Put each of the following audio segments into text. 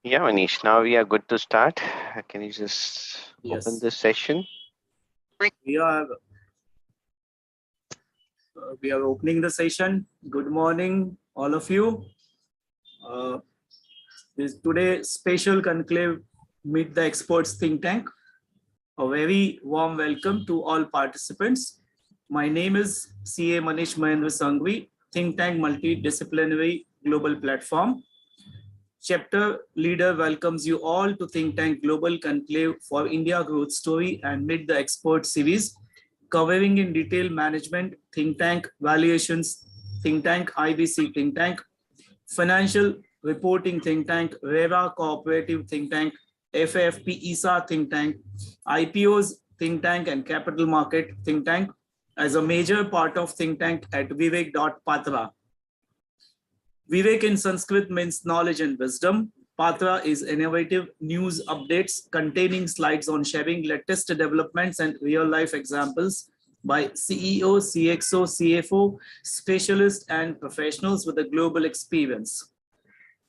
Yeah, Manish, now we are good to start. Can you just open this session? We are opening the session. Good morning, all of you. This today special conclave Meet the Experts think tank. A very warm welcome to all participants. My name is CA Manish Sanghvi, think tank multidisciplinary global platform. Chapter leader welcomes you all to Think Tank Global Conclave for India Growth Story and Meet the Expert series, covering in detail management, think tank, valuations, think tank, IBC think tank, financial reporting think tank, RERA cooperative think tank, FAFP ESA think tank, IPOs think tank and capital market think tank as a major part of think tank at Vivek.Patra. Vivek in Sanskrit means knowledge and wisdom. Patra is innovative news updates containing slides on sharing latest developments and real-life examples by CEO, CXO, CFO, specialists, and professionals with a global experience.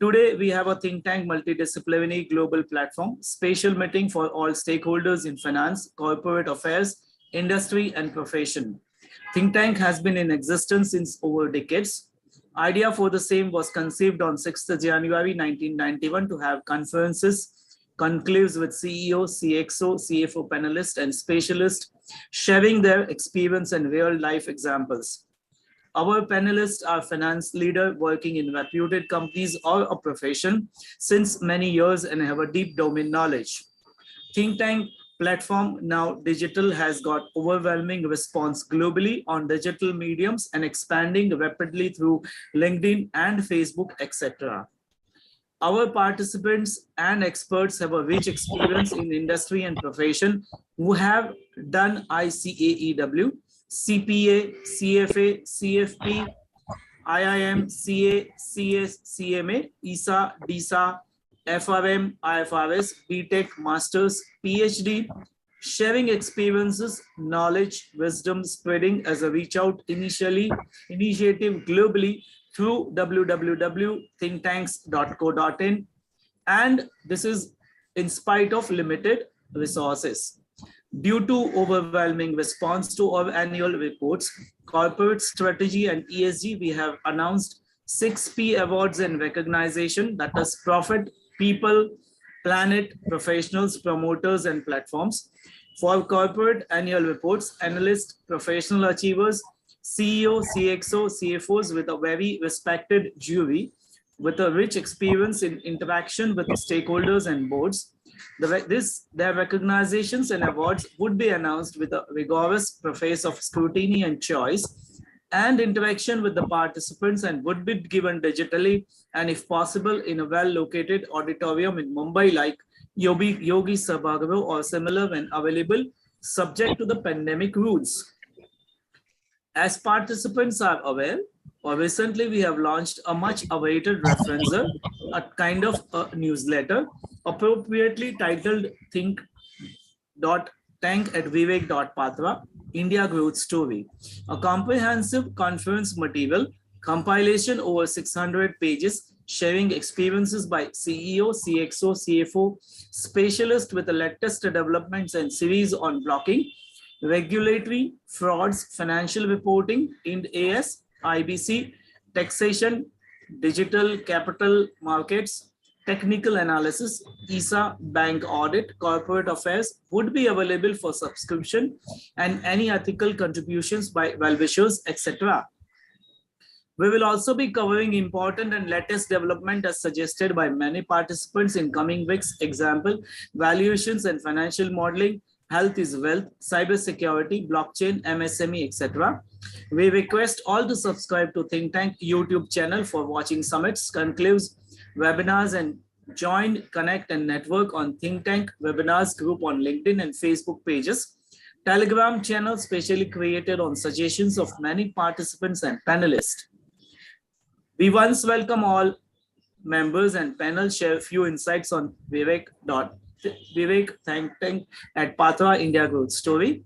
Today, we have a think tank multidisciplinary global platform, special meeting for all stakeholders in finance, corporate affairs, industry, and profession. Think tank has been in existence since over decades. Idea for the same was conceived on 6th January 1991 to have conferences, conclaves with CEO, CXO, CFO panelists, and specialists sharing their experience and real-life examples. Our panelists are finance leaders working in reputed companies or a profession since many years and have a deep domain knowledge. Think tank platform now digital has got overwhelming response globally on digital mediums and expanding rapidly through LinkedIn and Facebook, etc. Our participants and experts have a rich experience in industry and profession who have done ICAEW, CPA, CFA, CFP, IIM, CA, CS, CMA, ESA, DISA, FRM, IFRS, BTech, Masters, PhD, sharing experiences, knowledge, wisdom, spreading as a reach out initiative globally through www.thinktanks.co.in. And this is in spite of limited resources. Due to overwhelming response to our annual reports, corporate strategy and ESG, we have announced 6 P awards and recognition, that is profit, people, planet, professionals, promoters, and platforms. For corporate annual reports, analysts, professional achievers, CEO, CXO, CFOs with a very respected jury with a rich experience in interaction with stakeholders and boards. Their recognitions and awards would be announced with a rigorous process of scrutiny and choice and interaction with the participants, and would be given digitally and if possible in a well-located auditorium in Mumbai like Yogi Sabhagavu or similar when available, subject to the pandemic rules. As participants are aware, recently we have launched a much awaited referencer, a kind of a newsletter appropriately titled Think.Tank@Vivek.Patra, India Growth Story, a comprehensive conference material compilation over 600 pages sharing experiences by CEO, CXO, CFO, specialist with the latest developments and series on blocking, regulatory, frauds, financial reporting, IndAs, IBC, taxation, digital capital markets, technical analysis, ESA, bank audit, corporate affairs would be available for subscription, and any ethical contributions by well-wishers, etc. We will also be covering important and latest development as suggested by many participants in coming weeks, example, valuations and financial modeling, health is wealth, cybersecurity, blockchain, MSME, etc. We request all to subscribe to Think Tank YouTube channel for watching summits, conclaves, webinars, and Join, connect, and network on Think Tank webinars group on LinkedIn and Facebook pages. Telegram channel specially created on suggestions of many participants and panelists. We once welcome all members and panel share few insights on Vivek Think Tank at Patra India Growth Story.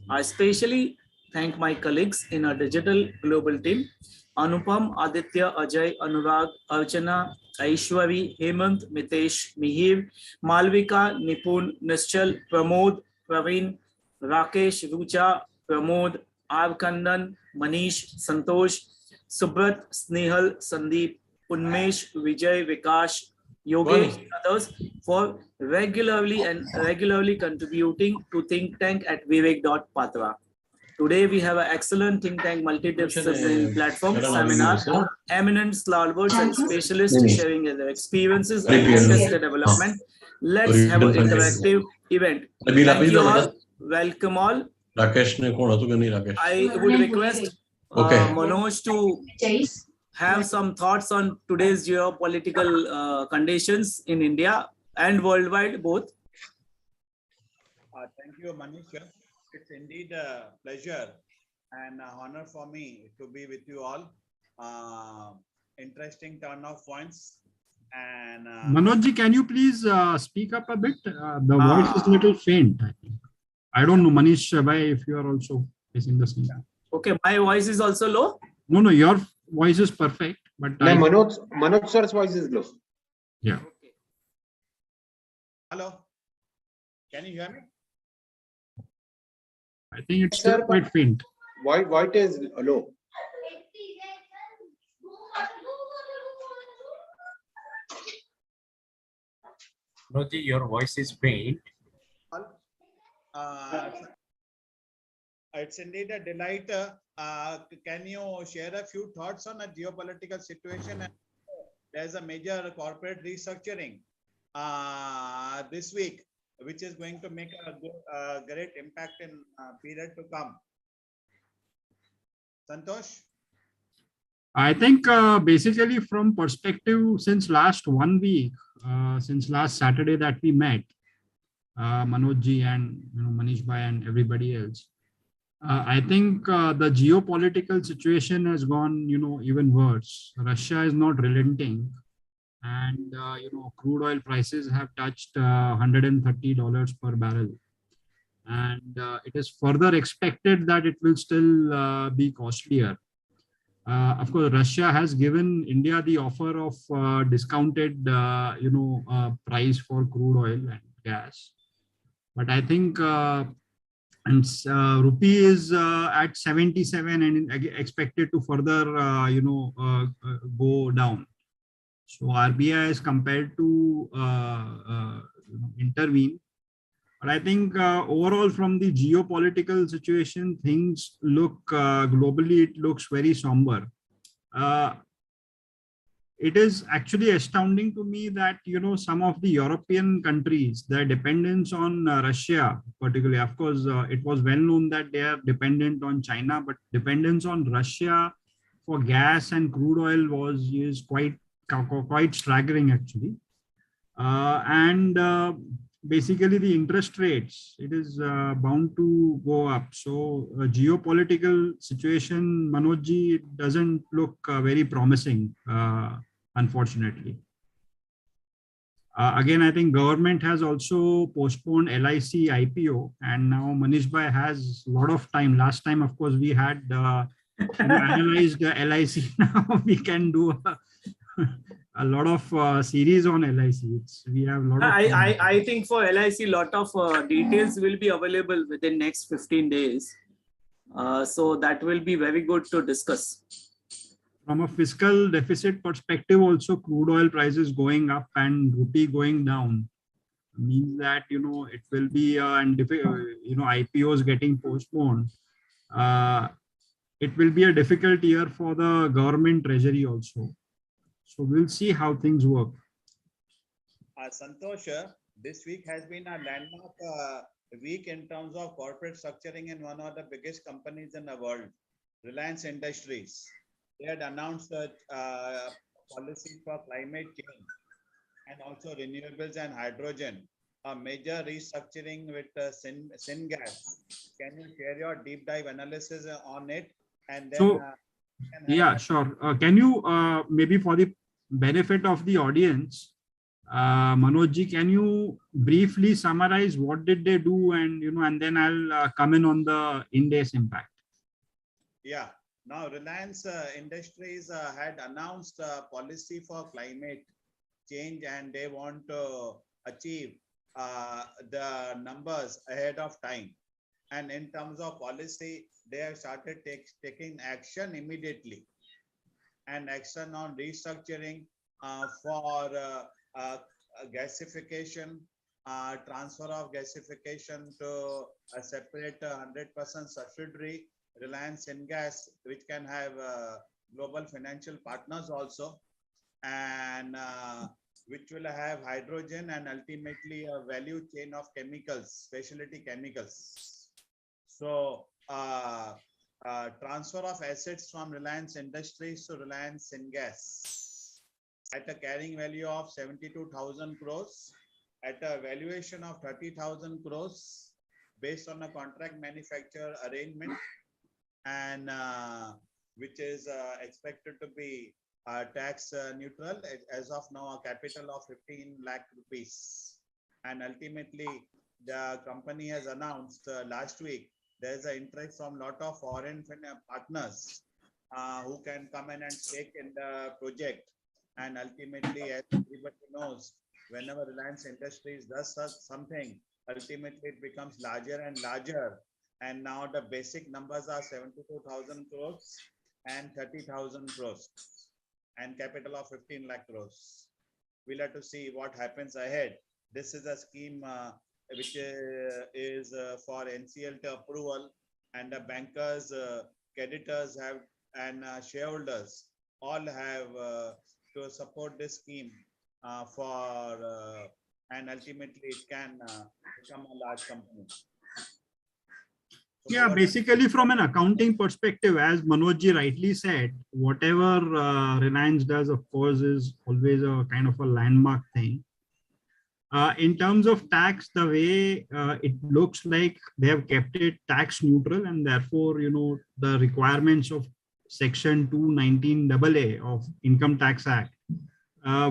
I especially thank my colleagues in our digital global team, Anupam, Aditya, Ajay, Anurag, Archana, Aishwari, Hemant, Mitesh, Mihir, Malvika, Nipun, Nischal, Pramod, Praveen, Rakesh, Rucha, Pramod, R. Kandan, Manish, Santosh, Subrat, Snehal, Sandeep, Unmesh, Vijay, Vikash, Yogesh, and others for regularly contributing to Think Tank at Vivek.patra. Today we have an excellent Think Tank multidisciplinary platform seminar, eminent stalwarts and specialists sharing their experiences and latest development. Let's have an interactive event. Thank you all. Welcome all. I would request Manoj to have some thoughts on today's geopolitical conditions in India and worldwide both. Thank you, Manish. It's indeed a pleasure and an honor for me to be with you all. Interesting turn of points. And Manojji, can you please speak up a bit? The voice is a little faint, I think. I don't know, Manish, if you are also facing the same. Okay, my voice is also low? No, your voice is perfect. But Manoj sir's voice is low. Yeah. Okay. Hello. Can you hear me? I think it's still quite faint. Why it is low? Manojji, your voice is faint. It's indeed a delight. Can you share a few thoughts on a geopolitical situation? There's a major corporate restructuring this week, which is going to make a great impact in period to come. Santosh? I think basically from perspective since last 1 week, since last Saturday that we met, Manojji and Manish Bhai and everybody else, I think the geopolitical situation has gone, even worse. Russia is not relenting, and crude oil prices have touched $130 per barrel, and it is further expected that it will still be costlier. Of course, Russia has given India the offer of discounted, price for crude oil and gas, but I think. Rupee is at 77 and expected to further, go down. So RBI is compelled to intervene. But I think overall from the geopolitical situation, things look globally, it looks very somber. It is actually astounding to me that, some of the European countries, their dependence on Russia, particularly, of course, it was well known that they are dependent on China, but dependence on Russia for gas and crude oil is quite staggering actually. Basically the interest rates, it is bound to go up. So geopolitical situation, Manojji, it doesn't look very promising, unfortunately. Again, I think government has also postponed LIC IPO, and now Manish Bhai has a lot of time. Last time, of course, we had analyzed LIC. Now we can do a lot of series on LIC. We have a lot of I think for LIC, lot of details will be available within next 15 days. So that will be very good to discuss. From a fiscal deficit perspective, also crude oil prices going up and rupee going down means that, it will be, and IPOs getting postponed. It will be a difficult year for the government treasury also. So we'll see how things work. Santosh, this week has been a landmark week in terms of corporate structuring in one of the biggest companies in the world, Reliance Industries. They had announced a policy for climate change. and also renewables and hydrogen. A major restructuring with Syngas. Can you share your deep dive analysis on it? And then So, yeah, sure. Can you maybe for the benefit of the audience, Manoj ji, can you briefly summarize what did they do, and and then I'll come in on the IndAs impact. Yeah. Now, Reliance Industries had announced a policy for climate change, and they want to achieve the numbers ahead of time. And in terms of policy, they have started taking action immediately, and action on restructuring for gasification, transfer of gasification to a separate 100% subsidiary, Reliance Syngas, which can have global financial partners also, and which will have hydrogen and ultimately a value chain of chemicals, specialty chemicals. So transfer of assets from Reliance Industries to Reliance Syngas at a carrying value of 72,000 crores, at a valuation of 30,000 crores based on a contract manufacturer arrangement, and which is expected to be tax neutral. As of now, a capital of 15 lakh rupees. And ultimately, the company has announced last week, there's an interest from a lot of foreign partners who can come in and stake in the project. And ultimately, as everybody knows, whenever Reliance Industries does something, ultimately it becomes larger and larger. And now the basic numbers are 72,000 crores and 30,000 crores and capital of 15 lakh crores. We'll have to see what happens ahead. This is a scheme which is for NCLT approval, and the bankers, creditors have, and shareholders all have to support this scheme and ultimately it can become a large company. Yeah, basically from an accounting perspective, as Manoj ji rightly said, whatever Reliance does, of course, is always a kind of a landmark thing. In terms of tax, the way it looks like they have kept it tax neutral, and therefore, the requirements of Section 219 AA of Income Tax Act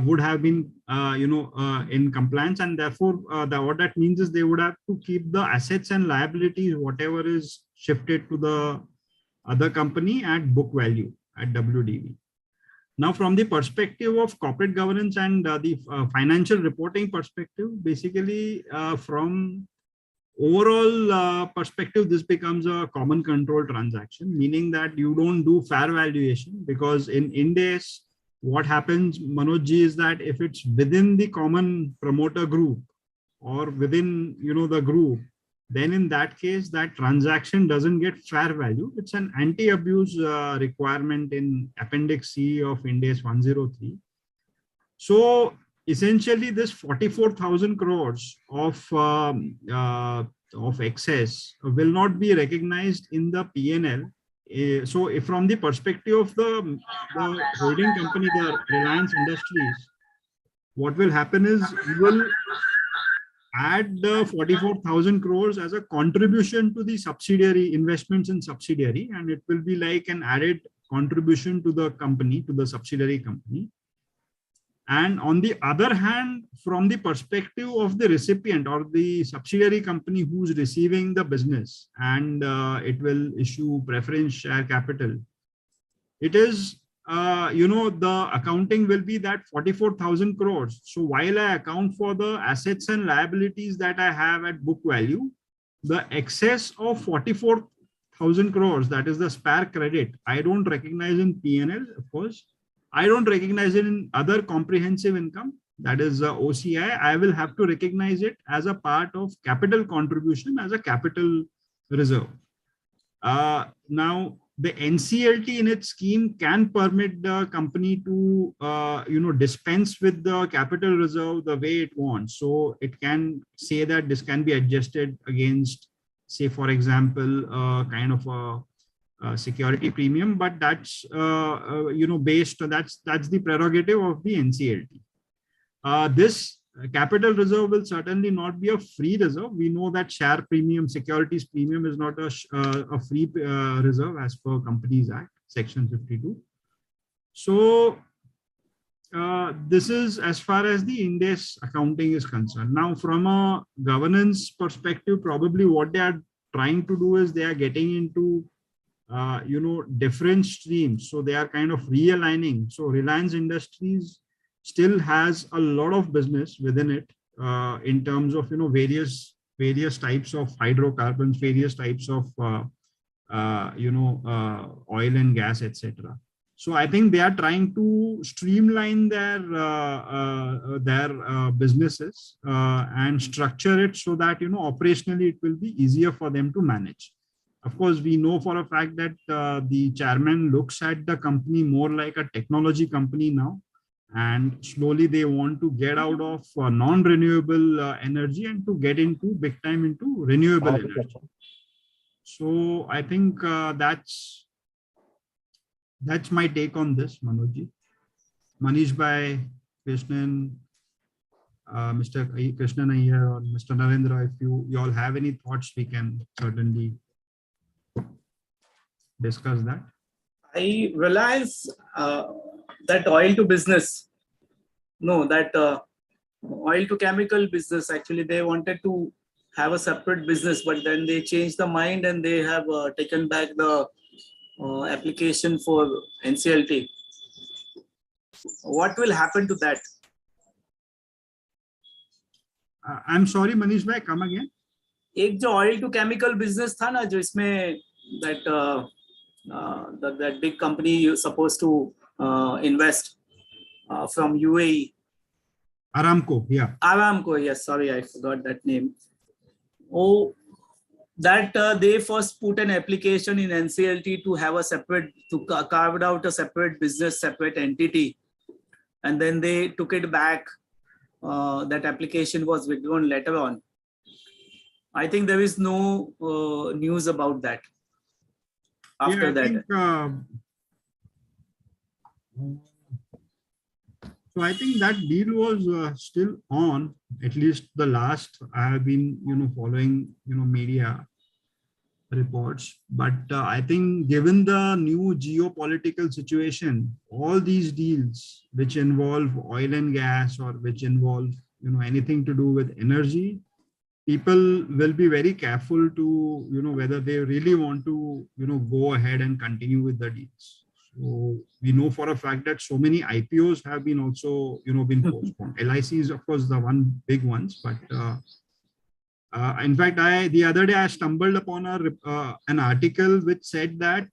would have been, in compliance, and therefore, what that means is they would have to keep the assets and liabilities, whatever is shifted to the other company, at book value at WDV. Now, from the perspective of corporate governance and the financial reporting perspective, basically from overall perspective, this becomes a common control transaction, meaning that you don't do fair valuation, because in IndAs, what happens, Manoj ji, is that if it's within the common promoter group or within the group, then in that case, that transaction doesn't get fair value. It's an anti-abuse requirement in Appendix C of IndAs 103. So essentially, this 44,000 crores of excess will not be recognized in the P&L. So if from the perspective of the holding company, the Reliance Industries, what will happen is you will add the 44,000 crores as a contribution to the subsidiary investments in subsidiary, and it will be like an added contribution to the company, to the subsidiary company. And on the other hand, from the perspective of the recipient or the subsidiary company who's receiving the business, and it will issue preference share capital, it is the accounting will be that 44,000 crores. So while I account for the assets and liabilities that I have at book value, the excess of 44,000 crores, that is the spare credit, I don't recognize in P&L, of course. I don't recognize it in other comprehensive income, that is OCI. I will have to recognize it as a part of capital contribution, as a capital reserve. Now, the NCLT in its scheme can permit the company to, dispense with the capital reserve the way it wants. So it can say that this can be adjusted against, say, for example, kind of a security premium, but that's, based, that's the prerogative of the NCLT. this capital reserve will certainly not be a free reserve. We know that share premium, securities premium is not a free reserve as per Companies Act, Section 52. So this is as far as the IndAs accounting is concerned. Now, from a governance perspective, probably what they are trying to do is they are getting into different streams. So they are kind of realigning. So Reliance Industries still has a lot of business within it in terms of various types of hydrocarbons, various types of oil and gas, etc. So I think they are trying to streamline their businesses and structure it so that operationally it will be easier for them to manage. Of course, we know for a fact that the chairman looks at the company more like a technology company now, and slowly they want to get out of non-renewable energy and to get into big time into renewable energy. So I think that's my take on this, Manojji. Manish Bhai, Krishnan, Mr. Krishnan Iyer or Mr. Narendra, if you all have any thoughts, we can certainly discuss that. I realize that oil to business, no, that oil to chemical business, actually they wanted to have a separate business, but then they changed the mind and they have taken back the application for NCLT. What will happen to that? I'm sorry, Manish Bhai, come again. एक जो oil to chemical business था ना, जो इसमें that big company you're supposed to invest from UAE. Aramco, yeah. Aramco, yes, sorry, I forgot that name. Oh, that they first put an application in NCLT to have a separate, to carve out a separate business, separate entity. And then they took it back. That application was withdrawn later on. I think there is no news about that. After that. So I think that deal was still on, at least the last I have been, following, media reports. But I think given the new geopolitical situation, all these deals which involve oil and gas or which involve, anything to do with energy, people will be very careful to, whether they really want to, go ahead and continue with the deals. So we know for a fact that so many IPOs have been also, been postponed. LIC is of course the one big ones, but in fact, the other day I stumbled upon an article which said that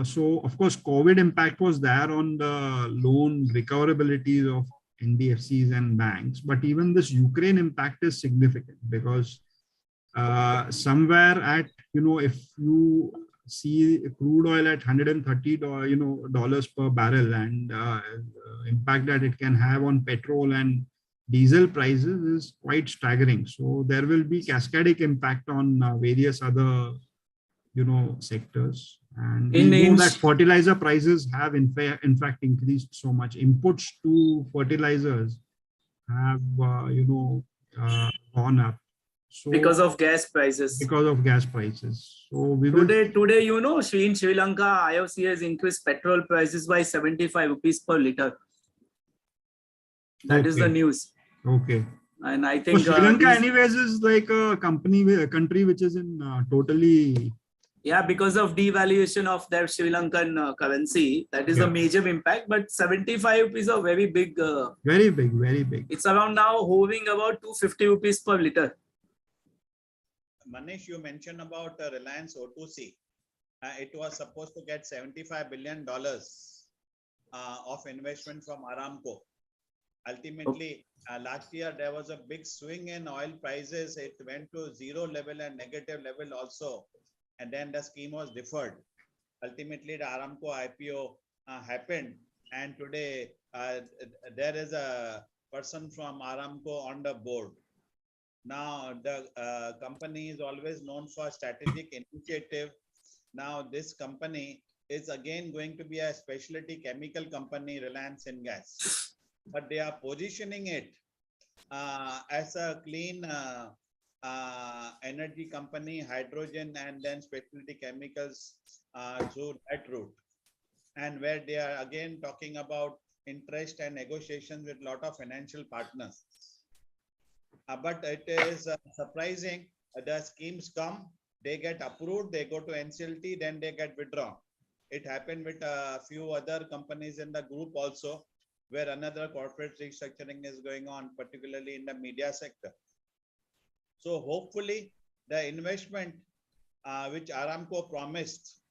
so of course COVID impact was there on the loan recoverabilities of NBFCs and banks, but even this Ukraine impact is significant because somewhere at if you see crude oil at $130 dollars per barrel and impact that it can have on petrol and diesel prices is quite staggering. So there will be cascadic impact on various other sectors. And we know that fertilizer prices have in fact increased so much. Inputs to fertilizers have gone up. So because of gas prices. Because of gas prices. So we today, in Sri Lanka, IOC has increased petrol prices by 75 rupees per liter. That is the news. Okay. And I think Sri Lanka anyways is like a country which is in totally. Yeah, because of devaluation of their Sri Lankan currency, that is a major impact. But 75 rupees are very big. Very big, very big. It's around now hovering about 250 rupees per liter. Manish, you mentioned about Reliance O2C. It was supposed to get $75 billion of investment from Aramco. Ultimately, last year there was a big swing in oil prices. It went to zero level and negative level also. And then the scheme was deferred. Ultimately, the Aramco IPO happened. And today, there is a person from Aramco on the board. Now, the company is always known for strategic initiative. Now, this company is again going to be a specialty chemical company, Reliance Syngas. but they are positioning it as a clean energy company, hydrogen, and then specialty chemicals through that route. And where they are again talking about interest and negotiations with a lot of financial partners. But it is surprising, the schemes come, they get approved, they go to NCLT, then they get withdrawn. It happened with a few other companies in the group also, where another corporate restructuring is going on, particularly in the media sector. So hopefully the investment which Aramco promised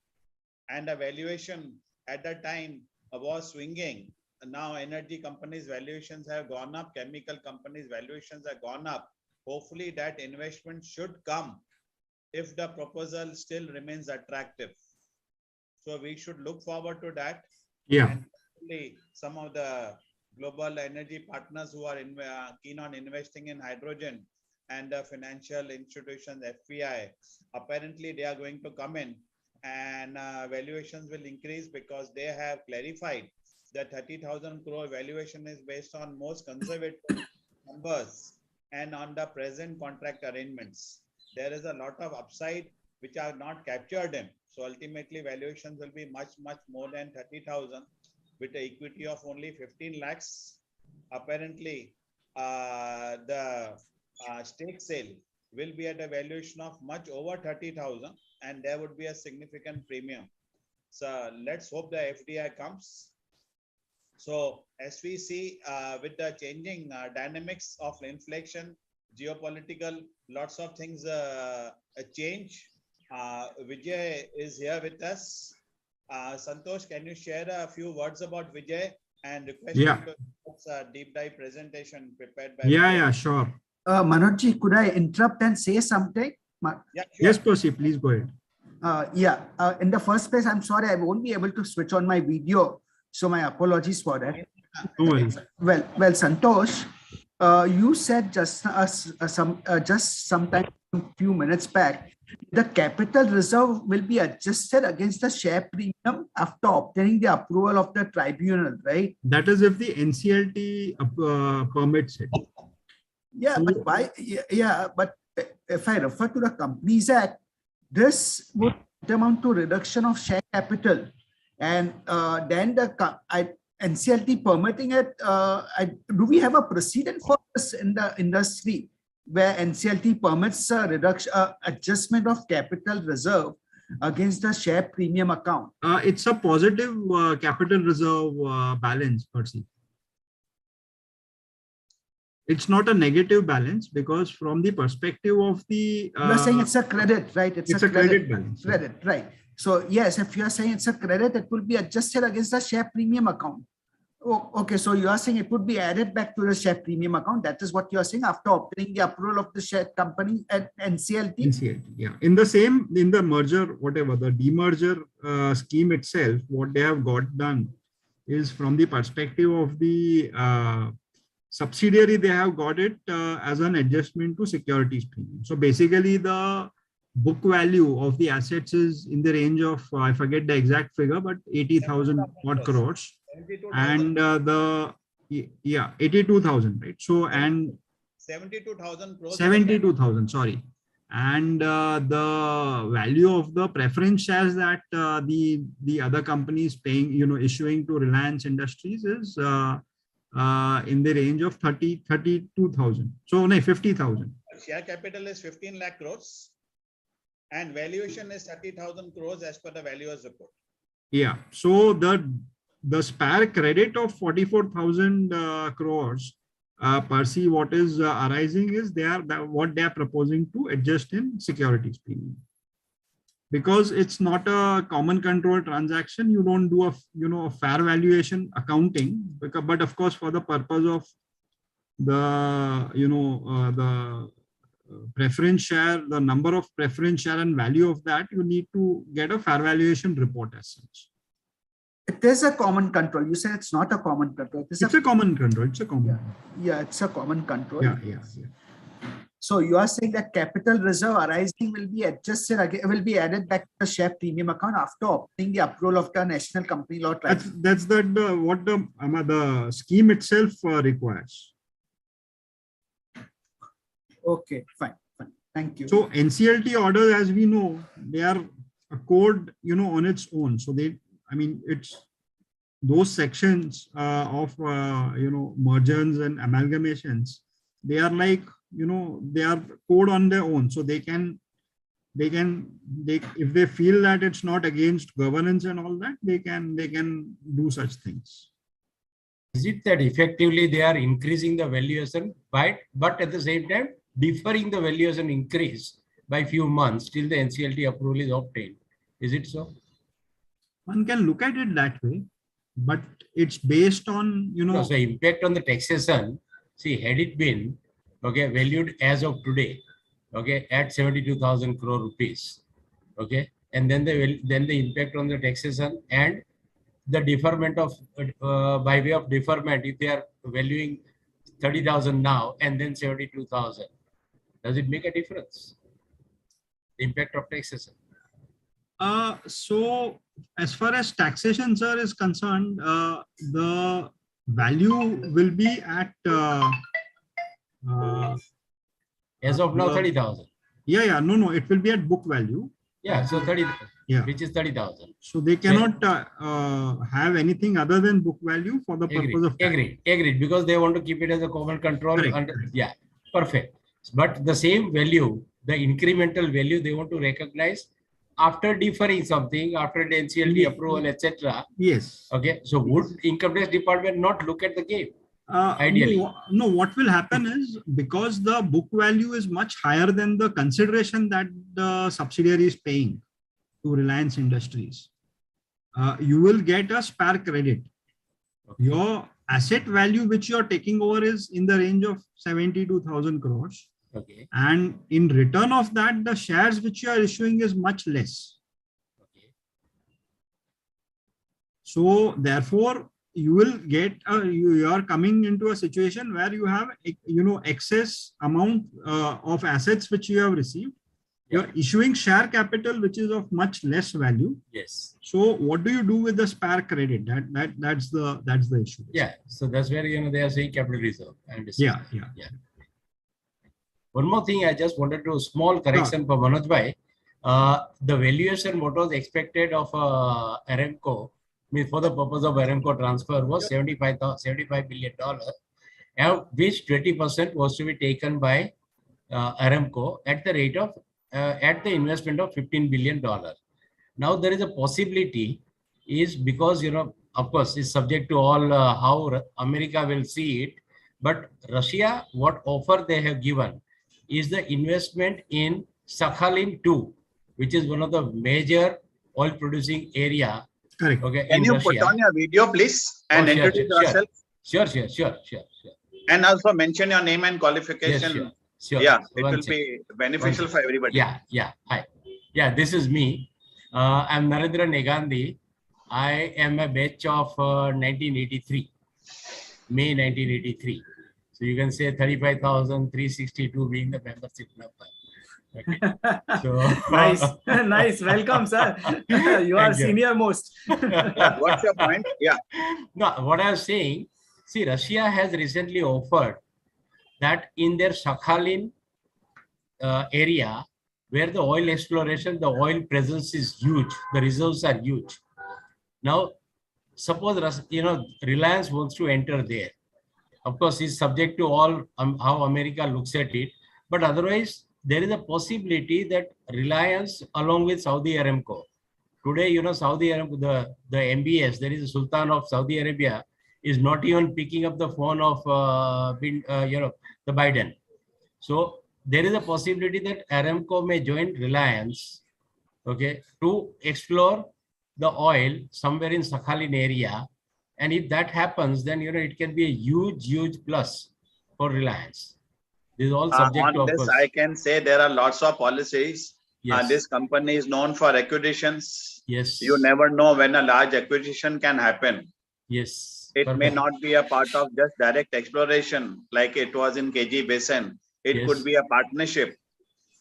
and the valuation at that time was swinging. Now energy companies' valuations have gone up, chemical companies' valuations have gone up. Hopefully that investment should come if the proposal still remains attractive. So we should look forward to that. Yeah. And hopefully some of the global energy partners who are keen on investing in hydrogen and the financial institutions, FPI, apparently they are going to come in, and valuations will increase because they have clarified that 30,000 crore valuation is based on most conservative numbers and on the present contract arrangements. There is a lot of upside which are not captured in. So ultimately valuations will be much, much more than 30,000 with the equity of only 15 lakhs. Apparently the stake sale will be at a valuation of much over 30,000, and there would be a significant premium. So let's hope the FDI comes. So as we see with the changing dynamics of inflation, geopolitical, lots of things change. Vijay is here with us. Santosh, can you share a few words about Vijay and request him to a deep dive presentation prepared by Vijay? Yeah, sure. Manojji, could I interrupt and say something? Yeah, sure. Yes, Percy, please go ahead. In the first place, I'm sorry, I won't be able to switch on my video. So my apologies for that. No worries. Well, Santosh, you said just sometime a few minutes back, the capital reserve will be adjusted against the share premium after obtaining the approval of the tribunal, right? That is if the NCLT permits it. Yeah, So, but why? Yeah, but if I refer to the Companies Act, this would amount to reduction of share capital, and then the NCLT permitting it. Do we have a precedent for this in the industry where NCLT permits a reduction, adjustment of capital reserve against the share premium account? It's a positive capital reserve balance, Percy. It's not a negative balance because from the perspective of the... You're saying it's a credit, right? It's a credit balance. Credit, right. So yes, if you're saying it's a credit, it will be adjusted against the share premium account. Oh, okay, so you are saying it would be added back to the share premium account. That is what you are saying after obtaining the approval of the share company at NCLT? NCLT, yeah. In the merger, whatever, the demerger scheme itself, what they have got done is from the perspective of the subsidiary, they have got it as an adjustment to securities premium. So basically the book value of the assets is in the range of, I forget the exact figure, but 80,000 odd crores. And 82,000, right? So, and 72,000 crores. 72,000, sorry. And the value of the preference shares that the other companies paying, issuing to Reliance Industries is in the range of 32,000. So, no, 50,000. Share capital is 15 lakh crores and valuation is 30,000 crores as per the valuer's report. Yeah. So the spare credit of 44,000 crores, Percy, what is arising is what they are proposing to adjust in securities premium. Because it's not a common control transaction, you don't do a fair valuation accounting, but of course for the purpose of the the preference share, the number of preference share and value of that, you need to get a fair valuation report as such. It is a common control. You said it's not a common control. It's a common control. It's a common. Yeah, it's a common control. Yeah. So you are saying that capital reserve arising will be adjusted again, will be added back to the share premium account after obtaining the approval of the National Company Law Tribunal. That's what the scheme itself requires. Okay, fine. Thank you. So NCLT orders, as we know, they are a code, on its own. So it's those sections of, mergers and amalgamations. They are like, they are code on their own. So they can, if they feel that it's not against governance and all that, they can do such things. Is it that effectively they are increasing the valuation, but at the same time, deferring the valuation increase by few months till the NCLT approval is obtained? Is it so? One can look at it that way, but it's based on, So the impact on the taxation, see, had it been, valued as of today, at 72,000 crore rupees, and then the impact on the taxation and the deferment of, by way of deferment, if they are valuing 30,000 now and then 72,000, does it make a difference? The impact of taxation. So as far as taxation, sir, is concerned, the value will be at as of now, 30,000. Yeah. No, it will be at book value. Yeah, so 30, yeah, which is 30,000. So they cannot have anything other than book value for the purpose of tax. Agreed, because they want to keep it as a common control. Correct. Yeah, perfect. But the same value, the incremental value, they want to recognize after deferring something, after the NCLT approval, etc. Yes. Okay, so would income tax department not look at the game? Ideally. No, what will happen is, because the book value is much higher than the consideration that the subsidiary is paying to Reliance Industries, you will get a spare credit. Okay. Your asset value which you are taking over is in the range of 72,000 crores. Okay. And in return of that, the shares which you are issuing is much less. Okay. So therefore, you will get you are coming into a situation where you have excess amount of assets which you have received. Yeah. You're issuing share capital which is of much less value. Yes. So what do you do with the spare credit? That's the issue. Yeah. So that's where they are saying capital reserve. Yeah. One more thing, I just wanted to small correction for Manoj Bhai. The valuation what was expected of Aramco, for the purpose of Aramco transfer, was $75 billion, which 20% was to be taken by Aramco at the rate of at the investment of $15 billion. Now there is a possibility, is because of course it's subject to all how America will see it, but Russia, what offer they have given is the investment in Sakhalin 2, which is one of the major oil producing area. Correct. Okay, can you Russia. Put on your video, please, and introduce yourself? Sure. And also mention your name and qualification. Yes, sure. Yeah, it will be beneficial for everybody. Yeah. Hi. Yeah, this is me. I'm Narendra Negandhi. I am a batch of 1983, May 1983. So you can say 35,362 being the membership number. Okay. So nice. Welcome, sir. You are senior most. What's your point? Yeah. No, what I was saying, see, Russia has recently offered that in their Sakhalin area, where the oil exploration, the oil presence is huge, the reserves are huge. Now, suppose Reliance wants to enter there. Of course, it's subject to all how America looks at it. But otherwise, there is a possibility that Reliance, along with Saudi Aramco, today, Saudi Aramco, the MBS, there is a Sultan of Saudi Arabia, is not even picking up the phone of the Biden. So there is a possibility that Aramco may join Reliance, to explore the oil somewhere in Sakhalin area. And if that happens, then it can be a huge plus for Reliance. This is all subject to, of this, course. I can say there are lots of policies. Yes. This company is known for acquisitions. Yes. You never know when a large acquisition can happen. Yes. It may not be a part of just direct exploration like it was in KG Basin. It Yes. could be a partnership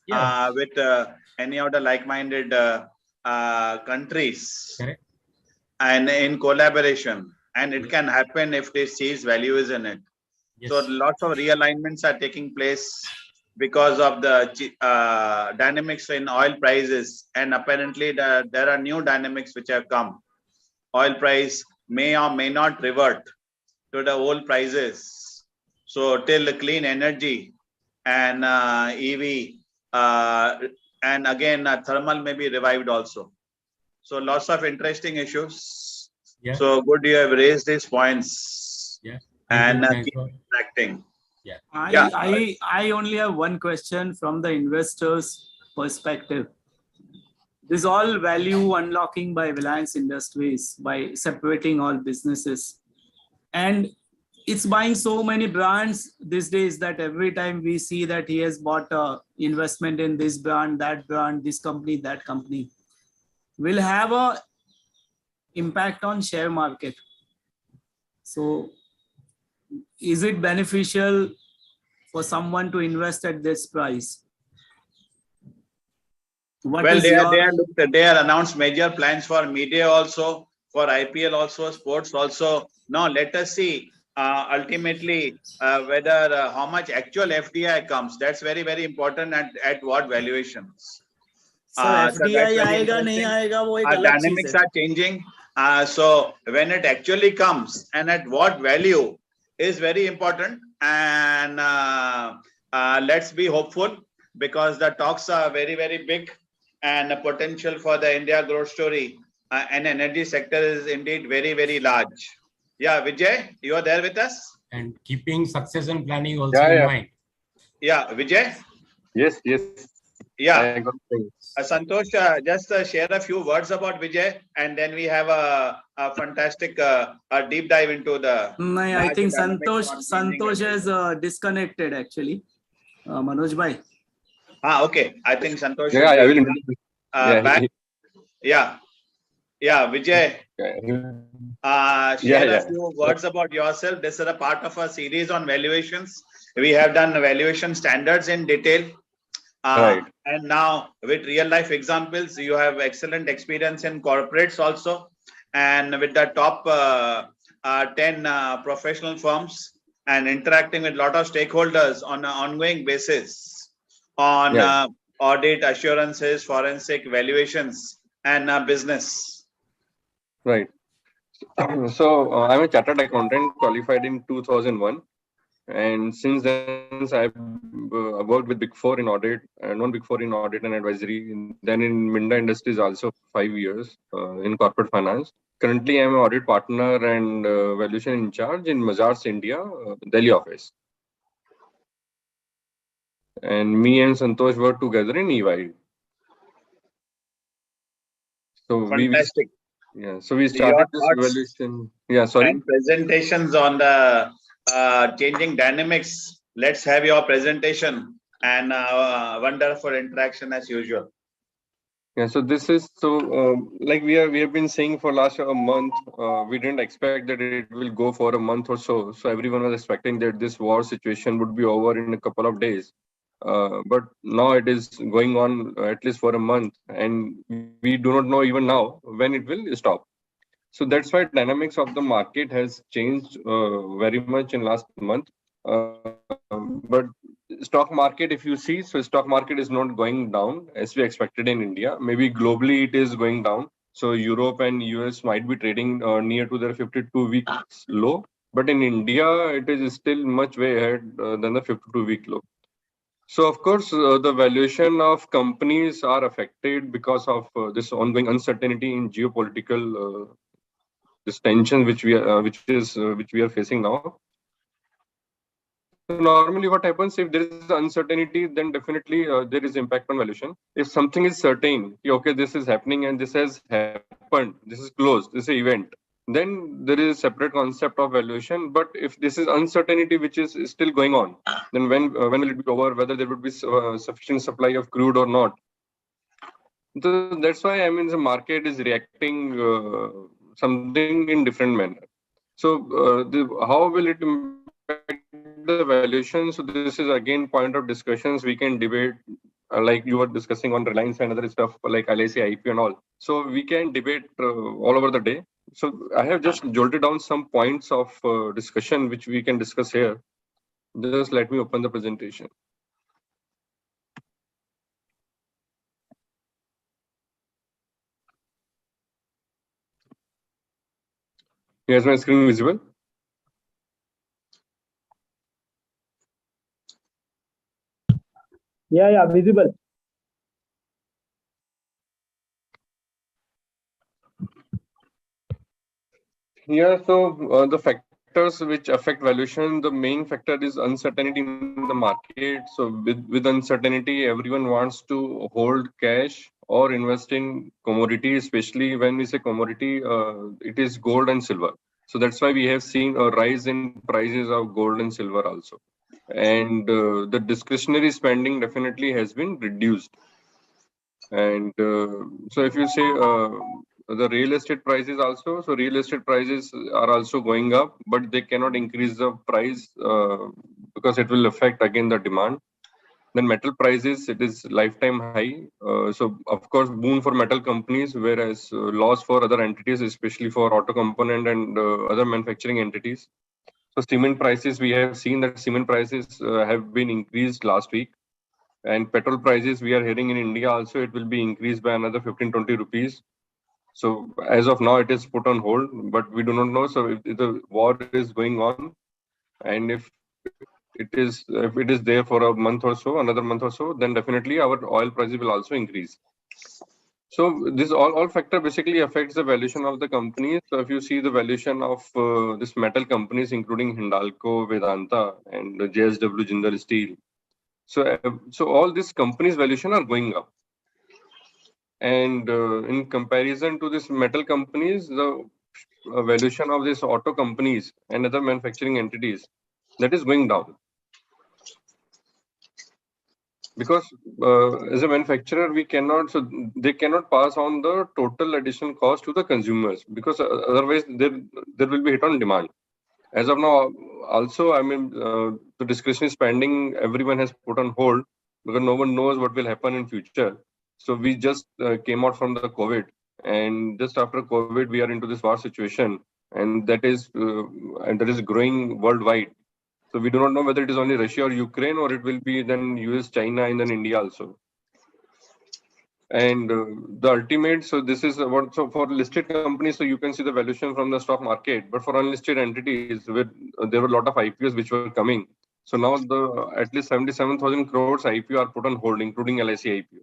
Yeah. with any of the like-minded countries. Correct. And in collaboration. And it Yes. can happen if they sees values in it. Yes. So lots of realignments are taking place because of the dynamics in oil prices. And apparently there are new dynamics which have come. Oil price may or may not revert to the old prices. So till clean energy and EV and again thermal may be revived also. So lots of interesting issues. Yeah. So good you have raised these points. Yeah. And Thank keep you. acting. Yeah. I only have one question from the investor's perspective. This is all value unlocking by Reliance Industries by separating all businesses. And it's buying so many brands these days that every time we see that he has bought a investment in this brand, this company, that company, will have a impact on share market. So is it beneficial for someone to invest at this price? Well, they are announced major plans for media also, for IPL also, sports also. Now let us see ultimately whether how much actual FDI comes. That's very, very important at what valuations. FDI आएगा नहीं आएगा वो एक अलग चीज dynamics है. are changing. So when it actually comes and at what value is very important. And let's be hopeful because the talks are very, very big and the potential for the India growth story and energy sector is indeed very, very large. Yeah, Vijay, you are there with us? And keeping succession planning also in mind. Yeah, Vijay? Yes. Yeah. Santosh, just share a few words about Vijay and then we have a fantastic deep dive into the... No, I think Santosh is disconnected actually. Manoj bhai. Okay. I think Santosh Yeah, I will. back. Yeah, Vijay. Share a few words about yourself. This is a part of a series on valuations. We have done valuation standards in detail. Right. And now with real life examples, you have excellent experience in corporates also. And with the top 10 professional firms and interacting with a lot of stakeholders on an ongoing basis on audit, assurances, forensic valuations and business. Right. So I'm a chartered accountant qualified in 2001. And since then, I've worked with Big Four in audit, non-Big Four in audit and advisory. Then in Minda Industries also 5 years in corporate finance. Currently, I'm an audit partner and valuation in charge in Mazars, India, Delhi office. And me and Santosh work together in EY. So Fantastic. So we started this valuation. Yeah, sorry. And presentations on the changing dynamics. Let's have your presentation and wonderful interaction as usual. Yeah, so this is like we have been saying for last a month. We didn't expect that it will go for a month or so. So everyone was expecting that this war situation would be over in a couple of days. But now it is going on at least for a month, and we do not know even now when it will stop. So that's why dynamics of the market has changed very much in last month. But stock market, if you see, so stock market is not going down as we expected in India. Maybe globally it is going down. So Europe and US might be trading near to their 52-week low. But in India, it is still much way ahead than the 52-week low. So of course, the valuation of companies are affected because of this ongoing uncertainty in geopolitical this tension which we are facing now. So normally what happens if there is uncertainty, then definitely there is impact on valuation. If something is certain, okay, this is happening and this has happened, this is closed, this is an event, then there is a separate concept of valuation. But if this is uncertainty which is still going on, then when will it be over, whether there would be sufficient supply of crude or not. So that's why the market is reacting something in different manner. So how will it impact affect the valuation? So this is again point of discussions. We can debate, like you were discussing on Reliance and other stuff like LIC, IP and all. So we can debate all over the day. So I have just jolted down some points of discussion which we can discuss here. Just let me open the presentation. Is my screen visible? Yeah, visible. Yeah, so the factors which affect valuation, the main factor is uncertainty in the market. So with uncertainty, everyone wants to hold cash or invest in commodity, especially when we say commodity, it is gold and silver. So that's why we have seen a rise in prices of gold and silver also. And the discretionary spending definitely has been reduced. And so if you say the real estate prices also, so real estate prices are also going up, but they cannot increase the price because it will affect again the demand. Then metal prices, it is lifetime high. So of course, boon for metal companies, whereas loss for other entities, especially for auto component and other manufacturing entities. So cement prices, we have seen that cement prices have been increased last week. And petrol prices, we are hearing in India also, it will be increased by another 15-20 rupees. So as of now, it is put on hold, but we do not know. So if the war is going on, and if it is there for a month or so, another month or so, then definitely our oil prices will also increase. So this all factor basically affects the valuation of the companies. So if you see the valuation of this metal companies, including Hindalco, Vedanta, and JSW Jindal Steel. So all these companies' valuation are going up. And in comparison to this metal companies, the valuation of these auto companies and other manufacturing entities, that is going down. Because as a manufacturer, we cannot, so they cannot pass on the total additional cost to the consumers, because otherwise there will be hit on demand. As of now, also, I mean, the discretionary spending, everyone has put on hold because no one knows what will happen in future. So we just came out from the COVID, and just after COVID, we are into this war situation, and that is growing worldwide. So we do not know whether it is only Russia or Ukraine, or it will be then US, China, and then India also. And the ultimate, so this is what, so for listed companies, so you can see the valuation from the stock market, but for unlisted entities, there were a lot of IPOs which were coming. So now at least 77,000 crores IPO are put on hold, including LIC IPO.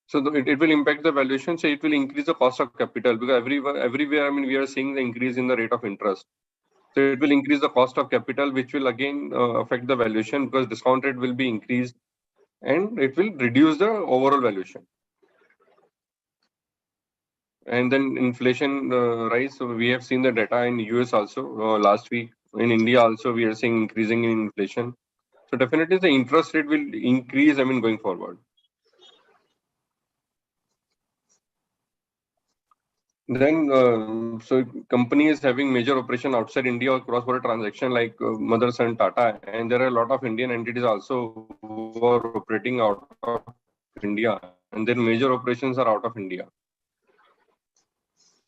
So it will impact the valuation. So it will increase the cost of capital, because everywhere, I mean, we are seeing the increase in the rate of interest. So it will increase the cost of capital, which will again affect the valuation, because discount rate will be increased, and it will reduce the overall valuation. And then inflation rise. So we have seen the data in US also last week. In India also, we are seeing increasing in inflation. So definitely the interest rate will increase, I mean, going forward. Then, so companies having major operation outside India or cross-border transaction like Motherson, Tata, and there are a lot of Indian entities also who are operating out of India, and their major operations are out of India.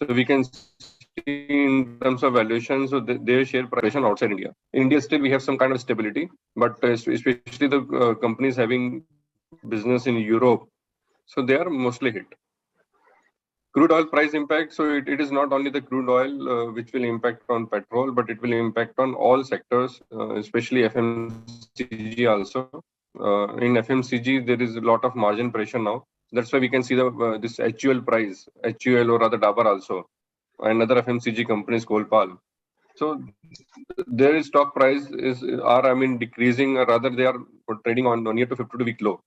So we can see in terms of valuation, so their share price outside India. In India, still we have some kind of stability, but especially the companies having business in Europe, so they are mostly hit. Crude oil price impact. So it is not only the crude oil which will impact on petrol, but it will impact on all sectors, especially FMCG also. In FMCG, there is a lot of margin pressure now. That's why we can see this HUL price, HUL or rather Dabur also, and other FMCG companies, Kolpal. So their stock price I mean, decreasing, or rather they are trading on near to 52-week low.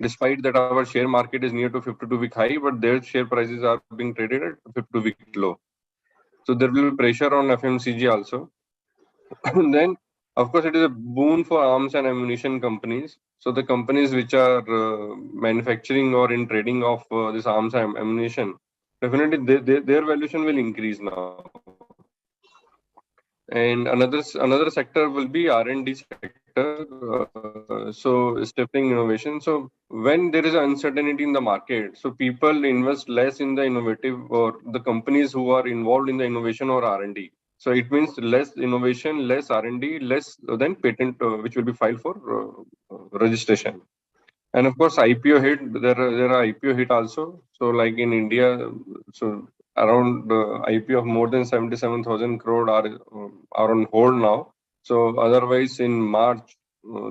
Despite that, our share market is near to 52-week high, but their share prices are being traded at 52-week low. So there will be pressure on FMCG also. Then, of course, it is a boon for arms and ammunition companies. So the companies which are manufacturing or in trading of this arms and ammunition, definitely their valuation will increase now. And another sector will be R&D sector. So stifling innovation. So when there is uncertainty in the market, so people invest less in the innovative or the companies who are involved in the innovation or R&D. So it means less innovation, less R&D, less than patent, which will be filed for registration. And of course, IPO hit. There are IPO hit also. So like in India, so around IPO of more than 77,000 crore are on hold now. So otherwise, in March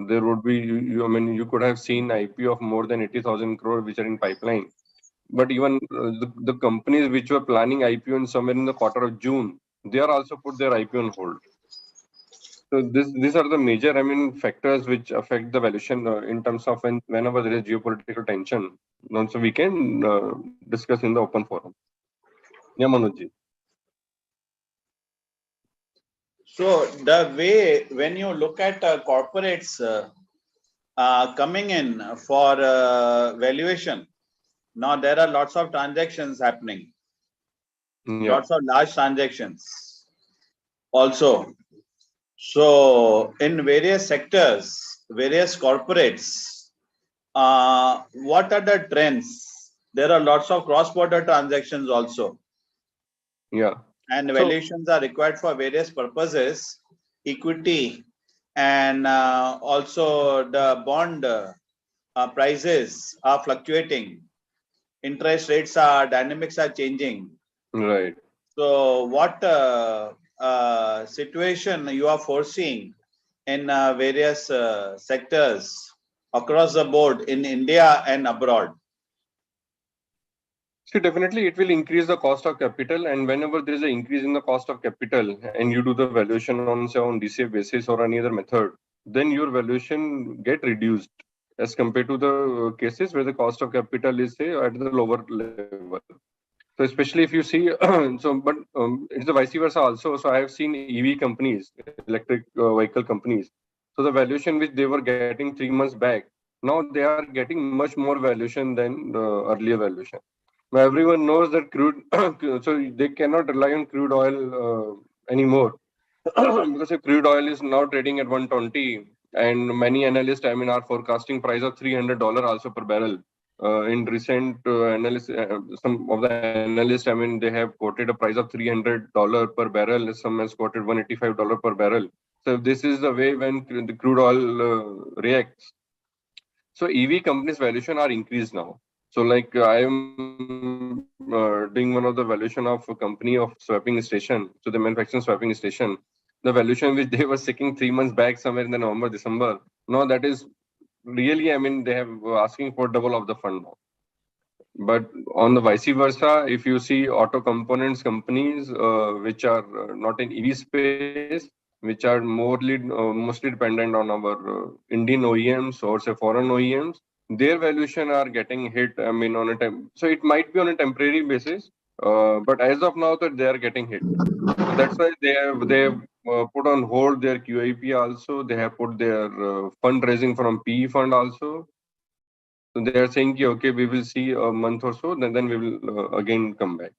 there would be. I mean, you could have seen IPO of more than 80,000 crore which are in pipeline. But even the companies which were planning IPO in somewhere in the quarter of June, they are also put their IPO on hold. So these are the major, I mean, factors which affect the valuation in terms of whenever there is geopolitical tension. So we can discuss in the open forum. Yeah, Manojji. So the way when you look at corporates coming in for valuation, now there are lots of transactions happening, lots of large transactions also. So in various sectors, various corporates, what are the trends? There are lots of cross-border transactions also. Yeah. And valuations are required for various purposes, equity, and also the bond prices are fluctuating. Interest rates dynamics are changing. Right. So what situation you are foreseeing in various sectors across the board in India and abroad? So definitely it will increase the cost of capital, and whenever there is an increase in the cost of capital and you do the valuation on say on DCF basis or any other method, then your valuation get reduced as compared to the cases where the cost of capital is say at the lower level. So especially if you see, but it's the vice versa also. So I have seen EV companies, electric vehicle companies. So the valuation which they were getting 3 months back, now they are getting much more valuation than the earlier valuation. Now everyone knows that crude, so they cannot rely on crude oil anymore because if crude oil is now trading at 120, and many analysts, I mean, are forecasting price of $300 also per barrel. In recent analysis, some of the analysts, I mean, they have quoted a price of $300 per barrel. Some has quoted $185 per barrel. So this is the way when the crude oil reacts. So EV companies' valuation are increased now. So like I am doing one of the valuation of a company of swapping station. So the manufacturing swapping station, the valuation which they were seeking 3 months back somewhere in the November, December. Now that is really, I mean, they have asking for double of the fund now. But on the vice versa, if you see auto components companies which are not in EV space, which are mostly dependent on our Indian OEMs or say foreign OEMs, their valuation are getting hit. I mean, on a so it might be on a temporary basis, but as of now, that they are getting hit. So that's why they have put on hold their QIP also. They have put their fundraising from PE fund also. So they are saying, okay, we will see a month or so, then we will again come back.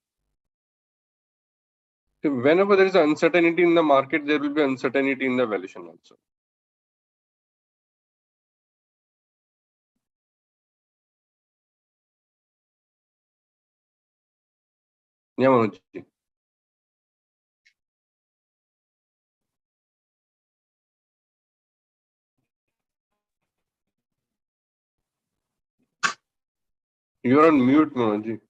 So whenever there is uncertainty in the market, there will be uncertainty in the valuation also. Yeah, Manoj. You're on mute, Manoj.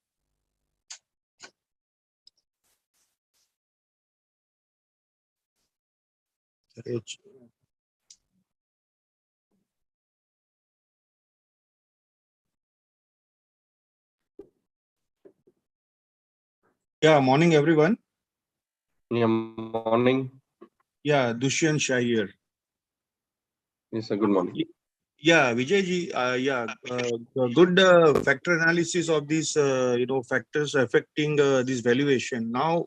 Yeah, morning everyone. Yeah, morning. Yeah, Dushyant Shah here. Yes, sir. Good morning. Yeah, Vijayji. Good factor analysis of these factors affecting this valuation. Now,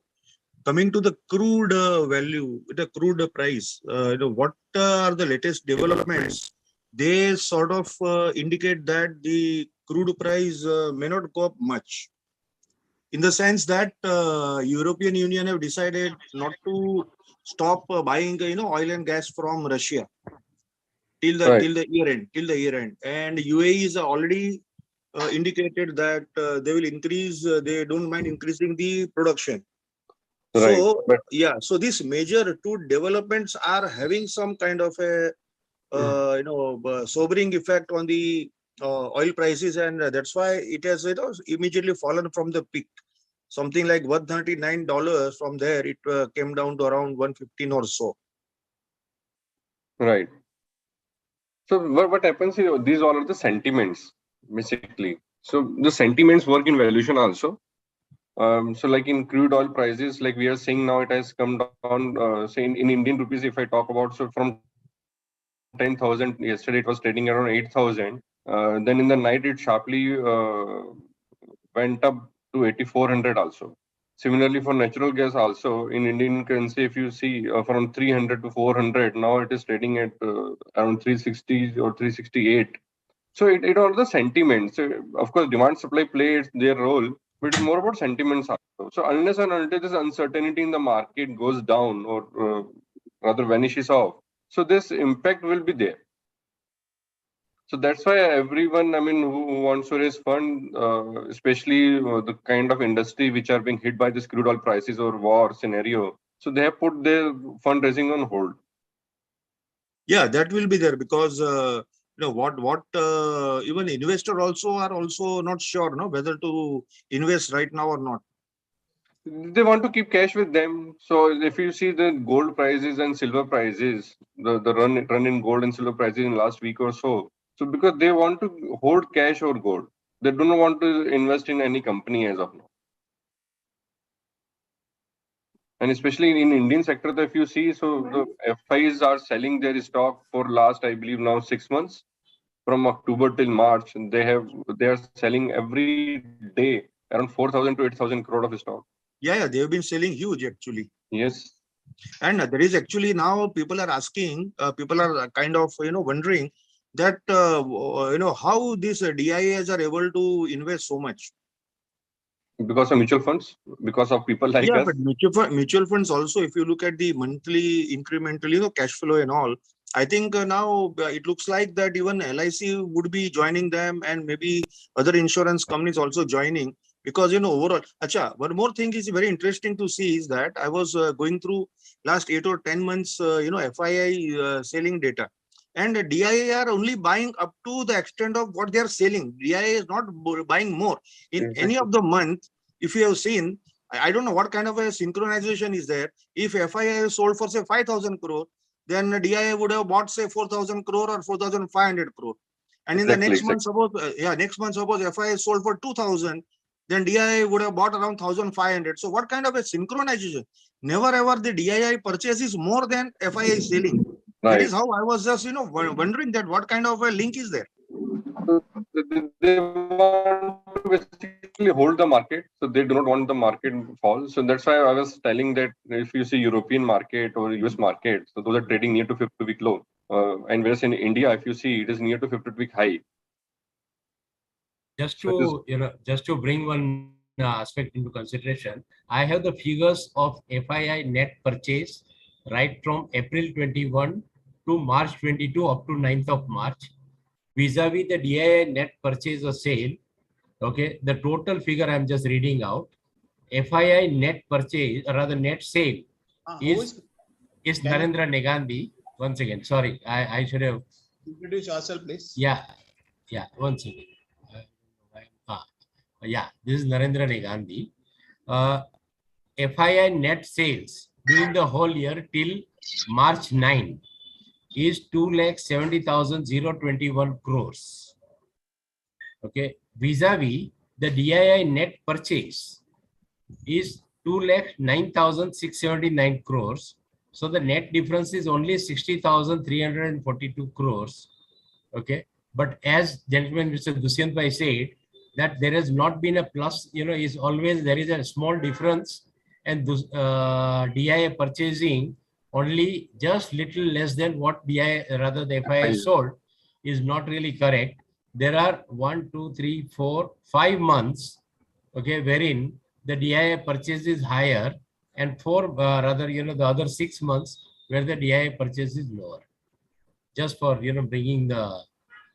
coming to the crude value, the crude price. What are the latest developments? They sort of indicate that the crude price may not go up much. In the sense that European Union have decided not to stop buying, oil and gas from Russia till Right. the year end. And UAE is already indicated that they will increase. They don't mind increasing the production. Right. So But yeah, so these major two developments are having some kind of a sobering effect on the oil prices, and that's why it has immediately fallen from the peak. Something like $139. From there, it came down to around 115 or so. right. So what happens is these all are the sentiments basically. So the sentiments work in valuation also. So like in crude oil prices, like we are seeing now, it has come down. Say in Indian rupees, if I talk about, so from 10,000 yesterday, it was trading around 8,000. Then in the night, it sharply went up to 8,400 also. Similarly, for natural gas also, in Indian currency, if you see from 300 to 400, now it is trading at around 360 or 368. So it all the sentiments. So of course, demand supply plays their role, but it's more about sentiments also. So unless and until this uncertainty in the market goes down or rather vanishes off, so this impact will be there. So that's why everyone, I mean, who wants to raise fund, especially the kind of industry which are being hit by this crude oil prices or war scenario, so they have put their fundraising on hold. Yeah, that will be there because what even investor also are also not sure, whether to invest right now or not. They want to keep cash with them. So if you see the gold prices and silver prices, the run in gold and silver prices in last week or so. So because they want to hold cash or gold, they do not want to invest in any company as of now. And especially in Indian sector, if you see, so the FIs are selling their stock for last, I believe now 6 months, from October till March. And they are selling every day around 4,000 to 8,000 crore of stock. Yeah, they have been selling huge actually. Yes. And there is actually now people are asking, people are kind of wondering that how these DIAs are able to invest so much. Because of mutual funds, because of people like us. But mutual funds also, if you look at the monthly incremental cash flow and all, I think now it looks like that even LIC would be joining them, and maybe other insurance companies also joining, because overall. One more thing is very interesting to see is that I was going through last 8 or 10 months FII selling data, and DIA are only buying up to the extent of what they are selling. DIA is not buying more in any of the month. If you have seen, I don't know what kind of a synchronization is there. If FII is sold for say 5,000 crore, then DIA would have bought say 4,000 crore or 4,500 crore. And in the next month, suppose FII is sold for 2,000, then DIA would have bought around 1,500. So what kind of a synchronization? Never ever the DIA purchase is more than FII selling. Right. That is how I was just wondering that what kind of a link is there. They want to basically hold the market, so they do not want the market to fall. So that's why I was telling that if you see European market or US market, so those are trading near to 50-week low. And whereas in India, if you see, it is near to 50-week high. Just to bring one aspect into consideration, I have the figures of FII net purchase right from April 21 to March 22 up to 9th of March. Vis-a-vis the DIA net purchase or sale, okay, the total figure I'm just reading out. FII net purchase, or rather net sale, is Narendra Negandhi. Once again, sorry, I should have introduce yourself, please. Yeah, one second. This is Narendra Negandhi. FII net sales during the whole year till March 9 is 2,70,021 crores. Okay, vis-a-vis the DII net purchase is 2,09,679 crores. So the net difference is only 60,342 crores. Okay, but as gentleman Mr. Dushyant Bhai said, that there has not been a plus, is always there is a small difference, and DIA purchasing only just little less than what DIA, rather the FII sold, is not really correct. There are 1, 2, 3, 4, 5 months, okay, wherein the DIA purchase is higher and the other 6 months where the DIA purchase is lower. Just for bringing the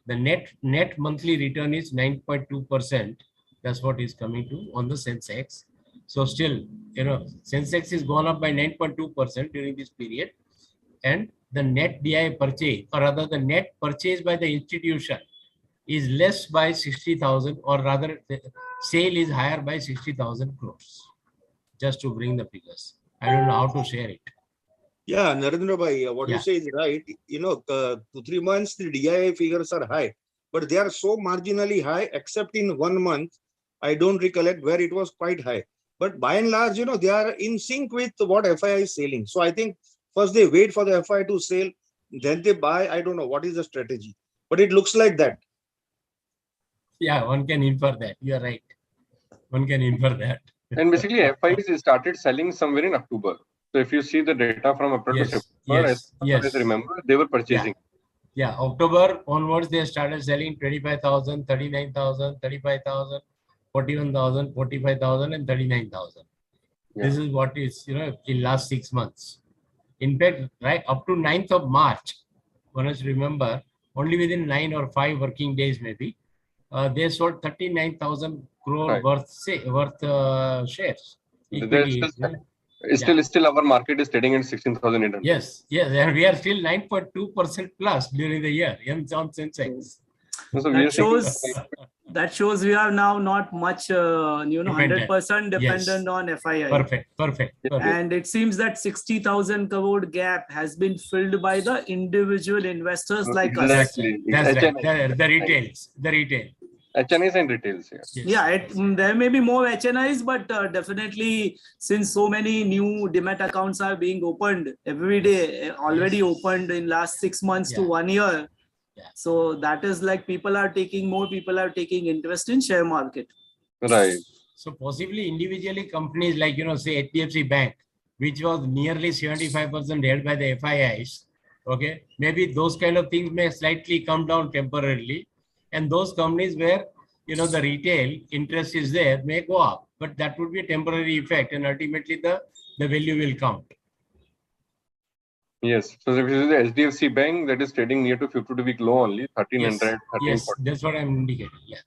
net monthly return is 9.2%. That's what is coming to on the Sensex. So still, Sensex is gone up by 9.2% during this period, and the net DI purchase, or rather the net purchase by the institution, is less by 60,000, or rather the sale is higher by 60,000 crores. Just to bring the figures, I don't know how to share it. Yeah, Narendra Bhai, what you say is right. 2-3 months the DI figures are high, but they are so marginally high, except in 1 month. I don't recollect where it was quite high. But by and large, they are in sync with what FII is selling. So I think first they wait for the FII to sell, then they buy. I don't know what is the strategy, but it looks like that. Yeah, one can infer that. You are right. One can infer that. And basically, FIs started selling somewhere in October. So if you see the data from April to September, as I remember, they were purchasing. Yeah, October onwards, they started selling 25,000, 39,000, 35,000, 41,000, 45,000, and 39,000. This is what is, in last 6 months. In fact, right up to 9th of March, one has to remember, only within 9 or 5 working days maybe, they sold 39,000 crore worth shares. Equity, Still our market is trading at 16,800. Yes, and we are still 9.2% plus during the year on Sensex. So that shows we are now not much, 100% dependent on FII. Perfect. And it seems that 60,000 crore gap has been filled by the individual investors like us. That's right. The retail. HNIs and retails. There may be more HNIs, but definitely since so many new demat accounts are being opened every day, already opened in last 6 months to 1 year. So that is like more people are taking interest in share market. Right. So possibly individually companies like, say Hdfc Bank, which was nearly 75% held by the FIIs. Okay. Maybe those kind of things may slightly come down temporarily. And those companies where, the retail interest is there may go up, but that would be a temporary effect, and ultimately the value will count. Yes. So if you see the HDFC Bank, that is trading near to 52-week low only, 1,300. Yes, that's what I'm indicating. Yeah.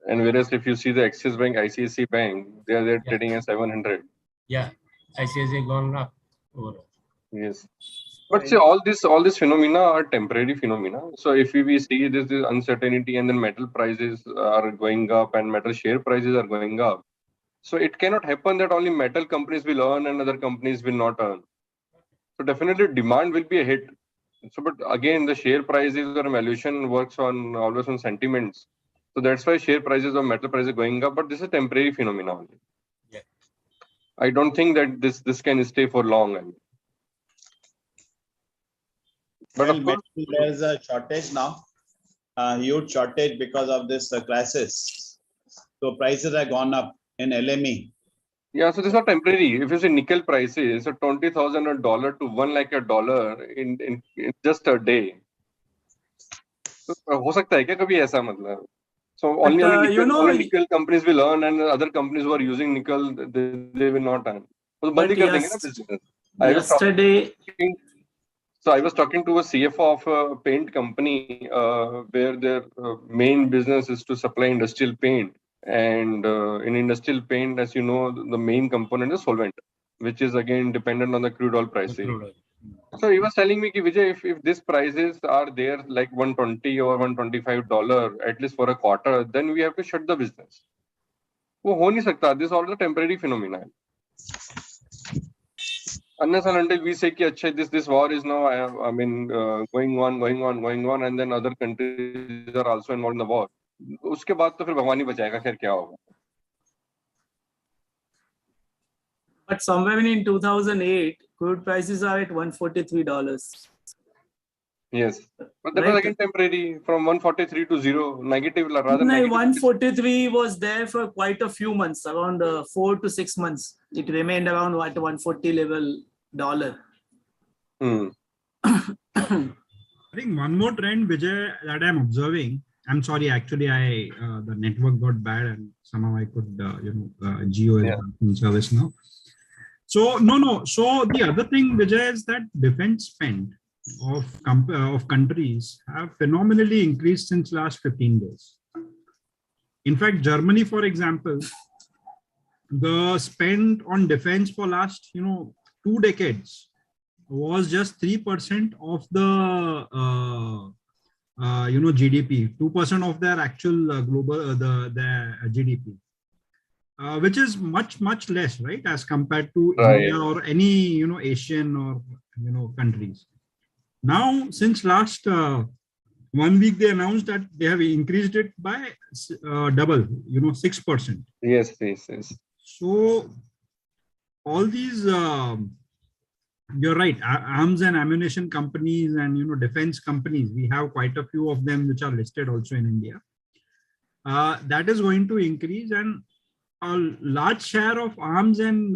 And whereas if you see the Axis Bank, ICICI Bank, they're trading at 700. Yeah, ICICI gone up overall. Yes. But see, all this phenomena are temporary phenomena. So if we see this uncertainty, and then metal prices are going up and metal share prices are going up, so it cannot happen that only metal companies will earn and other companies will not earn. So definitely demand will be a hit. So, but again, the share prices or valuation works always on sentiments. So that's why share prices or metal prices are going up. But this is a temporary phenomena only. Yeah. I don't think that this can stay for long. But of course, there's a shortage now, a huge shortage because of this crisis. So prices have gone up in LME. Yeah, so this is not temporary. If you see nickel prices, so $20,000 to $1 lakh in just a day. So हो सकता है क्या कभी ऐसा मतलब? So only nickel companies will earn, and other companies who are using nickel, they will not earn. So बंद कर देंगे ना business. So I was talking to a CFO of a paint company where their main business is to supply industrial paint. And in industrial paint, as you know, the main component is solvent, which is again dependent on the crude oil pricing. So he was telling me, Vijay, if these prices are there like $120 or $125 at least for a quarter, then we have to shut the business. वो हो नहीं सकता. This is all the temporary phenomena. Unless and until we say कि this war is now going on, and then other countries are also involved in the war. उसके बाद तो फिर भगवान ही बचाएगा, खैर क्या होगा. But somewhere in 2008, crude prices are at $143. Yes, but that was again temporary, from 143 to 0, negative rather. No, 143 was there for quite a few months, around 4 to 6 months. It remained around at 140 level dollar. I think one more trend, Vijay, that I'm observing. I'm sorry, actually, the network got bad and somehow I could, Geo is in service now. So no. So the other thing, Vijay, is that defense spend of countries have phenomenally increased since last 15 days. In fact, Germany, for example, the spend on defense for last 2 decades was just 3% of the GDP, 2% of their actual global the GDP. Which is much less, right, as compared to India or any Asian or countries. Now, since last 1 week, they announced that they have increased it by double, 6%. Yes. So all these, you're right, arms and ammunition companies and defense companies, we have quite a few of them which are listed also in India. That is going to increase, and a large share of arms and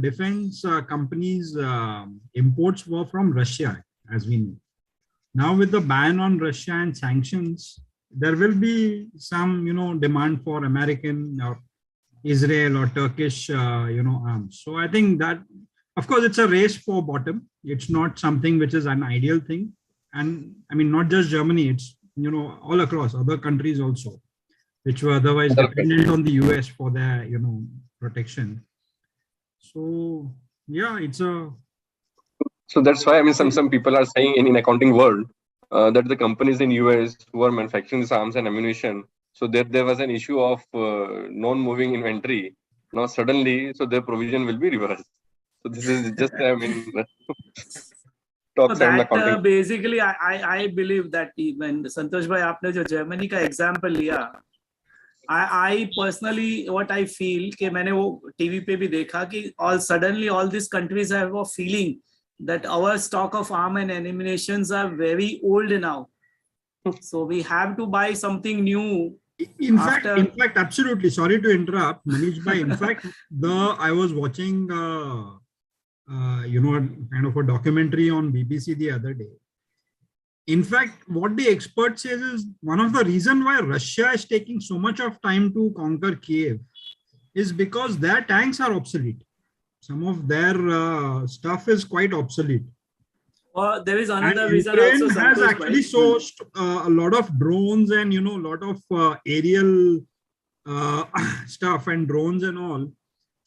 defense companies imports were from Russia, as we know. Now with the ban on Russia and sanctions, there will be some demand for American or Israel or Turkish arms. So I think that, of course, it's a race for bottom. It's not something which is an ideal thing, and I mean not just Germany. It's all across other countries also, which were otherwise dependent on the US for their, protection. So yeah, it's a. So that's why, I mean, some people are saying in accounting world that the companies in US who are manufacturing this arms and ammunition, so there was an issue of non-moving inventory. Now suddenly, so their provision will be reversed. So this is just, I mean, top side accounting. Basically, I believe that when Santosh bhai, आपने जो Germany का example लिया, I personally, what I feel, कि मैंने वो TV पे भी देखा कि suddenly all these countries have a feeling that our stock of arm and ammunitions are very old now. So we have to buy something new. In fact, absolutely. Sorry to interrupt, Manish bhai. In fact, I was watching, kind of a documentary on BBC the other day. In fact, what the expert says is one of the reasons why Russia is taking so much of time to conquer Kiev is because their tanks are obsolete. Some of their stuff is quite obsolete. There is another and reason Ukraine also. Has actually sourced a lot of drones and a lot of aerial stuff and drones and all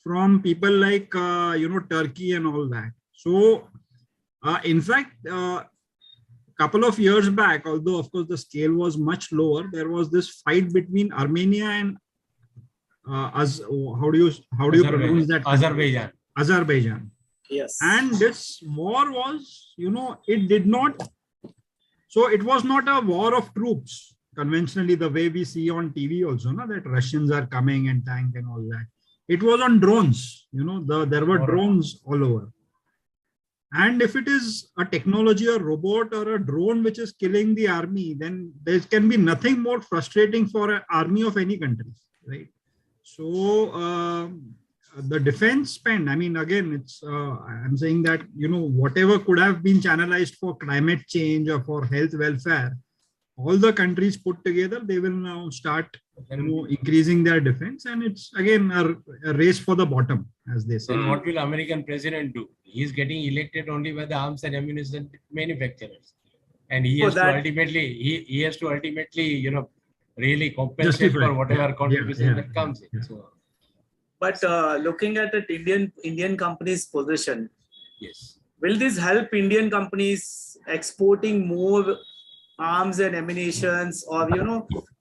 from people like Turkey and all that. So in fact, couple of years back, although of course the scale was much lower, there was this fight between Armenia and how do you pronounce that? Azerbaijan. Yes. And this war was, it did not. So it was not a war of troops conventionally, the way we see on TV also, that Russians are coming and tank and all that. It was on drones. There were drones all over. And if it is a technology, a robot or a drone which is killing the army, then there can be nothing more frustrating for an army of any country, right? So the defense spend, I mean, again, it's I'm saying that, whatever could have been channelized for climate change or for health welfare, all the countries put together, they will now start increasing their defense, and it's again a race for the bottom, as they say. And what will American president do? He is getting elected only by the arms and ammunition manufacturers, and he has to ultimately really compensate for whatever contribution that comes in. So, but looking at the Indian companies' position, yes, will this help Indian companies exporting more arms and ammunitions or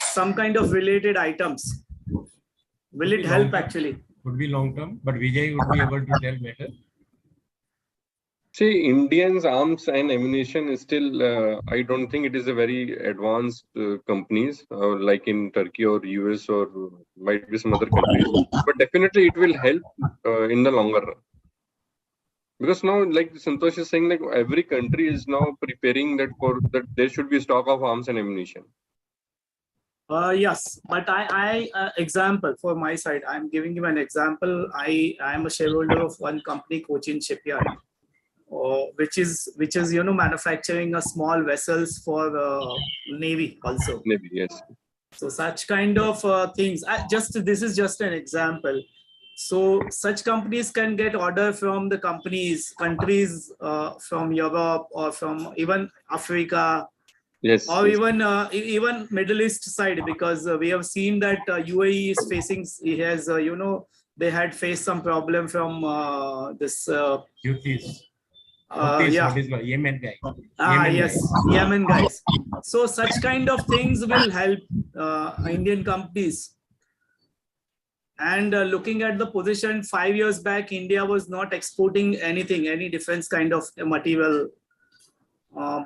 some kind of related items? Will it help actually? Would be long term, but Vijay would be able to tell better. See, Indians arms and ammunition is still, I don't think it is a very advanced companies like in Turkey or US or might be some other countries, but definitely it will help in the longer run. Because now, like Santosh is saying, like every country is now preparing that there should be a stock of arms and ammunition. Yes, but I example for my side, I'm giving you an example. I am a shareholder of one company, Cochin Shipyard, which is manufacturing a small vessels for Navy also. Navy, yes. So such kind of things. This is just an example. So such companies can get order from the countries from Europe or from even Africa, Yes. or Yes. even Middle East side, because we have seen that UAE is facing, they had faced some problem from this. Houthis. Yeah. What is called? Yemen guy. Yes, Yemen guys. So such kind of things will help Indian companies. And looking at the position 5 years back, India was not exporting anything, any defense kind of material.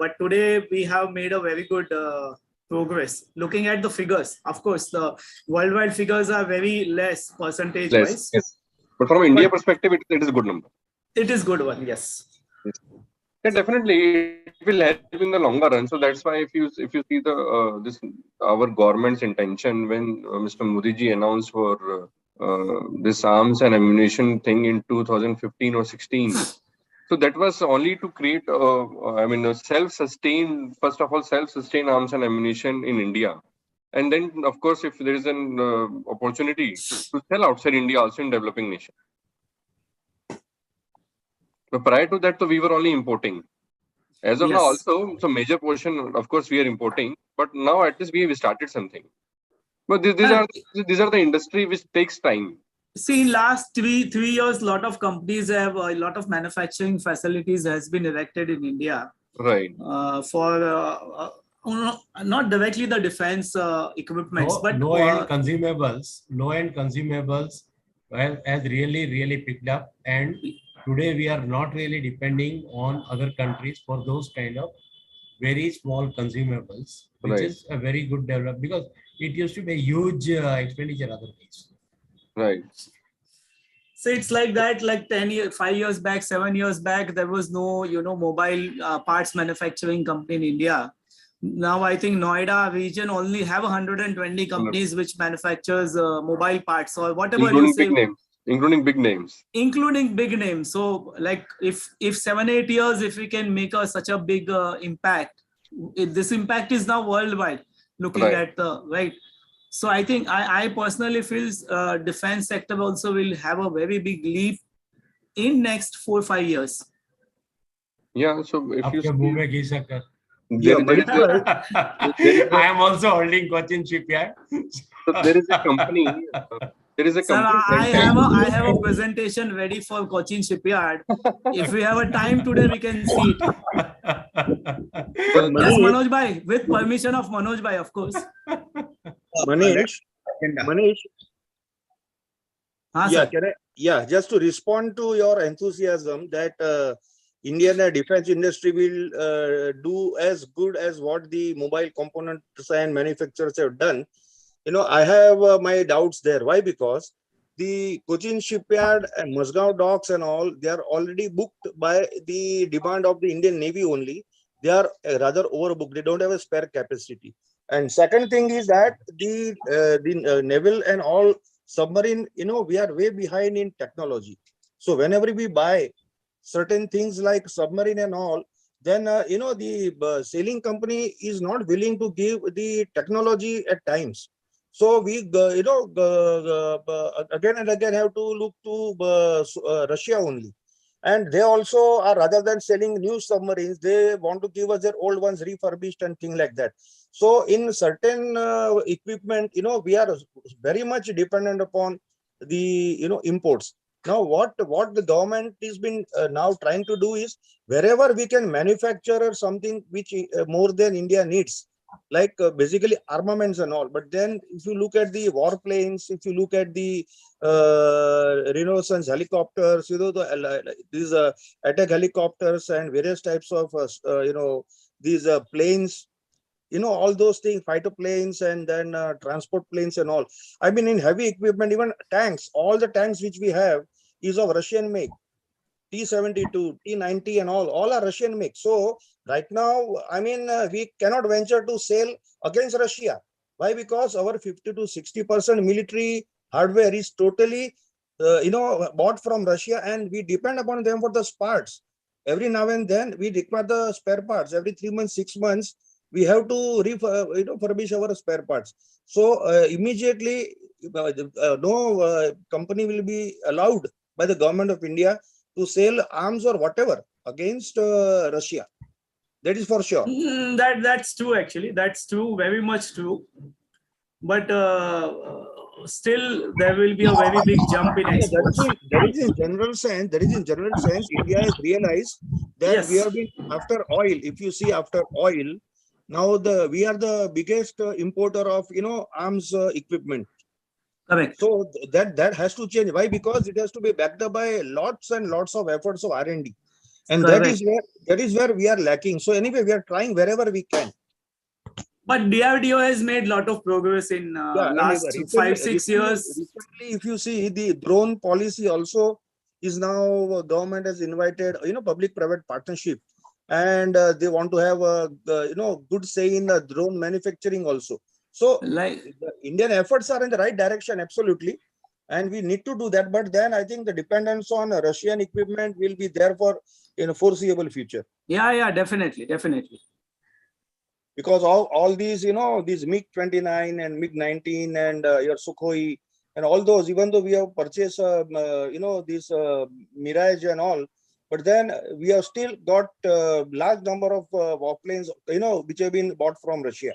But today we have made a very good progress. Looking at the figures, of course, the worldwide figures are very less percentage wise. Yes. But from India perspective, it is a good number. It is good one, yes. Yes. Yeah, definitely, it will help in the longer run. So that's why if you see the this our government's intention when Mr. Modi ji announced for this arms and ammunition thing in 2015 or 16. So that was only to create, a self-sustained, first of all, self-sustained arms and ammunition in India. And then, of course, if there is an opportunity to sell outside India also in developing nation. But prior to that, so we were only importing. As of now, also, so major portion, of course, we are importing. But now at least we have started something. But these are the industry which takes time. See, in last three years, a lot of companies have a lot of manufacturing facilities has been erected in India. Right. For not directly the defense equipments, but low-end consumables. Low-end consumables has really picked up, and today we are not really depending on other countries for those kind of very small consumables, which is a very good development, because it used to be a huge expenditure otherwise. Right. So it's like that, like 5 years back, 7 years back, there was no, mobile parts manufacturing company in India. Now I think Noida region only have 120 companies which manufactures mobile parts or whatever including you say. Big names. Including big names. Including big names. So like if 7-8 years, if we can make such a big impact, this impact is now worldwide, looking at the, right. So I think I personally feel defense sector also will have a very big leap in next 4-5 years. Yeah, so if you see, I am also holding Cochin shipyard. So there is a company. Sir, I have a presentation ready for Cochin shipyard. If we have a time today, we can see it. Yes, Manoj Bhai, with permission of Manoj Bhai, of course. Manish. Sir. Just to respond to your enthusiasm that Indian defense industry will do as good as what the mobile components and manufacturers have done. I have my doubts there. Why? Because the Cochin shipyard and Musgao docks and all, they are already booked by the demand of the Indian Navy only. They are rather overbooked. They don't have a spare capacity. And second thing is that the naval and all submarine, we are way behind in technology. So whenever we buy certain things like submarine and all, then the sailing company is not willing to give the technology at times. So we again and again have to look to Russia only. And they also are, rather than selling new submarines, they want to give us their old ones refurbished and things like that. So in certain equipment, we are very much dependent upon the imports. Now what the government has been now trying to do is, wherever we can manufacture something which more than India needs, like basically armaments and all. But then if you look at the warplanes, if you look at the Renaissance helicopters, these attack helicopters and various types of these planes, all those things, fighter planes and then transport planes and all. I mean, in heavy equipment, even tanks, all the tanks which we have is of Russian make. T-72, T-90 and all are Russian make. So right now, I mean, we cannot venture to sail against Russia. Why? Because our 50 to 60% military hardware is totally, bought from Russia, and we depend upon them for the parts. Every now and then we require the spare parts. Every 3 months, 6 months, we have to refurbish our spare parts. So immediately, no company will be allowed by the government of India to sell arms or whatever against Russia. That is for sure. That's true, actually. That's true, very much true. But still, there will be a very big jump in exports. That is in general sense. That is in general sense. India has realized that we have been after oil. If you see after oil, now we are the biggest importer of arms equipment. Correct. So that has to change. Why? Because it has to be backed up by lots and lots of efforts of R&D, and that is where we are lacking. So anyway, we are trying wherever we can. But DRDO has made a lot of progress in last 5-6 years. Recently, if you see, the drone policy also is now government has invited public-private partnership, and they want to have a good say in the drone manufacturing also. So the Indian efforts are in the right direction, absolutely, and we need to do that. But then I think the dependence on Russian equipment will be there for in a foreseeable future. Yeah, definitely. Because all these, these MiG-29 and MiG-19 and your Sukhoi and all those, even though we have purchased, this Mirage and all, but then we have still got large number of warplanes, which have been bought from Russia.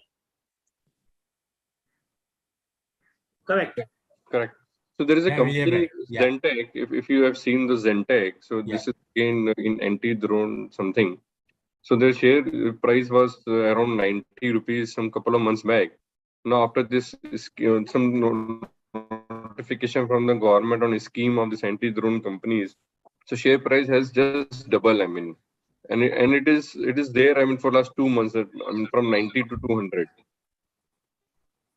Correct. So there is a company, Zentech, if you have seen the Zentech, so this is again in anti-drone something. So their share price was around 90 rupees some couple of months back. Now after this some notification from the government on a scheme of this anti-drone companies, so share price has just doubled. I mean, and it is there. I mean, for last 2 months, from 90 to 200.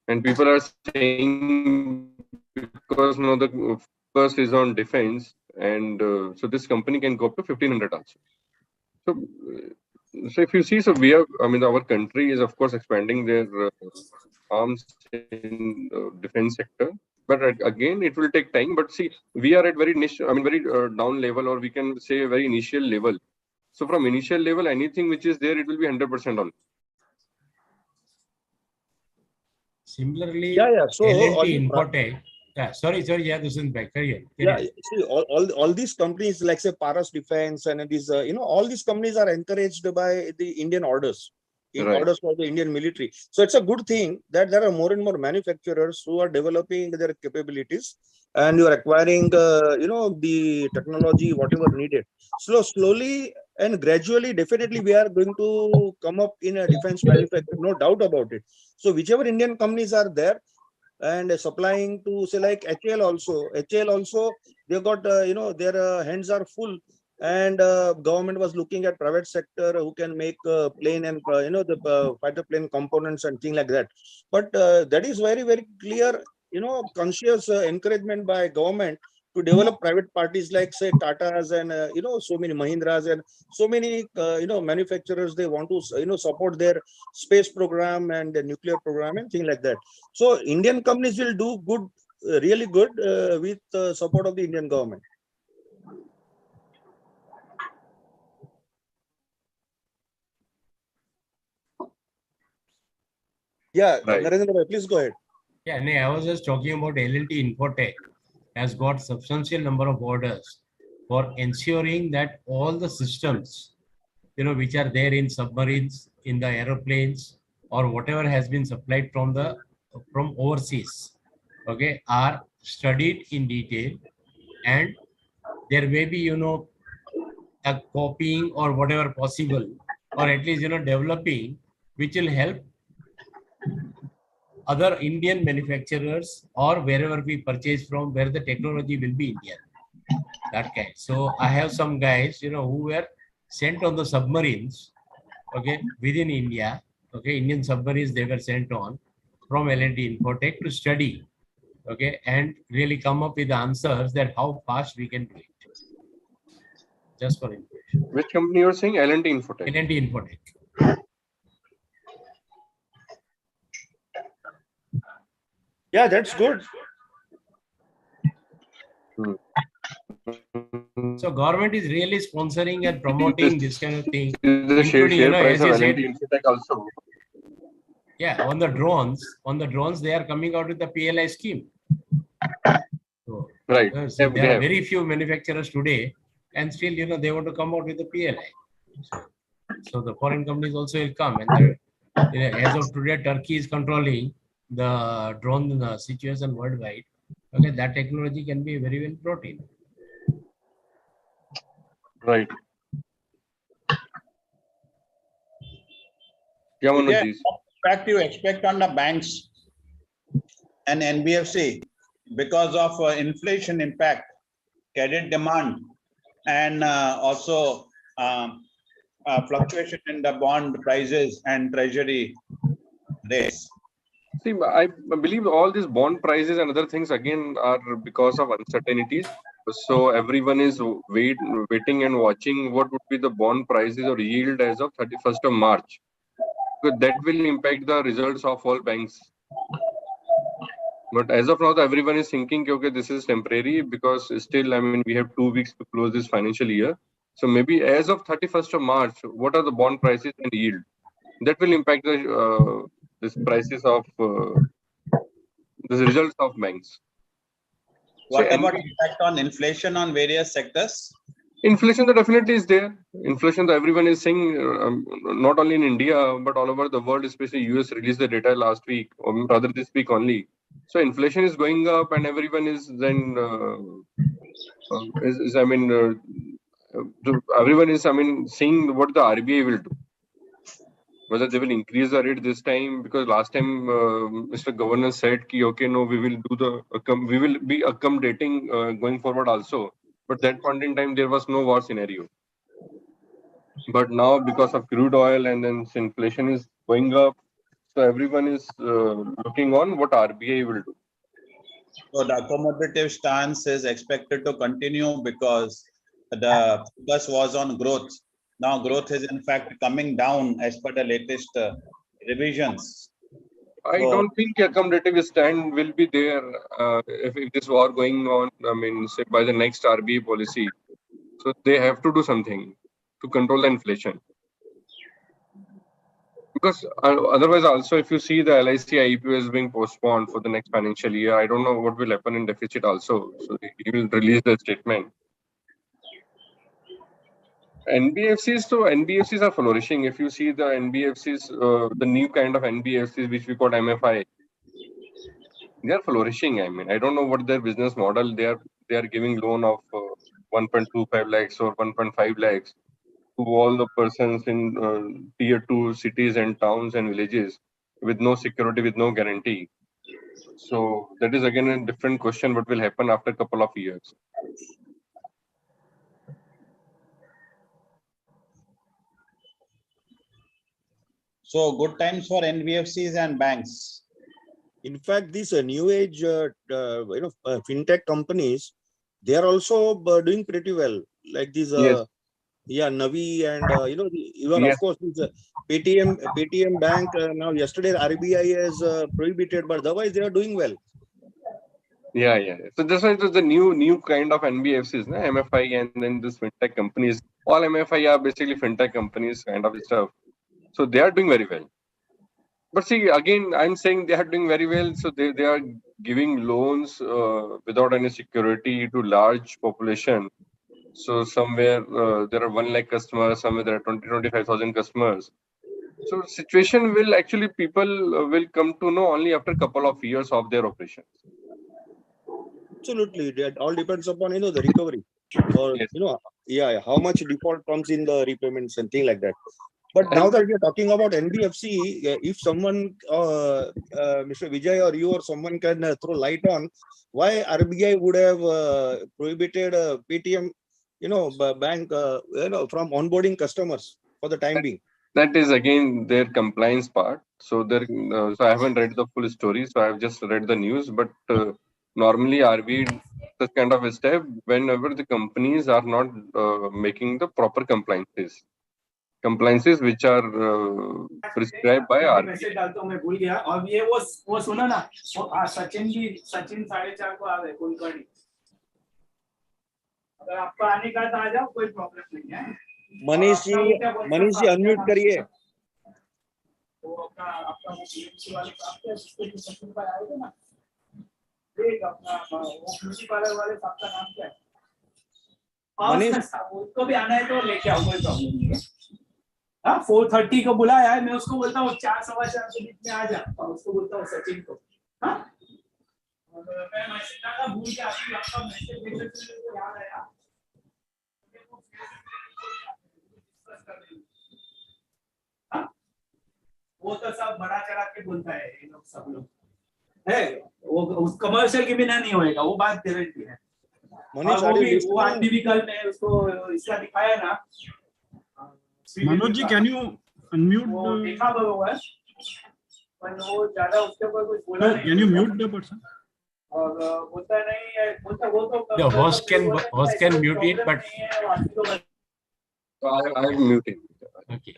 And people are saying because now the focus is on defense, and so this company can go up to 1500 also. So if you see, so we have, our country is of course expanding their arms in defense sector, but again it will take time. But see, we are at very niche, very down level, or we can say a very initial level. So from initial level, anything which is there, it will be 100% on. Similarly, So L&T Infotech. Sorry, Dushyant Bhai, carry on. See, all these companies like say Paras Defense and these, all these companies are encouraged by the Indian orders, orders for the Indian military. So it's a good thing that there are more and more manufacturers who are developing their capabilities, and you are acquiring, the technology, whatever needed. So slowly and gradually, definitely we are going to come up in a defense manufacturing, no doubt about it. So whichever Indian companies are there, and supplying to say like HAL also, they got their hands are full, and government was looking at private sector who can make plane and the fighter plane components and things like that. But that is very, very clear, conscious encouragement by government to develop private parties like say Tatas and so many Mahindras and so many manufacturers. They want to support their space program and the nuclear program and things like that. So Indian companies will do good, really good with support of the Indian government. Narendra, please go ahead. I was just talking about L&T Infotech has got substantial number of orders for ensuring that all the systems, which are there in submarines, in the aeroplanes, or whatever has been supplied from overseas, are studied in detail, and there may be, a copying or whatever possible, or at least, developing, which will help other Indian manufacturers or wherever we purchase from, where the technology will be Indian. That kind. So I have some guys, who were sent on the submarines, within India, Indian submarines they were sent on from L&T Infotech to study, and really come up with answers that how fast we can do it. Just for information. Which company you are saying? L&T Infotech. L&T Infotech. Yeah, that's good. So government is really sponsoring and promoting this kind of thing. The share price of L&T Infotech also. Yeah, on the drones, they are coming out with the PLI scheme. So, Right. see, They there are have. very few manufacturers today, and still, they want to come out with the PLI. So the foreign companies also will come, and as of today, Turkey is controlling the drone situation worldwide. Okay, that technology can be very well brought in. Right. Yeah, Manoj ji. What impact you expect on the banks and NBFC because of inflation impact, credit demand, and also fluctuation in the bond prices and treasury rates? See, I believe all these bond prices and other things again are because of uncertainties. So everyone is waiting and watching what would be the bond prices or yield as of 31st of March. Because that will impact the results of all banks. But as of now, everyone is thinking, okay, this is temporary because still, I mean, we have 2 weeks to close this financial year. So maybe as of 31st of March, what are the bond prices and yield? That will impact the this prices of the results of banks. What So about impact on inflation on various sectors? inflation that definitely is there. Inflation that everyone is saying, not only in India but all over the world, especially US released the data last week, or rather this week only. So inflation is going up, and everyone is then everyone is seeing what the RBI will do. Whether they will increase the rate this time, because last time Mr. Governor said, "Ki okay, no, we will do we will be accommodating going forward also." But that point in time, there was no war scenario. But now, because of crude oil and then inflation is going up, so everyone is looking on what RBI will do. So the accommodative stance is expected to continue because the focus was on growth. Now growth is in fact coming down as per the latest revisions. I don't think accommodative stand will be there if this war going on. I mean, say by the next RBI policy. So they have to do something to control the inflation. Because otherwise, also, if you see the LIC IPO is being postponed for the next financial year, I don't know what will happen in deficit also. So he will release the statement. NBFCs, so NBFCs are flourishing. If you see the NBFCs, the new kind of NBFCs which we call MFI, they are flourishing. I mean, I don't know what their business model. They are giving loan of 1.25 lakhs or 1.5 lakhs to all the persons in tier 2 cities and towns and villages with no security, with no guarantee. So that is again a different question. What will happen after a couple of years? So good times for NBFCs and banks. In fact, these new age, fintech companies, they are also doing pretty well. Like these, Yes. Navi and even Yes. of course this Paytm Bank. Now yesterday RBI has prohibited, but otherwise they are doing well. Yeah. So this is the new kind of NBFCs, MFI, and then this fintech companies. All MFI are basically fintech companies, kind of stuff. So they are doing very well. But see, again, I'm saying they are doing very well. So they are giving loans without any security to large population. So somewhere there are 1 lakh customers, somewhere there are 25,000 customers. So situation will actually people will come to know only after a couple of years of their operations. Absolutely, that all depends upon the recovery, or yes. how much default comes in the repayments and things like that. But now that we are talking about NBFC, if someone, Mr. Vijay or you or someone can throw light on why RBI would have prohibited Paytm, bank, from onboarding customers for the time being. That is again their compliance part. So so I haven't read the full story. So I've just read the news. But normally RBI this kind of a step whenever the companies are not making the proper compliances which are prescribed by RBI. Manish ji unmute करिए. वो अपना आपका GMC वाले काम के उसके लिए सचिन भाई आए थे ना, एक अपना वो ब्यूटी पार्लर वाले साहब का नाम क्या है? मनीष साहब, उसको भी आना है तो लेके आओ, कोई प्रॉब्लम नहीं है। हाँ 4:30 को बुलाया है, मैं उसको बोलता हूँ 4-4:15 के बीच में आ जा, और उसको बोलता हूँ सचिन को। हाँ मैं मैसेज डाला, भूल के आपका मैसेज भेजने से मुझे याद आया। वो तो सब बड़ा चढ़ा के बोलता है, ये लोग सब लोग है, वो उस कमर्शियल के बिना नहीं होएगा, वो बात गारंटी है। वो आदमी भी कल मैं उसको इसका दिखाया ना। Manoj ji, can you unmute? वो देखा बरोबर, पर वो ज्यादा उसके ऊपर कुछ बोला नहीं। Can you mute the person? और बोलता नहीं, बोलता वो तो The host can mute it, but I have muted. okay.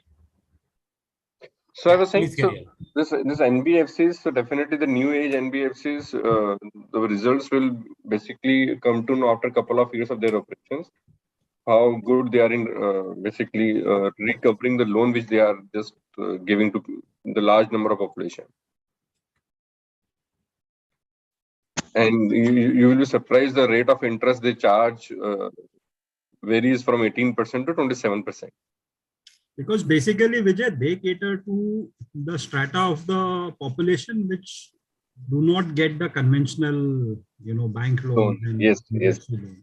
So I was saying, Please so carry on. this NBFCs, so definitely the new age NBFCs, the results will basically come to know after a couple of years of their operations, how good they are in basically recovering the loan which they are just giving to the large number of population. And you will be surprised the rate of interest they charge varies from 18% to 27%. Because basically, Vijay, they cater to the strata of the population which do not get the conventional, bank loans. Yes. Loan.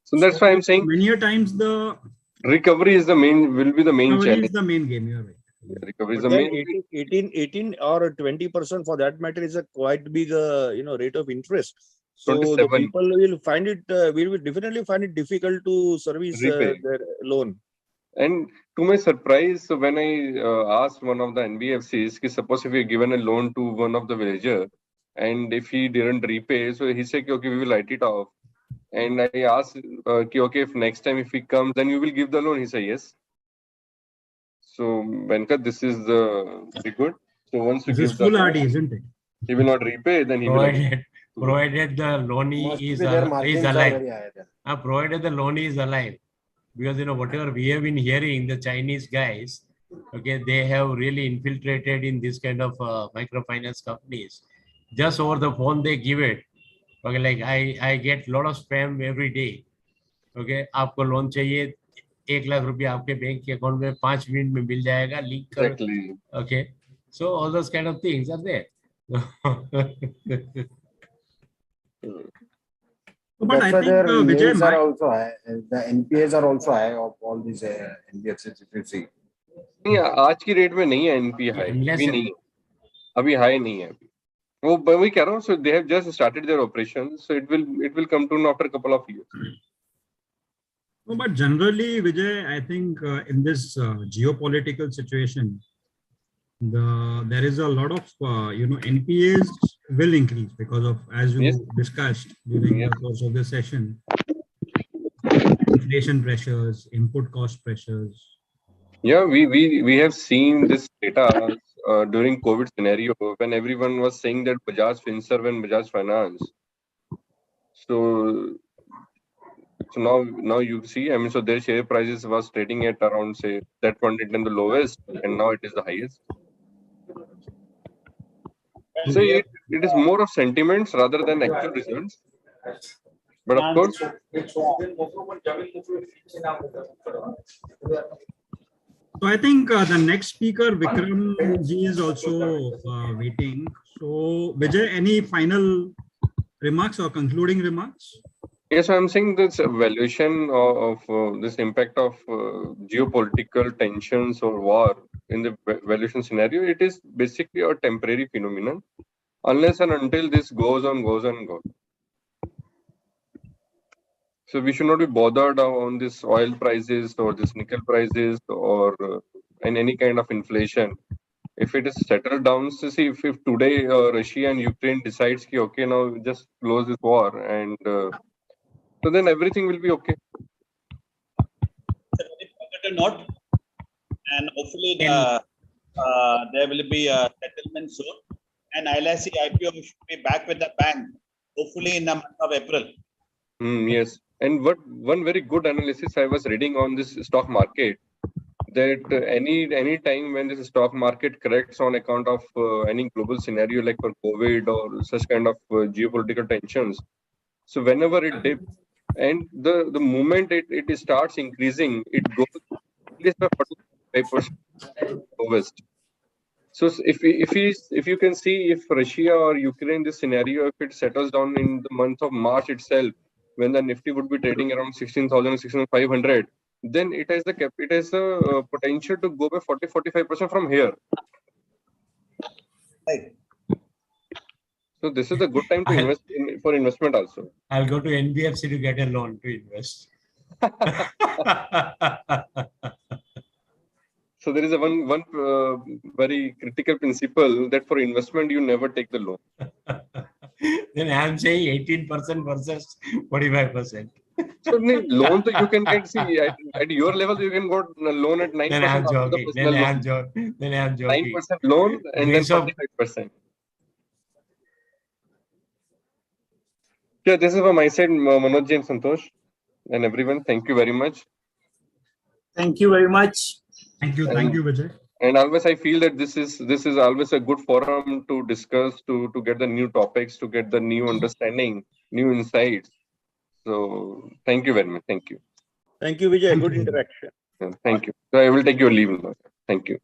So that's why I'm saying many a times the recovery is the main, will be the main challenge. Is the main game. You're right. Yeah, recovery is But the then main. 18 or 20% for that matter is a quite big, rate of interest. So the 27. people will find it, will definitely find it difficult to service Repay. their loan. And to my surprise, so when I asked one of the NBFCs, suppose if we given a loan to one of the villager, and if he didn't repay, so he said, okay, we will write it off. And I asked, okay, if next time if he comes, then you will give the loan. He said yes. So Venkat, this is very good. So once you This is give full the RD, isn't it? he will not repay, then he Provided the loanee is alive. Provided the loanee is alive. Because whatever we have been hearing, the Chinese guys, okay, they have really infiltrated in this kind of microfinance companies. Just over the phone they give it. Okay, like I get a lot of spam every day. Okay, आपको loan चाहिए, 1 लाख रुपया आपके bank के account में 5 minute में मिल जाएगा, link कर. Exactly. Okay, so all those kind of things are there. But I think Vijay, are also high. The NPAs are also high of all these NBFCs, if you see. नहीं, आज की rate में नहीं है NPA high. अभी नहीं है, अभी high नहीं है अभी. वो वही कह रहा हूँ. So they have just started their operations. So it will come to know after a couple of years. No, but generally, Vijay, I think in this geopolitical situation, there is a lot of NPAs will increase because of, as you discussed during the course of the session, inflation pressures, input cost pressures. Yeah, we have seen this data during COVID scenario when everyone was saying that Bajaj Finserv and Bajaj Finance. So now you see, I mean, so their share prices was trading at around, say, that point in the lowest, and now it is the highest. So it is more of sentiments rather than actual results. But of course, so I think the next speaker, Vikram ji, is also waiting. So Vijay, any final remarks or concluding remarks? Yes, I'm saying this valuation of this impact of geopolitical tensions or war in the valuation scenario, it is basically a temporary phenomenon, unless and until this goes on. So we should not be bothered on this oil prices or this nickel prices or in any kind of inflation. If it is settled down, so see if today Russia and Ukraine decides, okay, now just close this war, and so then everything will be okay. Not, and hopefully there will be a settlement soon, and ILIC IPO should be back with the bank, hopefully in the month of April. Yes, and one very good analysis I was reading on this stock market, that any time when this stock market corrects on account of any global scenario like for COVID or such kind of geopolitical tensions, so whenever it dips and the moment it starts increasing, it goes at least by 45% lowest. So if you can see, if Russia or Ukraine, this scenario, if it settles down in the month of March itself, when the Nifty would be trading around 16,000 16,500, then it has the potential to go by 40-45% from here. Right. So this is a good time to invest for investment also. I'll go to NBFC to get a loan to invest. So there is a one very critical principle that for investment you never take the loan. Then I'm saying 18% versus 45%. So loan you can get, see at your level you can go loan at 9%. Then I'm joking. Then I'm joking. 9% loan and then 45%. Yeah, this is from my side, Manoj and Santosh, and everyone. Thank you very much. Thank you very much. Thank you, Vijay. And always I feel that this is always a good forum to discuss, to get the new topics, to get the new understanding, new insights. So thank you very much. Thank you. Thank you, Vijay. Good interaction. Thank you. So I will take your leave now. Thank you.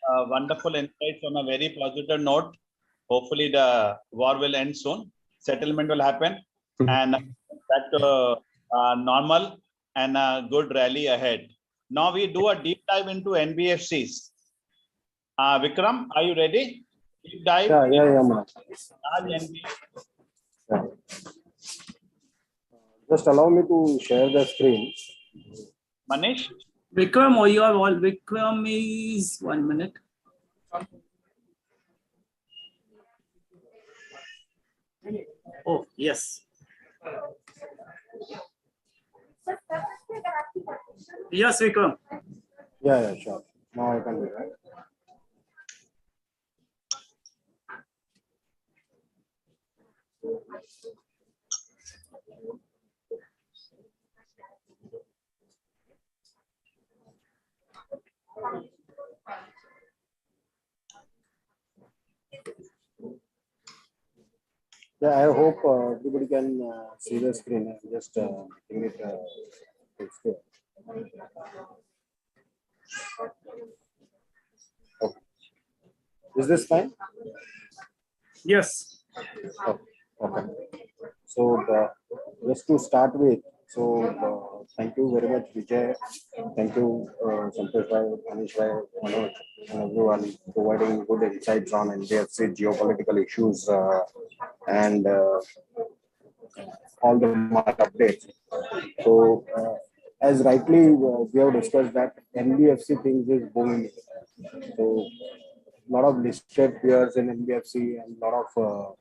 Wonderful insights on a very positive note. Hopefully the war will end soon. Settlement will happen and back to normal and a good rally ahead. Now we do a deep dive into NBFCs. Vikram, are you ready? Deep dive. Yeah. Just allow me to share the screen. Manish? Vikram, or you are all Vikram is 1 minute. Oh, yes. Yes, Vikram. Yeah, sure. Now I can do that. Yeah, I hope everybody can see the screen. I'm just making it clear. Okay. Is this fine? Yes. Okay. So just to start with, thank you very much, Vijay. Thank you, Santosh Bhai, Manish Bhai, Manoj, and everyone providing good insights on NBFC geopolitical issues and all the market updates. So, as rightly we have discussed that NBFC things is booming. So, a lot of listed peers in NBFC and a lot of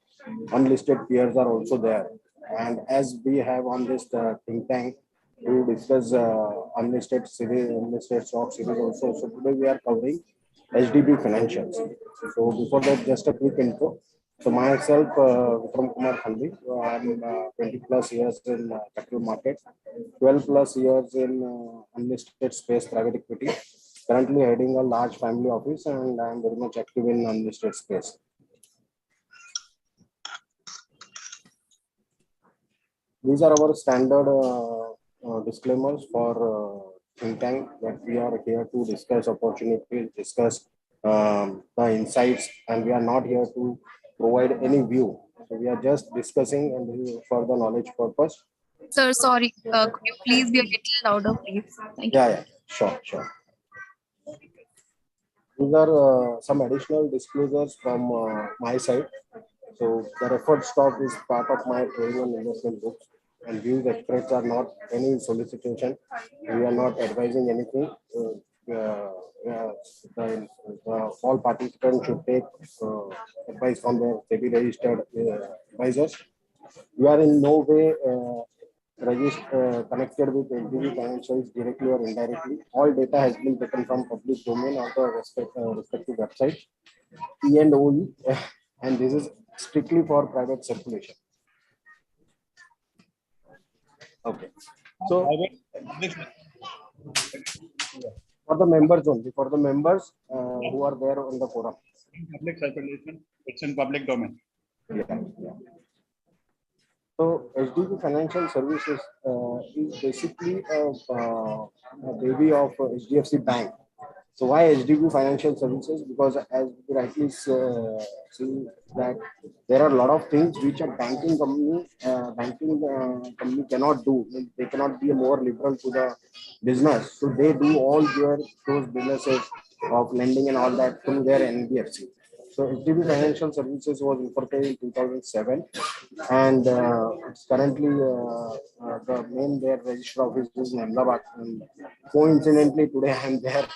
unlisted peers are also there. And as we have on this think tank to discuss unlisted series, unlisted stock series also. So today we are covering HDB financials. So before that, just a quick intro. So myself, VikramKumar Thanvi, I'm 20 plus years in capital market, 12 plus years in unlisted space private equity. Currently heading a large family office, and I'm very much active in unlisted space. These are our standard disclaimers for think tank, that we are here to discuss opportunities, discuss the insights, and we are not here to provide any view. So we are just discussing and for the knowledge purpose. Sir, sorry, could you please be a little louder, please? Thank you. Yeah, sure. These are some additional disclosures from my side. So the referred stock is part of my trading and investment books, and views expressed are not any solicitation. We are not advising anything. All participants should take advice from their SEBI registered advisors. We are in no way connected with HDB financials directly or indirectly. All data has been taken from public domain of the respective website, E and OE, and this is strictly for private circulation. Okay. So For the members only, for the members who are there on the forum. Public circulation, it's in public domain. Yeah, yeah. So HDB Financial Services is basically a baby of HDFC Bank. So why HDB Financial Services? Because as you rightly see that there are a lot of things which a banking company cannot do. They cannot be more liberal to the business. So they do all those businesses of lending and all that through their NBFC. So HDB Financial Services was incorporated in 2007, and it's currently the main their register office is in Ahmedabad. And coincidentally, today I am there.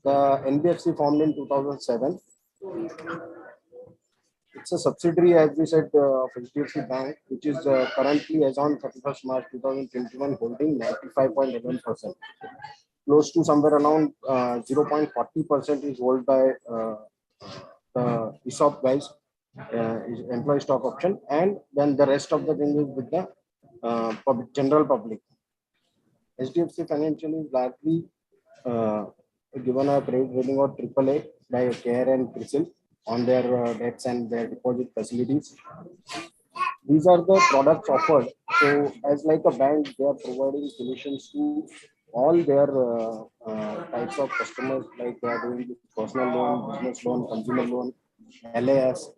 The NBFC formed in 2007. It's a subsidiary, as we said, of HDFC Bank, which is currently, as on 31st March 2021, holding 95.11%. Close to somewhere around 0.40% is held by the ESOP guys, employee stock option, and then the rest of the thing is with the general public. HDFC Financial is largely given a credit rating of AAA by CARE and CRISIL on their debts and their deposit facilities. These are the products offered. So as like a bank, they are providing solutions to all their types of customers, like they are doing personal loan, business loan, consumer loan, LAS,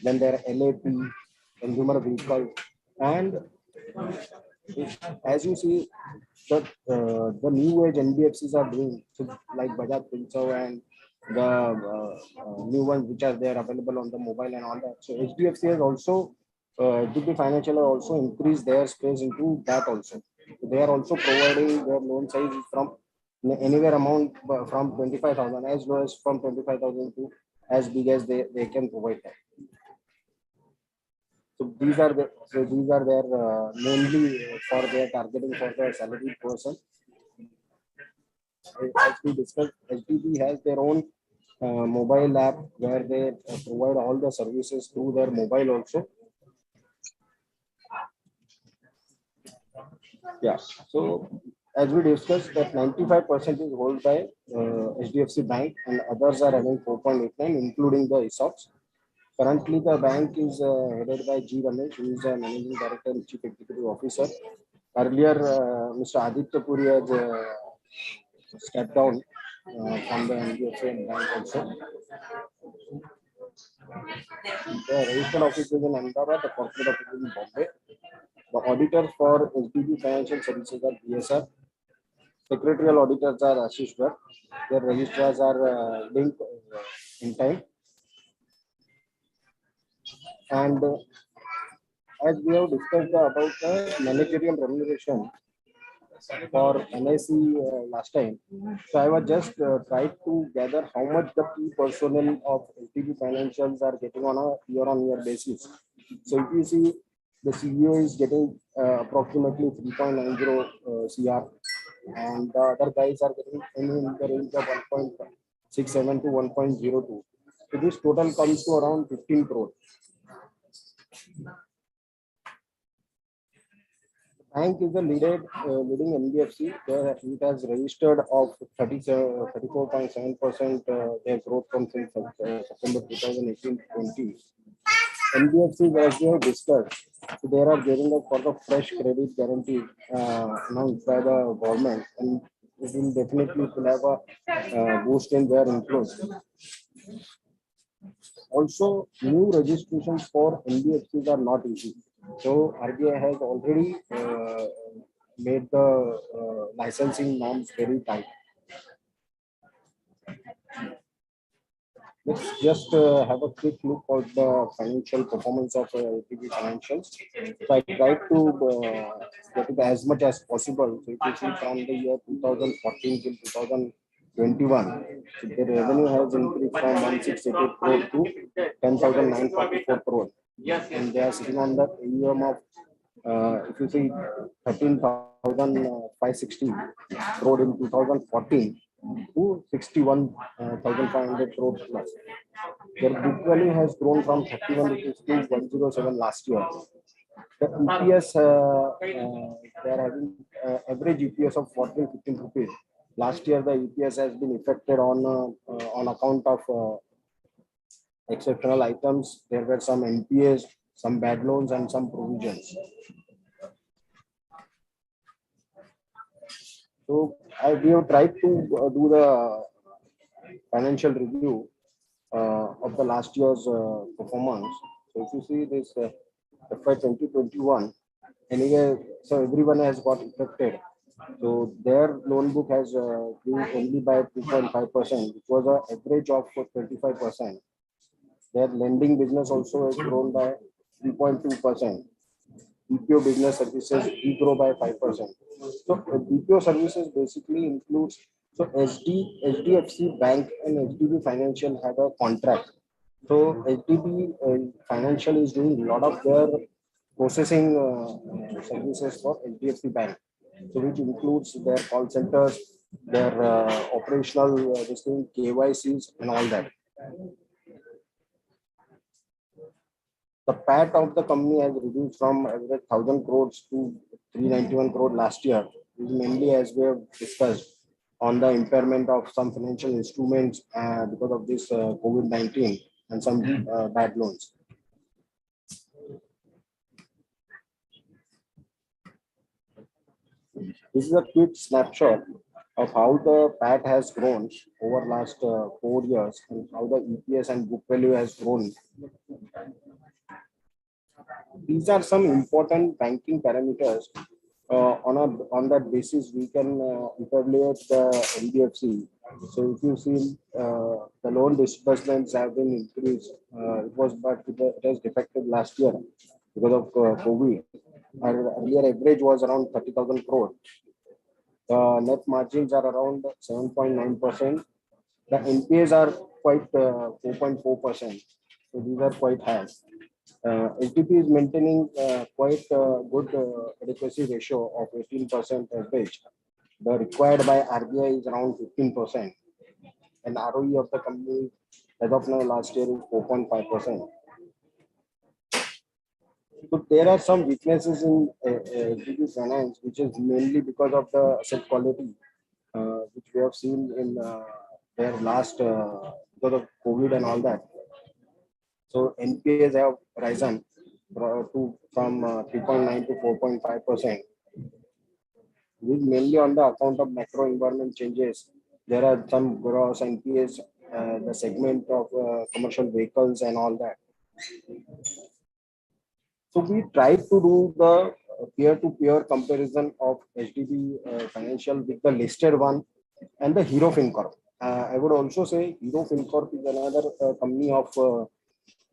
then their LAP, consumer vehicle, and as you see, the new age NBFCs are doing, so like Bajaj Finserv and the new ones which are there available on the mobile and all that. So HDFC has also, HDB Financial has also increased their space into that also. They are also providing their loan size from anywhere amount from 25,000 as low as from 25,000 to as big as they can provide that. So these are their mainly for their targeting for the salaried person. As we discussed, HDB has their own mobile app where they provide all the services through their mobile also. Yeah, so as we discussed, that 95% is held by HDFC Bank and others are having 4.89, including the ESOPs. Currently, the bank is headed by G. Ramesh, who is a Managing Director and Chief Executive Officer. Earlier, Mr. Aditya Puri has stepped down from the HDFC Bank also. The registered office is in Ahmedabad, the corporate office is in Bombay. The auditors for HDB Financial Services are BSR. Secretarial auditors are Ashish Bhatt. Their registrars are linked in time. And as we have discussed about the managerial remuneration for NIC last time, so I was just trying to gather how much the key personnel of HDB Financials are getting on a year-on-year basis. So if you see, the CEO is getting approximately 3.90 CR, and the other guys are getting in the range of 1.67 to 1.02. So this total comes to around 15 crore. Bank is the leading NBFC. It has registered of 34.7% their growth from September 2018-20. NBFC, as we have discussed, so they are getting up for the fresh credit guarantee announced by the government, and it will definitely have a boost in their inflows. Also, new registrations for NBFCs are not easy. So RBI has already made the licensing norms very tight. Let's just have a quick look at the financial performance of HDB Financials. So I tried to get it as much as possible. So if you see from the year 2014 till 2021, so the revenue has increased from 1688 crore to 10,944 crore. And they are sitting on the AUM of, if you see, 13,560 crore in 2014 to 61,500 crore plus. Their book value has grown from 31 rupees to 107 last year. The EPS, they are having average EPS of 14-15 rupees. Last year, the EPS has been affected on account of exceptional items. There were some NPAs, some bad loans, and some provisions. So we have tried to do the financial review of the last year's performance. So if you see this FY 2021, anyway, so everyone has got affected. So their loan book has grew only by 2.5%, which was an average of 25%. Their lending business also has grown by 3.2%. BPO business services grow by 5%. So BPO services basically includes, so Hdfc Bank and HDB Financial had a contract. So HDB Financial is doing a lot of their processing services for HDFC Bank. So which includes their call centers, their operational KYCs and all that. The PAT of the company has reduced from average 1,000 crores to 391 crore last year. This is mainly, as we have discussed, on the impairment of some financial instruments because of this COVID-19 and some bad loans. This is a quick snapshot of how the PAT has grown over last 4 years and how the EPS and book value has grown. These are some important banking parameters. On that basis, we can evaluate the NBFC. So if you see the loan disbursements have been increased, it has defected last year because of COVID. Our earlier average was around 30,000 crore. The net margins are around 7.9%. The NPAs are quite 4.4%. So these are quite high. HDB is maintaining quite good adequacy ratio of 18% average. The required by RBI is around 15%. And ROE of the company as of now last year is 4.5%. So there are some weaknesses in HDB Finance, which is mainly because of the asset quality, which we have seen in their last because of COVID and all that. So NPAs have risen from 3.9 to 4.5%. This is mainly on the account of macro environment changes. There are some gross NPAs, the segment of commercial vehicles and all that. So we tried to do the peer-to-peer comparison of HDB Financial with the listed one and the Hero FinCorp. I would also say Hero FinCorp is another company of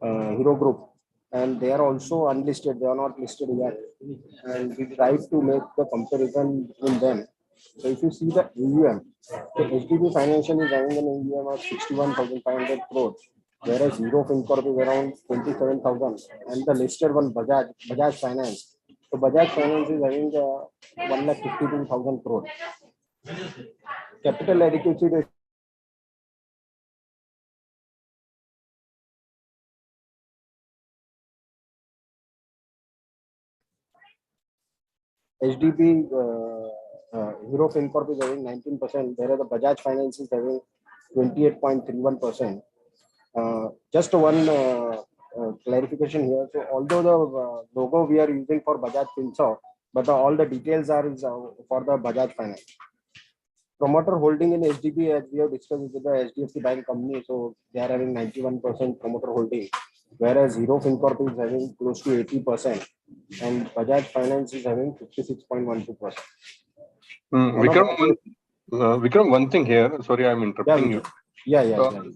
Hero Group, and they are also unlisted. They are not listed yet, and we tried to make the comparison between them. So if you see the AUM, so HDB Financial is having an AUM of 61,500 crores, whereas Hero FinCorp is around 27,000, and the listed one Bajaj Finance. So Bajaj Finance is having 1,52,000 crores. Capital adequacy ratio. HDB Hero FinCorp is having 19%, whereas the Bajaj Finance is having 28.31%. Just one clarification here. So although the logo we are using for Bajaj FinServ, but all the details are for the Bajaj Finance. Promoter holding in HDB, as we have discussed, with the HDFC Bank company, so they are having 91% promoter holding, whereas Hero FinCorp is having close to 80%, and Bajaj Finance is having 56.12%. Vikram, one thing here. Sorry, I'm interrupting you. Yeah.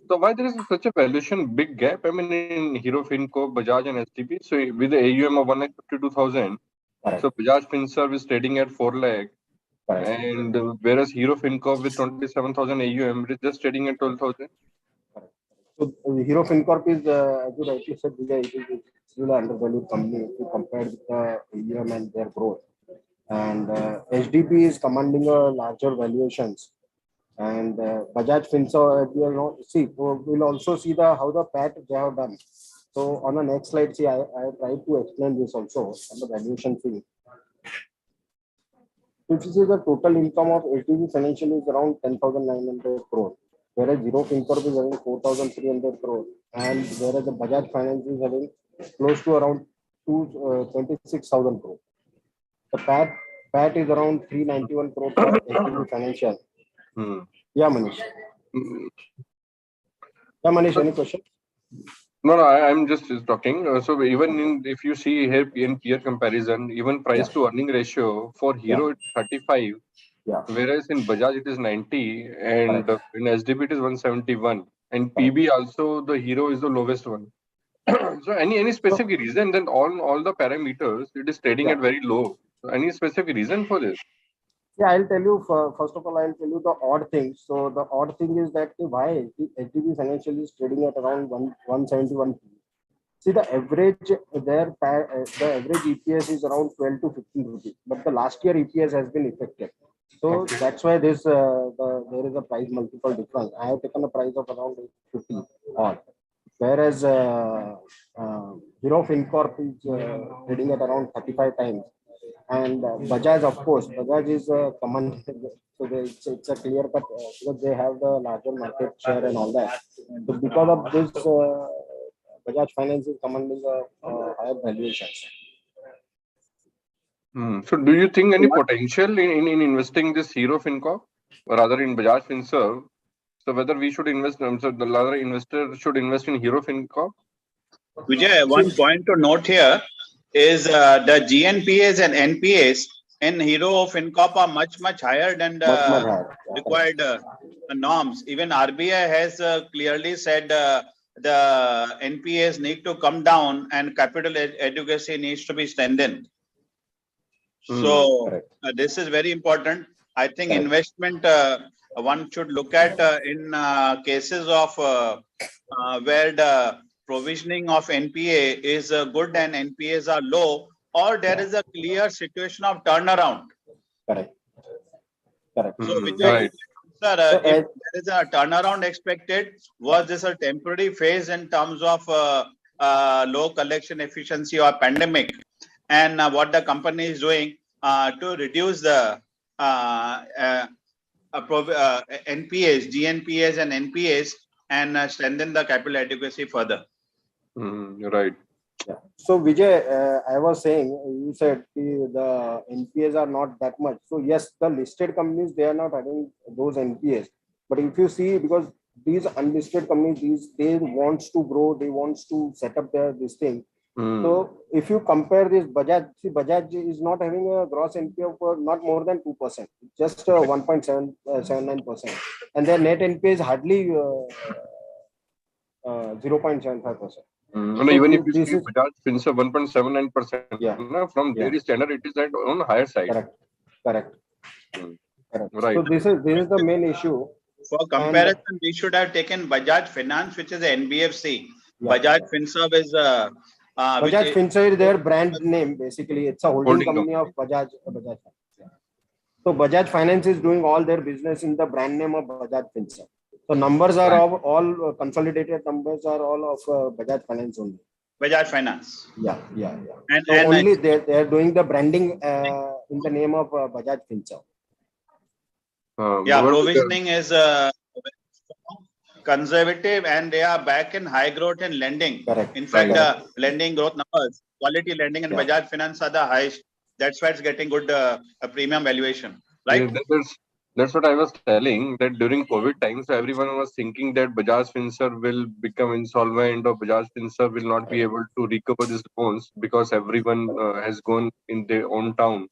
So why there is such a valuation big gap? I mean, in Hero FinCorp, Bajaj, and HDB. So with the AUM of 1,52,000, so Bajaj FinServ is trading at 4 lakh. And whereas Hero FinCorp with 27,000 AUM is just trading at 12,000. So Hero FinCorp is, as you rightly said, Vijay, it is still an undervalued company if you compare with the AUM and their growth. And HDB is commanding a larger valuations. And Bajaj FinServ, we'll also see how the PAT they have done. So on the next slide, see, I tried to explain this also on the valuation thing. If you see the total income of HDB Financial is around 10,900 crore, whereas Zero FinCorp is having 4,300 crore, and whereas the Bajaj Finance is having close to around 26,000 crore. The PAT is around 391 crore for HDB Financial. Yeah, Manish. Yeah, Manish, any question? No, I'm just talking. So even if you see here in peer comparison, even price to earning ratio for Hero it's 35, whereas in Bajaj it is 90, and in SDB it is 171, and PB also the Hero is the lowest one. So any specific reason? Then all the parameters it is trading at very low. So any specific reason for this? Yeah, I'll tell you. First of all, I'll tell you the odd thing. So the odd thing is that why HDB Financial is trading at around 171. See, the average the average EPS is around 12 to 15 rupees, but the last year EPS has been affected. So that's why there is a price multiple difference. I have taken a price of around 50 odd, whereas Hero FinCorp is trading at around 35 times. And Bajaj, of course, Bajaj is command. So it's a clear cut because they have the larger market share and all that. So because of this, Bajaj Finance is commanding a higher valuation. So do you think any potential in investing this Hero FinCorp or rather in Bajaj FinServ? So whether we should invest, so the larger investor should invest in Hero FinCorp? Vijay, one point to note here is the GNPAs and NPAs in Hero FinCorp are much higher than the required norms. Even RBI has clearly said the NPAs need to come down and capital adequacy needs to be strengthened. So this is very important. I think investment one should look at in cases of where the provisioning of NPA is good and NPAs are low, or there is a clear situation of turnaround. Correct. So, Vijay, sir, if there is a turnaround expected, was this a temporary phase in terms of low collection efficiency or pandemic, and what the company is doing to reduce the NPAs, GNPAs and NPAs and strengthen the capital adequacy further? Right. Yeah. So Vijay, I was saying, you said the NPAs are not that much. So yes, the listed companies, they are not having those NPAs. But if you see, because these unlisted companies, they wants to grow, they wants to set up this thing. So if you compare this Bajaj, see Bajaj is not having a gross NPA of not more than 2%, just 1.79%. And their net NPA is hardly 0.75%. No, even if you see Bajaj FinServ 1.79%, from their standard it is at on the higher side. Correct. Right. So this is the main issue. For comparison, we should have taken Bajaj Finance, which is a NBFC. Bajaj FinServ is Bajaj FinServ is their brand name. Basically, it's a holding company of Bajaj Finance. So Bajaj Finance is doing all their business in the brand name of Bajaj FinServ. So numbers are all consolidated numbers are all of Bajaj Finance only. Bajaj Finance. Yeah. And, so only they are doing the branding in the name of Bajaj FinServ. Provisioning is conservative and they are back in high growth and lending. Correct. In fact, lending growth numbers, quality lending and Bajaj Finance are the highest. That's why it's getting good premium valuation. Right? That's what I was telling, that during COVID times, everyone was thinking that Bajaj FinServ will become insolvent or Bajaj FinServ will not be able to recover these loans because everyone has gone in their own town.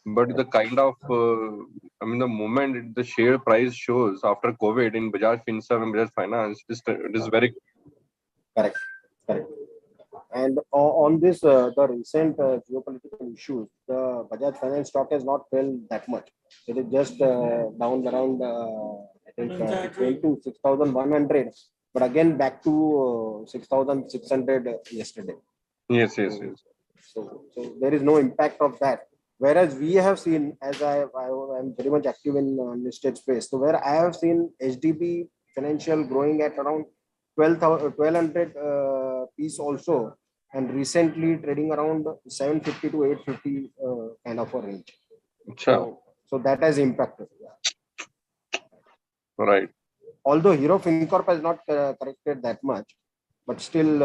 But the kind of, the moment the share price shows after COVID in Bajaj FinServ and Bajaj Finance, it is very correct. And on this, the recent geopolitical issues, the Bajaj Finance stock has not fell that much. It is just down around, I think, 12 to 6,100, but again back to 6,600 yesterday. Yes. So there is no impact of that. Whereas we have seen, as I am very much active in listed space, so where I have seen HDB Financial growing at around 1,200 piece also, and recently trading around 750 to 850 kind of a range. So that has impacted. Right. Although Hero FinCorp has not corrected that much, but still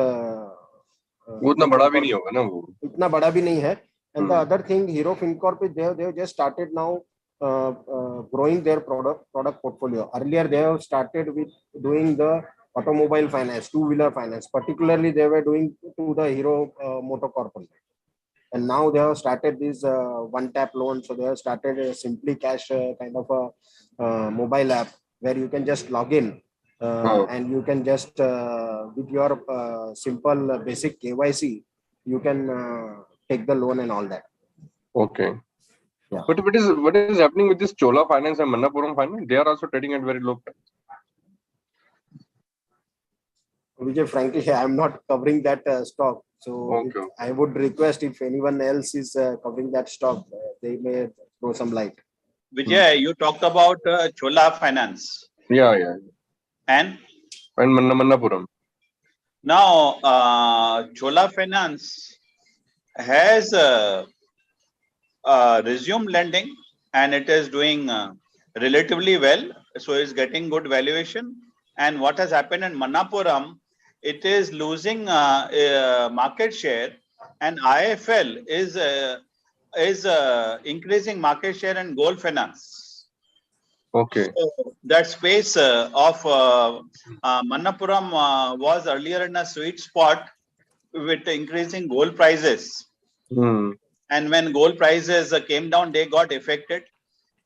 उतना बड़ा भी नहीं होगा ना वो. इतना बड़ा भी नहीं है. And the other thing, Hero FinCorp is they have just started now growing their product portfolio. Earlier they have started with doing the automobile finance, two-wheeler finance. Particularly they were doing to the Hero Motor Corporation. And now they have started this one-tap loan. So they have started a Simply Cash kind of a mobile app where you can just log in and you can just with your simple basic KYC, you can take the loan and all that. Okay. Yeah. But what is happening with this Chola Finance and Manappuram Finance? They are also trading at very low price. Vijay, frankly, I am not covering that stock. So I would request if anyone else is covering that stock, they may throw some light. Vijay, you talked about Chola Finance. Yeah. And Manappuram. Now, Chola Finance has resumed lending and it is doing relatively well. So it's getting good valuation. And what has happened in Manappuram, it is losing market share, and IFL is increasing market share in gold finance. Okay. So that space of Manappuram was earlier in a sweet spot with increasing gold prices. And when gold prices came down, they got affected.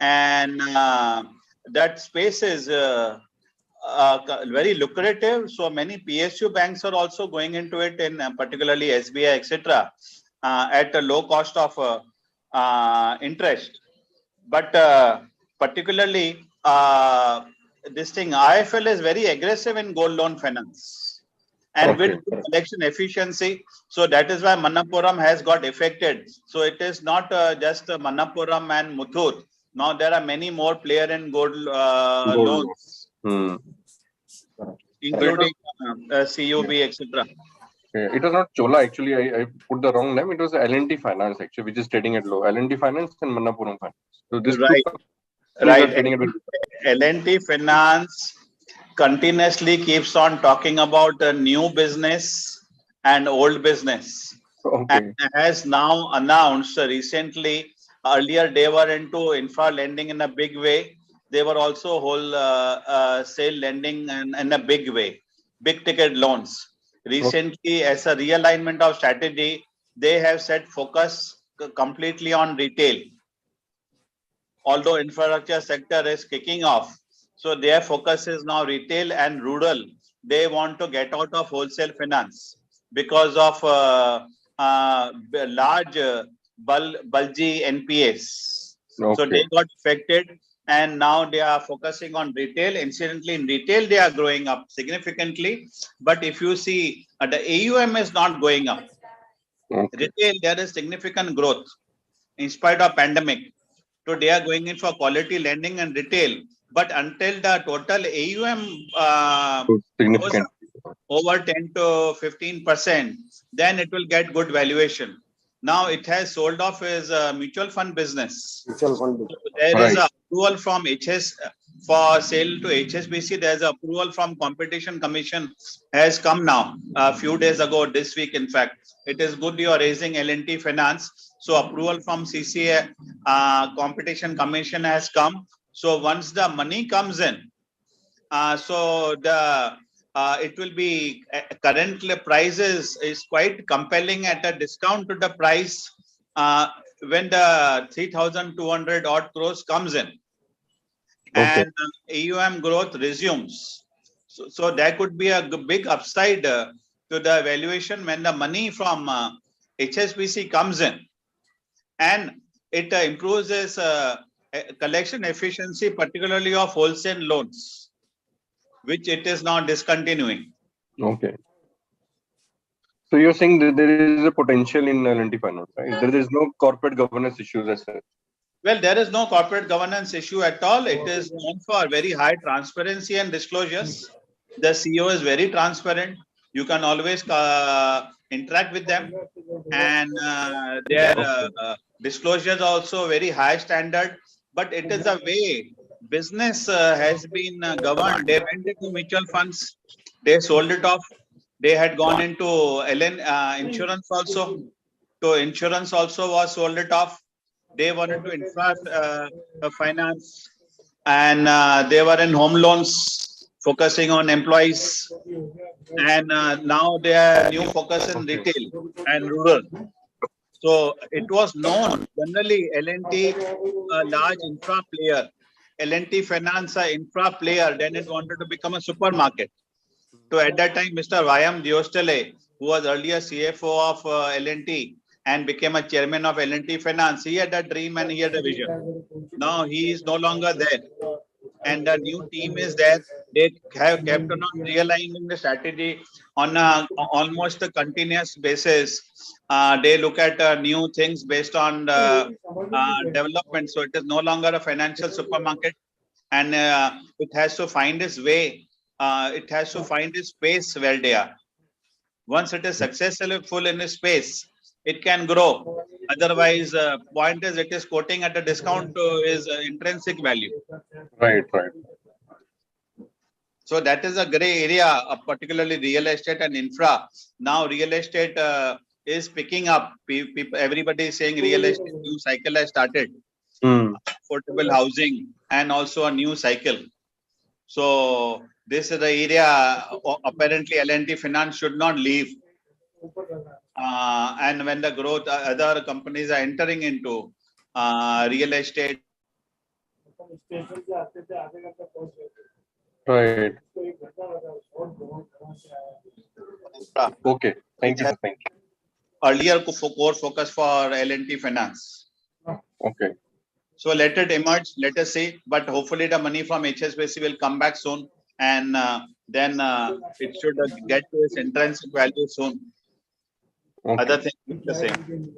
And that space is very lucrative. So many PSU banks are also going into it, in particularly SBI, etc., at a low cost of interest. But particularly this thing, IFL is very aggressive in gold loan finance and with good collection efficiency. So that is why Manappuram has got affected. So it is not just Manappuram and Muthoot. Now there are many more players in gold loans. Including CUB, etc. It was not Chola actually. I put the wrong name. It was L&T Finance actually, which is trading at low. L&T Finance and Manappuram Finance. So this Right. L&T Finance continuously keeps on talking about the new business and old business, and has now announced recently. Earlier they were into infra lending in a big way. They were also wholesale lending in a big way, big ticket loans. Recently, as a realignment of strategy, they have set focus completely on retail. Although infrastructure sector is kicking off, so their focus is now retail and rural. They want to get out of wholesale finance because of large bulgy NPAs. So they got affected. And now they are focusing on retail. Incidentally, in retail, they are growing up significantly. But if you see, the AUM is not going up. Retail, there is significant growth in spite of pandemic. So they are going in for quality lending and retail. But until the total AUM goes up over 10 to 15%, then it will get good valuation. Now it has sold off his mutual fund business. So there is a approval from for sale to HSBC. There is approval from Competition Commission has come now a few days ago, this week in fact. It is good you are raising L&T Finance. So approval from CCA Competition Commission has come. So once the money comes in, so the it will be currently prices is quite compelling at a discount to the price when the 3,200 odd crores comes in and AUM growth resumes. So there could be a big upside to the valuation when the money from HSBC comes in, and it improves its collection efficiency, particularly of wholesale loans, which it is now discontinuing. Okay. So you're saying that there is a potential in L&T Finance, right? There is no corporate governance issues as such. Well, there is no corporate governance issue at all. It is known for very high transparency and disclosures. The CEO is very transparent. You can always interact with them, and their disclosures also very high standard. But it is a way business has been governed. They went into mutual funds, they sold it off. They had gone into insurance also. So insurance also was sold it off. They were into infra finance, and they were in home loans, focusing on employees. And now they are new focus in retail and rural. So it was known generally L&T, a large infra player, L&T Finance, a infra player. Then it wanted to become a supermarket. So at that time, Mr. Vyam Diostale, who was earlier CFO of L&T and became a chairman of L&T Finance, he had a dream and he had a vision. Now he is no longer there, and the new team is there. They have kept on realigning the strategy on almost a continuous basis. They look at new things based on the development. So it is no longer a financial supermarket, and it has to find its way. It has to find its space where they are. Once it is successful in its space, it can grow. Otherwise, point is it is quoting at a discount to its intrinsic value. Right, right. So that is a gray area, particularly real estate and infra. Now real estate is picking up. Everybody is saying real estate new cycle has started. Affordable housing and also a new cycle. So this is the area apparently L&T Finance should not leave. And when the growth, other companies are entering into real estate. Right. Okay. Thank you. Thank you. Earlier core focus for L&T Finance. Okay. So let it emerge. Let us see. But hopefully the money from HSBC will come back soon, and then it should get to its intrinsic value soon. Okay. Other things the same.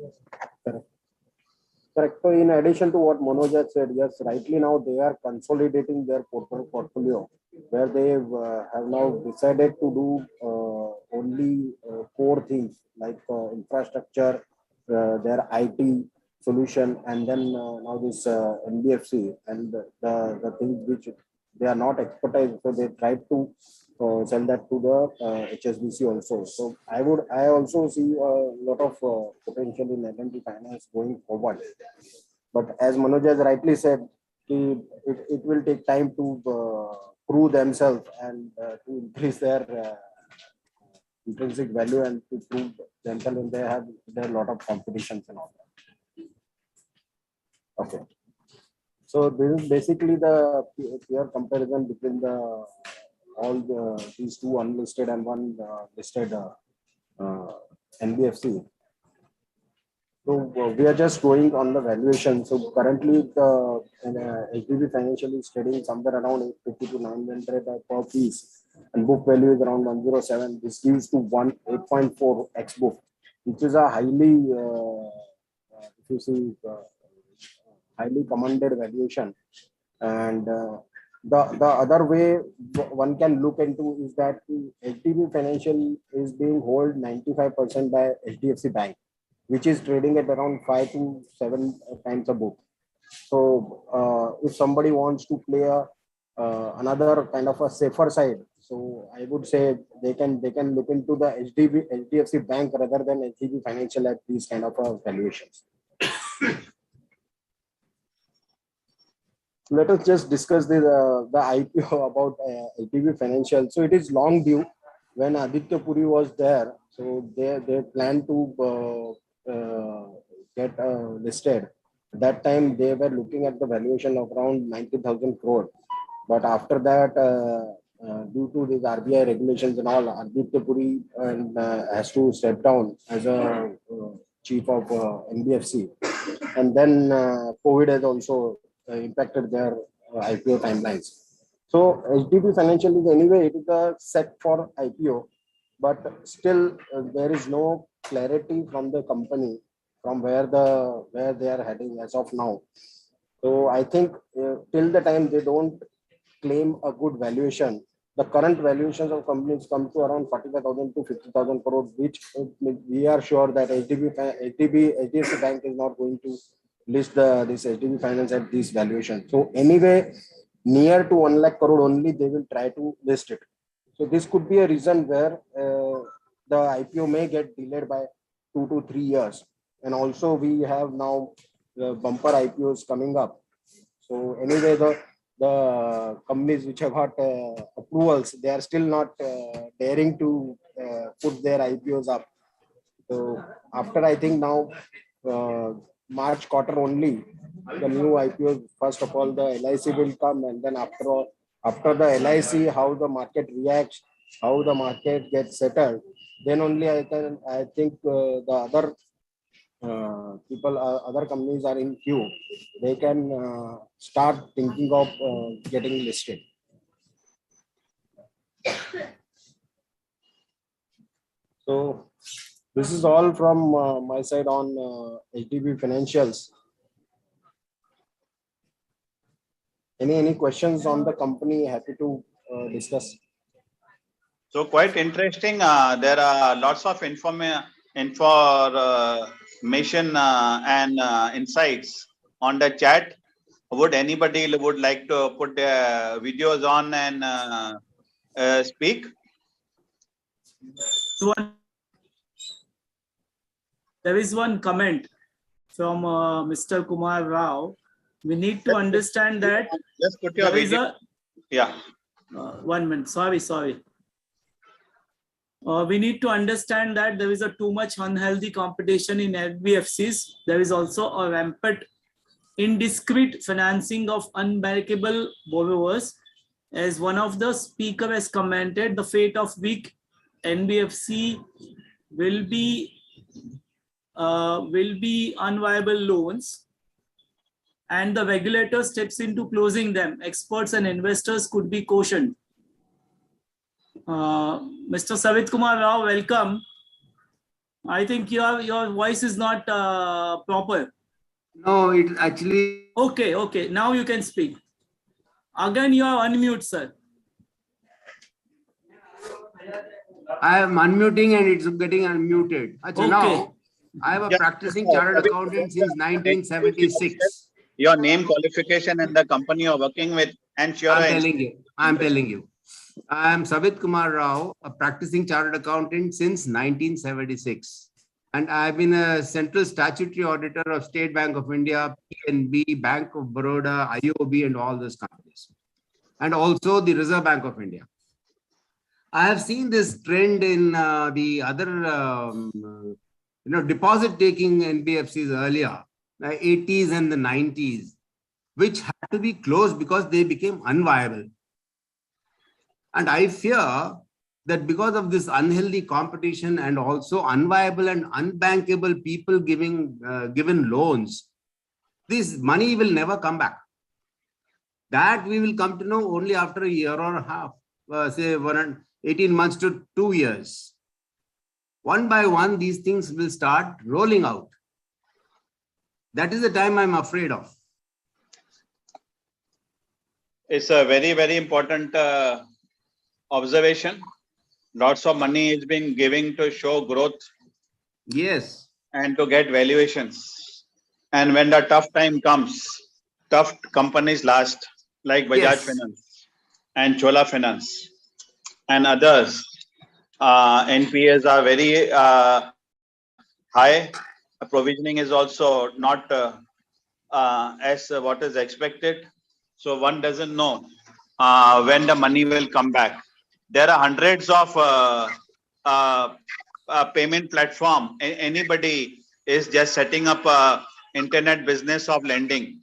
Correct. So in addition to what Manoj had said, yes, rightly now they are consolidating their portfolio, where they have now decided to do only core things like infrastructure, their IT solution, and then now this NBFC and the things which they are not expertise, so they try to sell that to the HSBC also. So I also see a lot of potential in L&T Finance going forward. But as Manoj has rightly said, it will take time to prove themselves and to increase their intrinsic value and to prove themselves, and there are a lot of competitions and all that. Okay. So this is basically the pure comparison between these two unlisted and one listed NBFC. So we are just going on the valuation. So currently the HDB Financial is trading somewhere around 850 to 900 per piece, and book value is around 107. This gives to 8.4 x book, which is a highly, if you see, highly commanded valuation. And the other way one can look into is that HDB Financial is being held 95% by HDFC Bank, which is trading at around 5 to 7 times a book. So if somebody wants to play another kind of a safer side, so I would say they can look into the HDFC Bank rather than HDB Financial at these kind of valuations. Let us just discuss the IPO about HDB Financial. So it is long due. When Aditya Puri was there, so they planned to get listed. At that time, they were looking at the valuation of around 90,000 crore. But after that, due to these RBI regulations and all, Aditya Puri has to step down as a chief of NBFC. And then COVID has also impacted their IPO timelines. So HDB Financial is anyway, it is set for IPO, but still there is no clarity from the company from where they are heading as of now. So I think till the time they don't claim a good valuation, the current valuations of companies come to around 45,000 to 50,000 crores, which we are sure that HDFC Bank is not going to list this HDB Finance at this valuation. So anyway, near to 1 lakh crore only, they will try to list it. So this could be a reason where the IPO may get delayed by 2 to 3 years. And also we have now the bumper IPOs coming up. So anyway, the companies which have got approvals, they are still not daring to put their IPOs up. So after, I think now March quarter only, the new IPOs, first of all, the LIC will come, and then after the LIC, how the market reacts, how the market gets settled, then only I think the other other companies are in queue. They can start thinking of getting listed. So this is all from my side on HDB financials. Any questions on the company? Happy to discuss. So quite interesting. There are lots of information and insights on the chat. Would anybody would like to put their videos on and speak? There is one comment from Mr. Kumar Rao. We need to understand that just put your video. Yeah. 1 minute. Sorry. We need to understand that there is a too much unhealthy competition in NBFCs. There is also a rampant indiscreet financing of unbankable borrowers. As one of the speaker has commented, the fate of weak NBFC will be unviable loans, and the regulator steps into closing them. Experts and investors could be cautioned. Mr. Savit Kumar Rao, welcome. I think your voice is not proper. No, it actually. Okay. Now you can speak. Again, you are unmute, sir. I am unmuting and it's getting unmuted. Okay. Now, I have a practicing chartered accountant since 1976. Your name, qualification, and the company you're working with, and sure. I'm telling you. I am Savit Kumar Rao, a practicing chartered accountant since 1976. And I've been a central statutory auditor of State Bank of India, PNB, Bank of Baroda, IOB, and all those companies. And also the Reserve Bank of India. I have seen this trend in the other, deposit-taking NBFCs earlier, the 80s and the 90s, which had to be closed because they became unviable. And I fear that because of this unhealthy competition and also unviable and unbankable people given loans, this money will never come back. That we will come to know only after a year or a half, say 18 months to 2 years. One by one, these things will start rolling out. That is the time I'm afraid of. It's a very, very important observation. Lots of money is being given to show growth. Yes. And to get valuations. And when the tough time comes, tough companies last, like Bajaj Finance and Chola Finance and others. NPAs are very high. Provisioning is also not as what is expected. So one doesn't know when the money will come back. There are hundreds of payment platform. Anybody is just setting up a internet business of lending.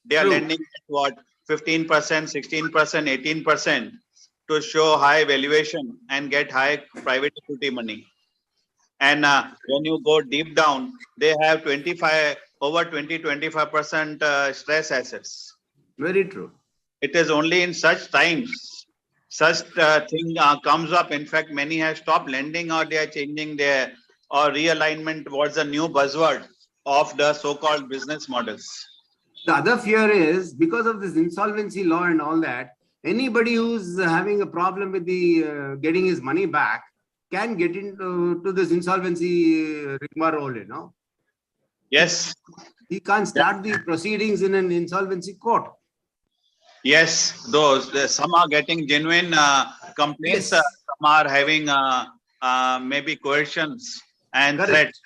They are lending at what, 15%, 16%, 18% to show high valuation and get high private equity money. And when you go deep down, they have over 20-25% stress assets. Very true. It is only in such times, such thing comes up. In fact, many have stopped lending, or they are changing their or realignment towards a new buzzword of the so-called business models. The other fear is because of this insolvency law and all that, Anybody who's having a problem with the getting his money back can get into to this insolvency rigmarole, you know. Yes. He can't start the proceedings in an insolvency court. Yes, some are getting genuine complaints. Yes. Some are having maybe coercions and Correct. threats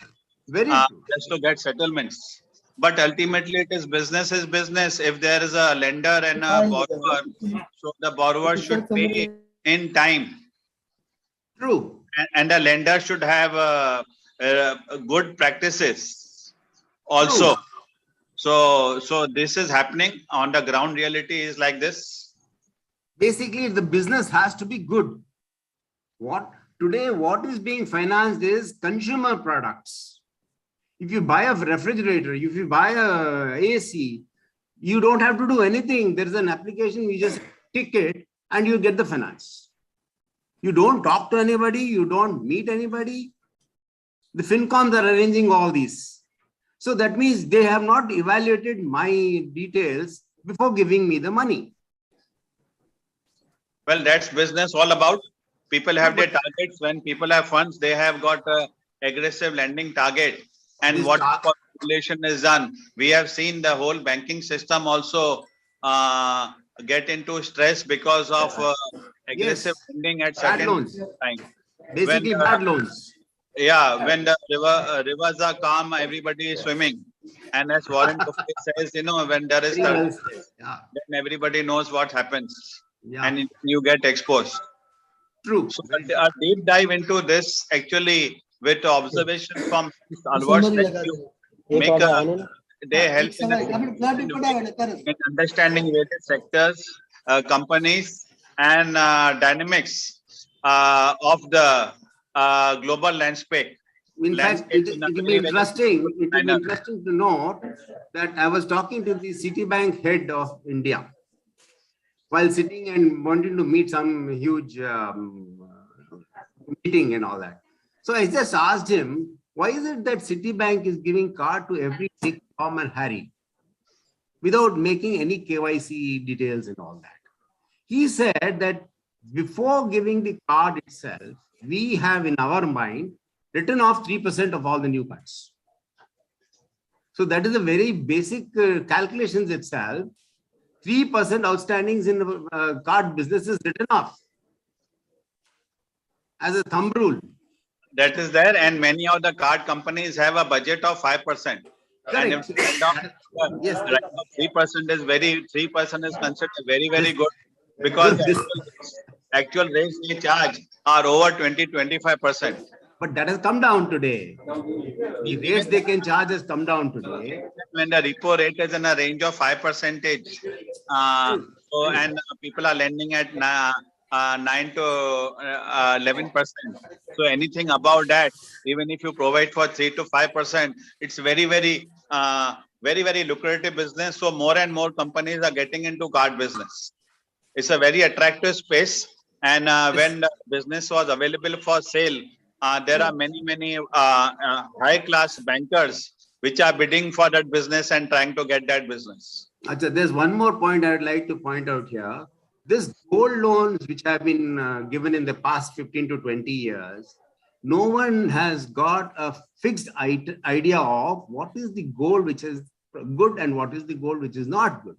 Very just to get settlements. But ultimately, it is business. If there is a lender and a borrower, so the borrower should pay in time. True. And the lender should have good practices also. True. So this is happening on the ground. Reality is like this. Basically, the business has to be good. What is being financed is consumer products. If you buy a refrigerator, if you buy a AC, you don't have to do anything. There is an application, you just tick it and you get the finance. You don't talk to anybody, you don't meet anybody. The FinComs are arranging all these. So that means they have not evaluated my details before giving me the money. Well, that's business all about. People have their targets. When people have funds, they have got an aggressive lending target. And what population is done, we have seen the whole banking system also get into stress because of aggressive lending at certain time. Basically, bad loans. Yeah, when the rivers are calm, everybody is swimming. And as Warren Buffett says, you know, when there is then everybody knows what happens, and you get exposed. True. So a deep dive into this, actually, with observation from Alvarez, they help in understanding various sectors, companies, and dynamics of the global landscape. In fact, it will be interesting. It will be interesting to note that I was talking to the Citibank head of India while sitting and wanting to meet some huge meeting and all that. So I just asked him, why is it that Citibank is giving card to every Dick, Tom and Harry without making any KYC details and all that? He said that before giving the card itself, we have in our mind written off 3% of all the new cards. So that is a very basic calculations itself. 3% outstandings in the card business is written off as a thumb rule. That is there, and many of the card companies have a budget of 5%. And if yes, 3% is 3% is considered very, very good, because actual rates they charge are over 20-25%. But that has come down today. The rates they can charge has come down today. When the repo rate is in a range of 5%, so and people are lending at 9 to 11%. So anything above that, even if you provide for 3 to 5%, it's very, very lucrative business. So more and more companies are getting into card business. It's a very attractive space. And when the business was available for sale, there are many high-class bankers which are bidding for that business and trying to get that business. Achha, there's one more point I would like to point out here. This gold loans which have been given in the past 15 to 20 years, no one has got a fixed idea of what is the gold which is good and what is the gold which is not good.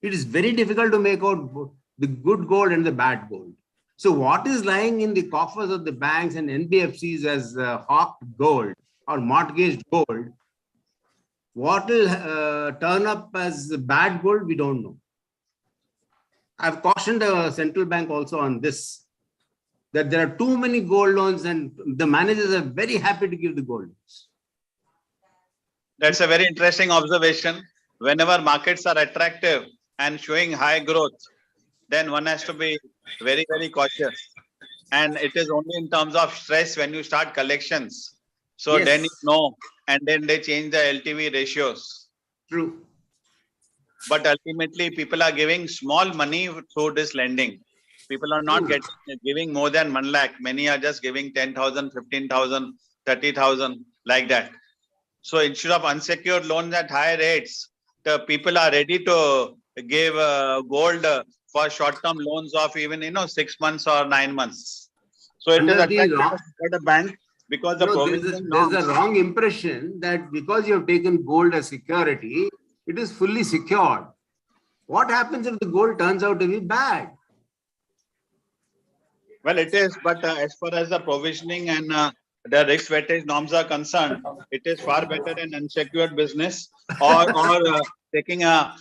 It is very difficult to make out the good gold and the bad gold. So what is lying in the coffers of the banks and NBFCs as hawked gold or mortgaged gold, what will turn up as bad gold, we don't know. I've cautioned the central bank also on this, that there are too many gold loans and the managers are very happy to give the gold loans. That's a very interesting observation. Whenever markets are attractive and showing high growth, then one has to be very, very cautious. And it is only in terms of stress when you start collections. So Yes. then you know, and then they change the LTV ratios. True. But ultimately, people are giving small money through this lending. People are not giving more than 1 lakh. Many are just giving 10,000, 15,000, 30,000, like that. So instead of unsecured loans at high rates, the people are ready to give gold for short-term loans of even 6 months or 9 months. So it is Under the attractive wrong- for the bank because the provisioning there's norms. a wrong impression that because you have taken gold as security, it is fully secured. What happens if the gold turns out to be bad? Well, it is, but as far as the provisioning and the risk weightage norms are concerned, it is far better in unsecured business or taking a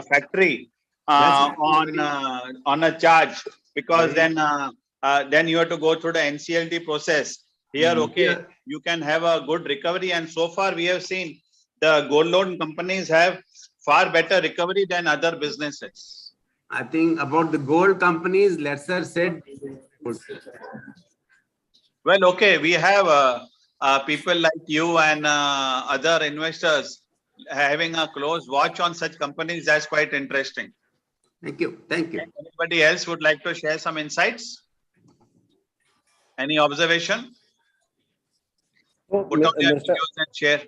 factory on a charge, because then you have to go through the NCLT process. Here, okay, you can have a good recovery, and so far we have seen the gold loan companies have far better recovery than other businesses. I think about the gold companies, lesser said. Well, okay, we have people like you and other investors having a close watch on such companies. That's quite interesting. Thank you. Thank you. Anybody else would like to share some insights? Any observation? Put on your videos and share.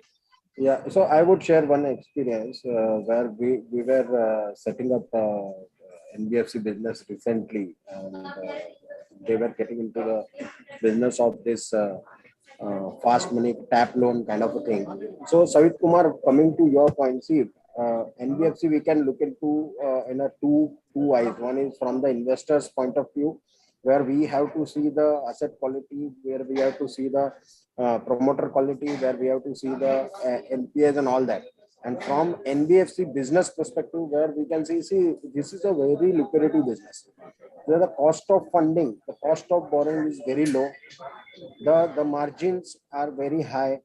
Yeah, so I would share one experience where we were setting up NBFC business recently, and they were getting into the business of this fast money tap loan kind of a thing. So Savit Kumar, coming to your point, see, NBFC we can look into in a two eyes. One is from the investor's point of view, where we have to see the asset quality, where we have to see the promoter quality, where we have to see the NPAs and all that. And from NBFC business perspective, where we can see this is a very lucrative business, where the cost of funding, the cost of borrowing is very low, the margins are very high,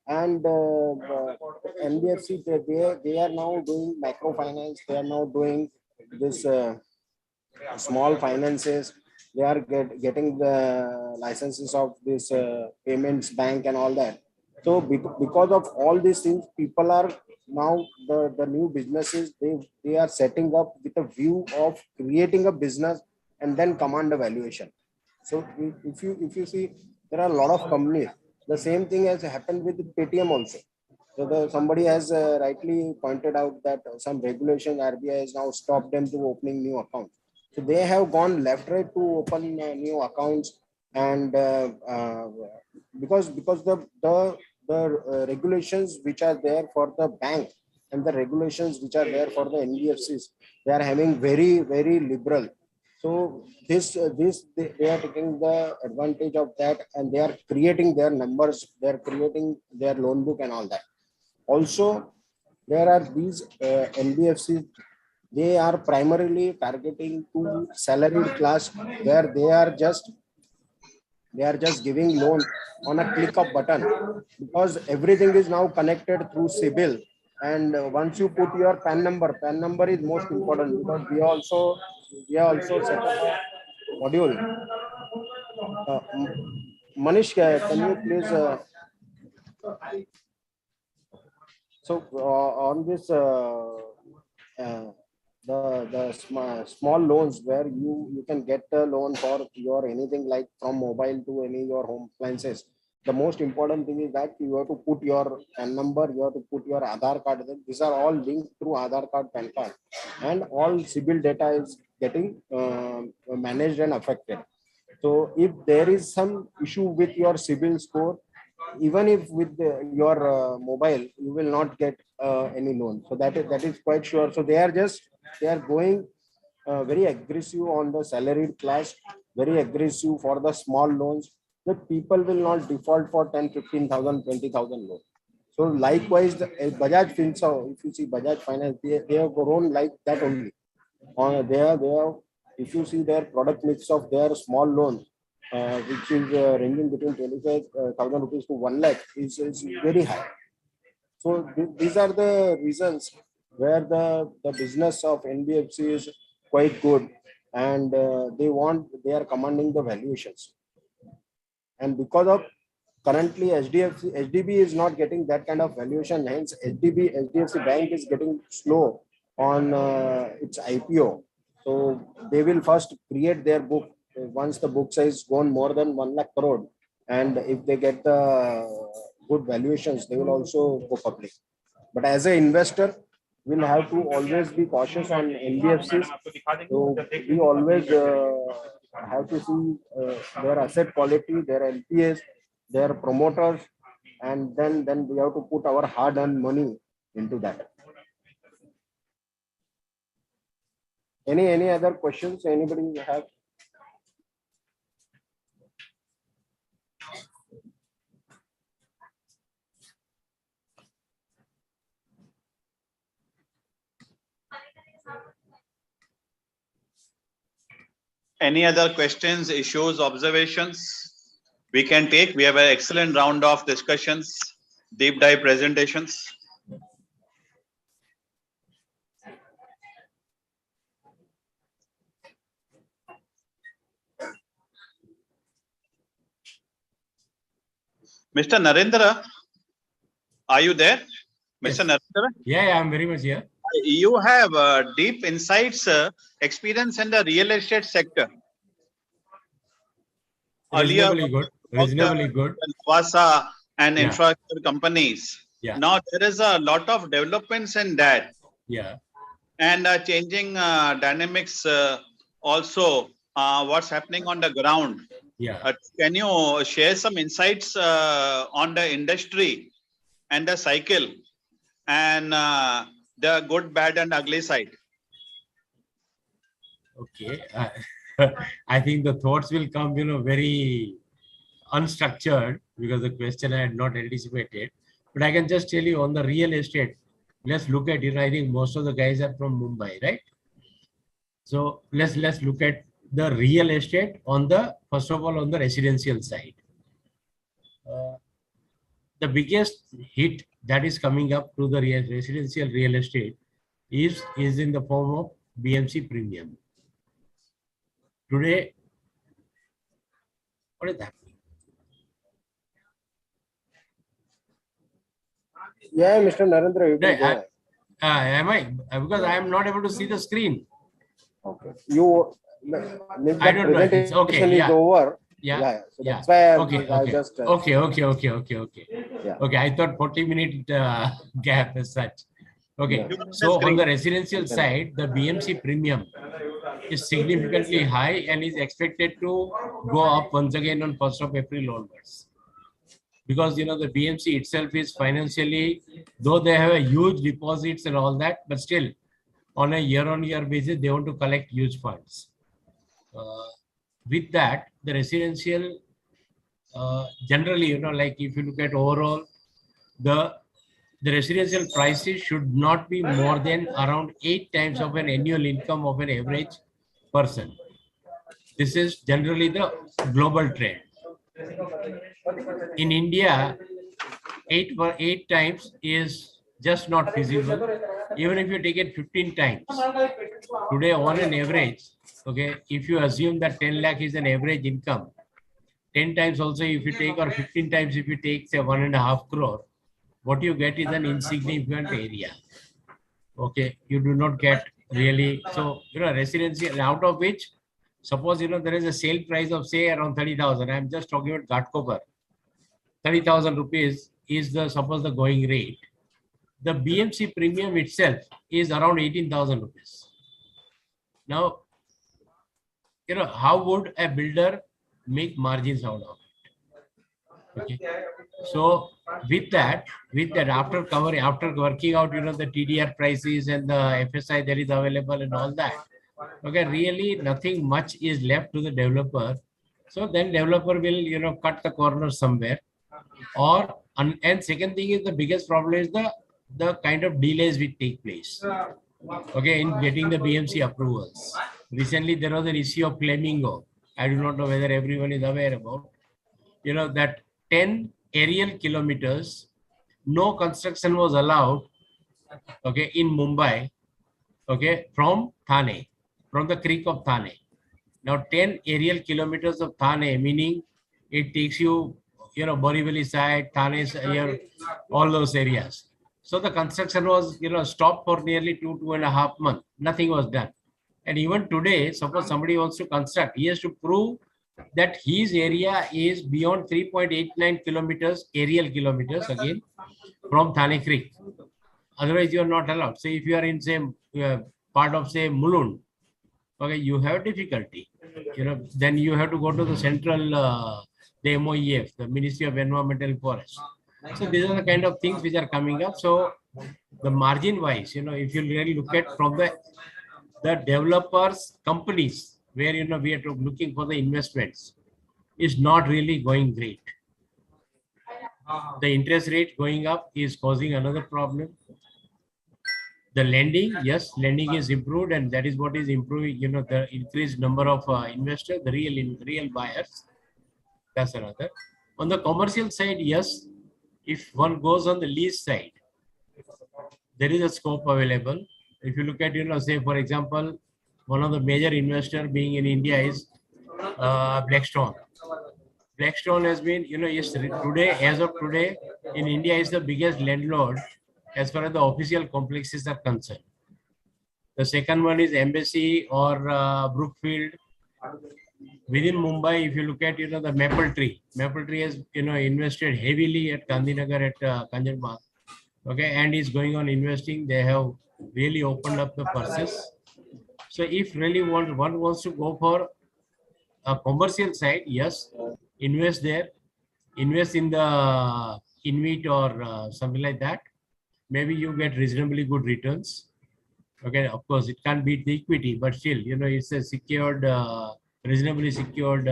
and NBFC they are now doing microfinance, they are now doing this small finances. They are getting the licenses of this payments bank and all that. So because of all these things, people are now the new businesses, they are setting up with a view of creating a business and then command a valuation. So if you see, there are a lot of companies. The same thing has happened with Paytm also. So somebody has rightly pointed out that some regulation RBI has now stopped them to opening new accounts. So they have gone left, right to open new accounts, and because the regulations which are there for the bank and the regulations which are there for the NBFCs, they are having very, very liberal. So they are taking the advantage of that, and they are creating their numbers, they are creating their loan book and all that. Also, there are these NBFCs. They are primarily targeting to salaried class, where they are just giving loan on a click of button, because everything is now connected through CIBIL. And once you put your PAN number is most important, because we also set up a module. Manish, can you please? So on this. The small loans, where you can get a loan for your anything like from mobile to any your home appliances. The most important thing is that you have to put your PAN number, you have to put your Aadhaar card. These are all linked through Aadhaar card, PAN card, and all CIBIL data is getting managed and affected. So if there is some issue with your CIBIL score, even if with your mobile, you will not get any loan. So that is quite sure. So they are going very aggressive on the salaried class, very aggressive for the small loans. The people will not default for 10, 15,000, 20,000 loan. So likewise, the Bajaj Finserv, if you see Bajaj Finance, they have grown like that only. They have, if you see their product mix of their small loans, which is ranging between 25,000 rupees to 1 lakh, is very high. So these are the reasons where the business of NBFC is quite good, and they are commanding the valuations. And because of currently HDB is not getting that kind of valuation, hence HDFC Bank is getting slow on its IPO. So they will first create their book. Once the book size gone more than 1 lakh crore, and if they get the good valuations, they will also go public. But as an investor, we'll have to always be cautious on NBFCs. So we always have to see their asset quality, their LPAs, their promoters, and then we have to put our hard-earned money into that. Any other questions anybody have? Any other questions, issues, observations we can take? We have an excellent round of discussions, deep dive presentations. Mr. Narendra, are you there? Yes. Mr. Narendra? Yeah, I'm very much here. You have deep insights, experience in the real estate sector. Reasonably good. Reasonably good. Vasa and Yeah. infrastructure companies. Yeah. Now there is a lot of developments in that. Yeah. And changing dynamics also, what's happening on the ground. Yeah. Can you share some insights on the industry and the cycle and the good, bad, and ugly side? Okay. I think the thoughts will come, very unstructured because the question I had not anticipated. But I can just tell you on the real estate, let's look at, I think most of the guys are from Mumbai, right? So let's look at the real estate on the, first of all, on the residential side. The biggest hit that is coming up to the residential real estate is in the form of BMC premium. Today, what is that? Yeah, Mr. Narendra, you can go ahead. Am I? Because I am not able to see the screen. Okay. You, I don't know. It's okay. Yeah. Is over. Yeah. So that's why I just. Okay. Yeah. Okay. I thought 40-minute gap as such. Okay. So on the residential side, the BMC premium is significantly high and is expected to go up once again on 1st of April onwards. Because the BMC itself is financially, though they have a huge deposits and all that, but still on a year-on-year basis, they want to collect huge funds. With that, the residential, generally, like if you look at overall, the residential prices should not be more than around 8 times of an annual income of an average person. This is generally the global trend. In India, 8 times is just not feasible. Even if you take it 15 times, today on an average, okay, if you assume that 10 lakh is an average income, 10 times also if you take, or 15 times if you take, say 1.5 crore, what you get is an insignificant area. Okay, you do not get really, so, residential, out of which, suppose, there is a sale price of, say, around 30,000. I'm just talking about Ghatkopar. 30,000 rupees is suppose the going rate. The BMC premium itself is around 18,000 rupees. Now, how would a builder make margins out of it? Okay. So with that, after working out, the TDR prices and the FSI that is available and all that, okay, really nothing much is left to the developer. So then developer will, cut the corner somewhere. And second thing is, the biggest problem is the kind of delays which take place, okay, in getting the BMC approvals. Recently, there was an issue of Flamingo. I do not know whether everyone is aware about, that 10 aerial kilometers, no construction was allowed, okay, in Mumbai, okay, from Thane, from the creek of Thane. Now, 10 aerial kilometers of Thane, meaning it takes you, Borivali side, Thane, all those areas. So the construction was, stopped for nearly 2.5 months. Nothing was done. And even today, suppose somebody wants to construct, he has to prove that his area is beyond 3.89 kilometers, aerial kilometers again, from Thane Creek. Otherwise, you are not allowed. Say if you are in same part of say Mulund, okay, you have difficulty. Then you have to go to the central, the MOEF, the Ministry of Environmental Forest. So these are the kind of things which are coming up. So the margin wise, if you really look at from the developers companies where we are looking for the investments, is not really going great. The interest rate going up is causing another problem. The lending, yes, lending is improved, and that is what is improving, the increased number of investors, the real buyers. That's another. On the commercial side, yes, if one goes on the lease side, there is a scope available. If you look at, say, for example, one of the major investors being in India is Blackstone. Blackstone has been, is today, as of today, in India is the biggest landlord as far as the official complexes are concerned. The second one is Embassy or Brookfield. Within Mumbai, if you look at, the Maple Tree has, invested heavily at Gandhinagar at Kanjanbag. Okay, and is going on investing. They have really opened up the purses. So if really one wants to go for a commercial side, yes, invest there, invest in the InvIT or something like that. Maybe you get reasonably good returns. Okay, of course, it can't beat the equity, but still, it's a secured, reasonably secured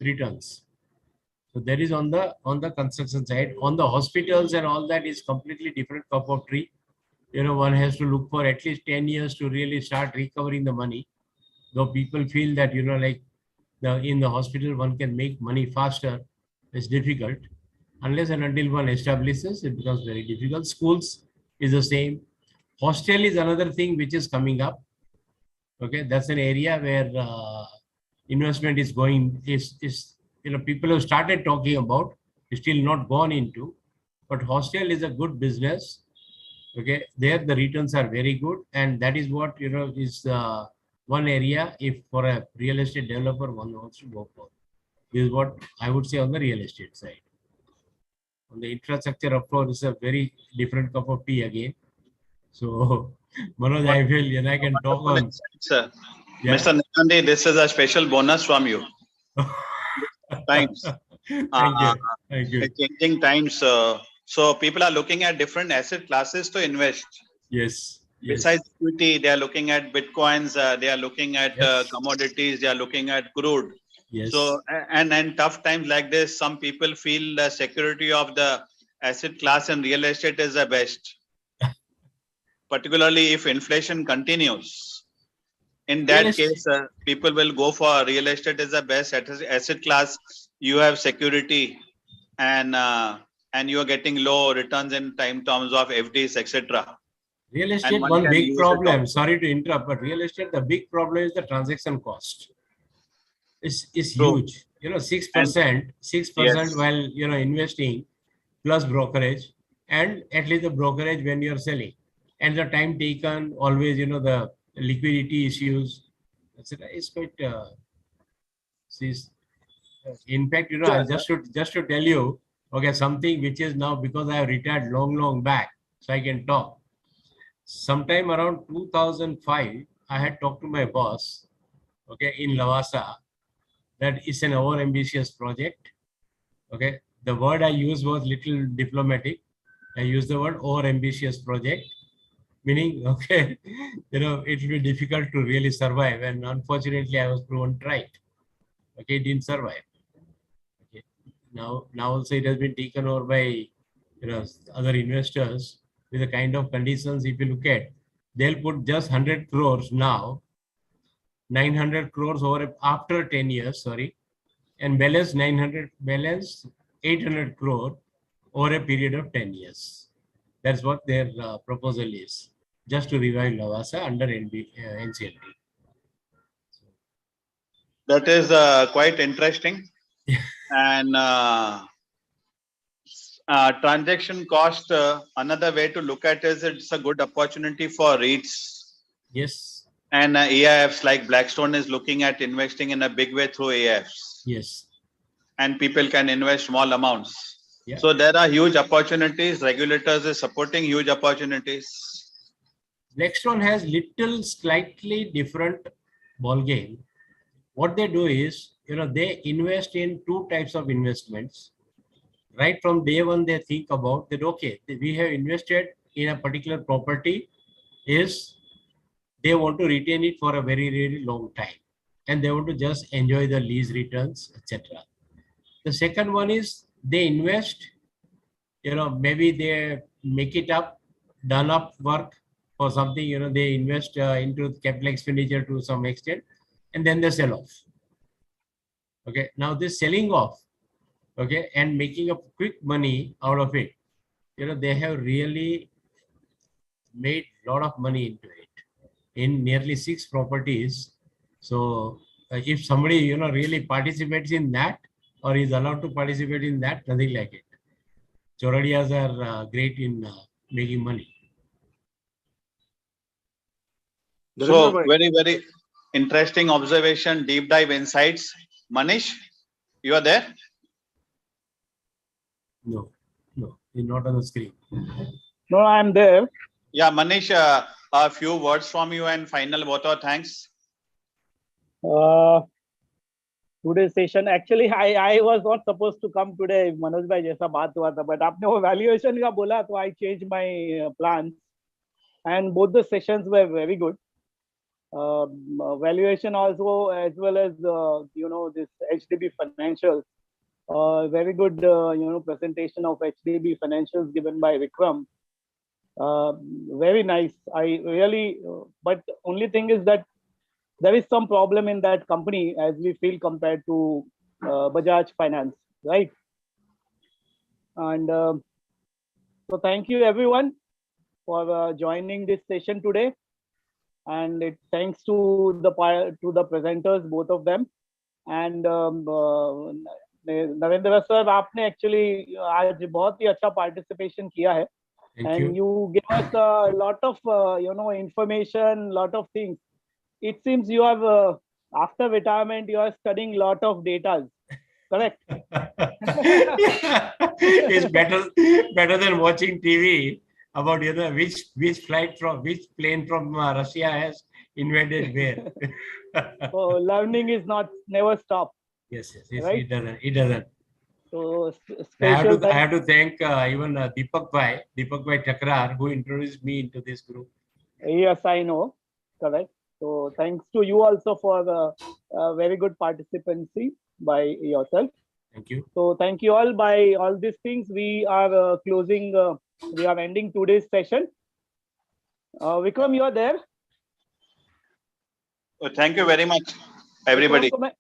returns. So that is on the construction side. On the hospitals and all that is completely different cup of tea. One has to look for at least 10 years to really start recovering the money. Though people feel that, like in the hospital, one can make money faster. It's difficult. Unless and until one establishes, it becomes very difficult. Schools is the same. Hostel is another thing which is coming up. Okay, that's an area where investment is going, people have started talking about, still not gone into, but hostel is a good business. Okay, there the returns are very good, and that is what is one area if for a real estate developer one wants to go for. This is what I would say on the real estate side. On the infrastructure, of course, is a very different cup of tea again. So, Manoj, I feel I can talk on. Sir, Yeah? Mr. Nagandi, this is a special bonus from you. Times. Thank you. Thank you. Changing times. So people are looking at different asset classes to invest. Yes. Besides equity, they are looking at bitcoins. They are looking at commodities. They are looking at crude. Yes. So and tough times like this, some people feel the security of the asset class and real estate is the best. Particularly if inflation continues. In that case, people will go for real estate is the best asset class. You have security, and you are getting low returns in terms of FDs, etc. Real estate, one big problem. Sorry to interrupt, but real estate, the big problem is the transaction cost. It's huge. 6% while investing plus brokerage, and at least the brokerage when you're selling, and the time taken, always the liquidity issues, etc. is quite. In fact, just to tell you, okay, something which is now, because I have retired long back, so I can talk. Sometime around 2005, I had talked to my boss, okay, in Lavasa, that is an over-ambitious project. Okay, the word I used was little diplomatic. I used the word over-ambitious project, meaning, okay, it will be difficult to really survive, and unfortunately, I was proven right. Okay, it didn't survive. Okay, now also it has been taken over by other investors with the kind of conditions. If you look at, they'll put just 100 crores now, 900 crores over after 10 years, sorry, and balance 800 crore over a period of 10 years. That's what their proposal is, just to revive Lavasa under NCLT. That is quite interesting. And transaction cost, another way to look at is it's a good opportunity for REITs. Yes. And AIFs like Blackstone is looking at investing in a big way through AIFs. Yes. And people can invest small amounts. Yeah. So there are huge opportunities. Regulators is supporting huge opportunities. Blackstone has little slightly different ball game. What they do is, they invest in two types of investments. Right from day one, they think about that, okay, we have invested in a particular property, is they want to retain it for a very, very long time. And they want to just enjoy the lease returns, etc. The second one is they invest, maybe they make it up, done up work or something, they invest into capital expenditure to some extent, and then they sell off. Okay, now this selling off, okay, and making a quick money out of it, they have really made a lot of money into it in nearly 6 properties. So if somebody, really participates in that or is allowed to participate in that, nothing like it. Choradias are great in making money. So very, very interesting observation, deep dive insights. Manish, you are there? No, he's not on the screen. No, I'm there. Yeah, Manish, a few words from you and final vote or thanks. Today's session, actually, I was not supposed to come today. Manoj bhai jaisa baat hua tha, but आपने वो valuation का बोला, so I changed my plans. And both the sessions were very good. Valuation also, as well as this HDB financials. Very good, presentation of HDB financials given by Vikram. Very nice. I really, but only thing is that there is some problem in that company as we feel compared to Bajaj Finance, right? And so thank you everyone for joining this session today. And thanks to the presenters, both of them. And Narendra sir, आपने actually आज बहुत ही अच्छा participation किया है. And you gave us a lot of information, lot of things. It seems you have after retirement you are studying lot of data, correct? It's better than watching TV about which flight from which plane from Russia has invaded where. So learning is never stop. Yes, right? It doesn't. So I have to thank even Deepak Bhai Takrar, who introduced me into this group. Yes, I know, correct. So thanks to you also for the very good participancy by yourself. Thank you. So thank you all. By all these things, we are closing. We are ending today's session. Vikram, you are there. Thank you very much, everybody. Vikram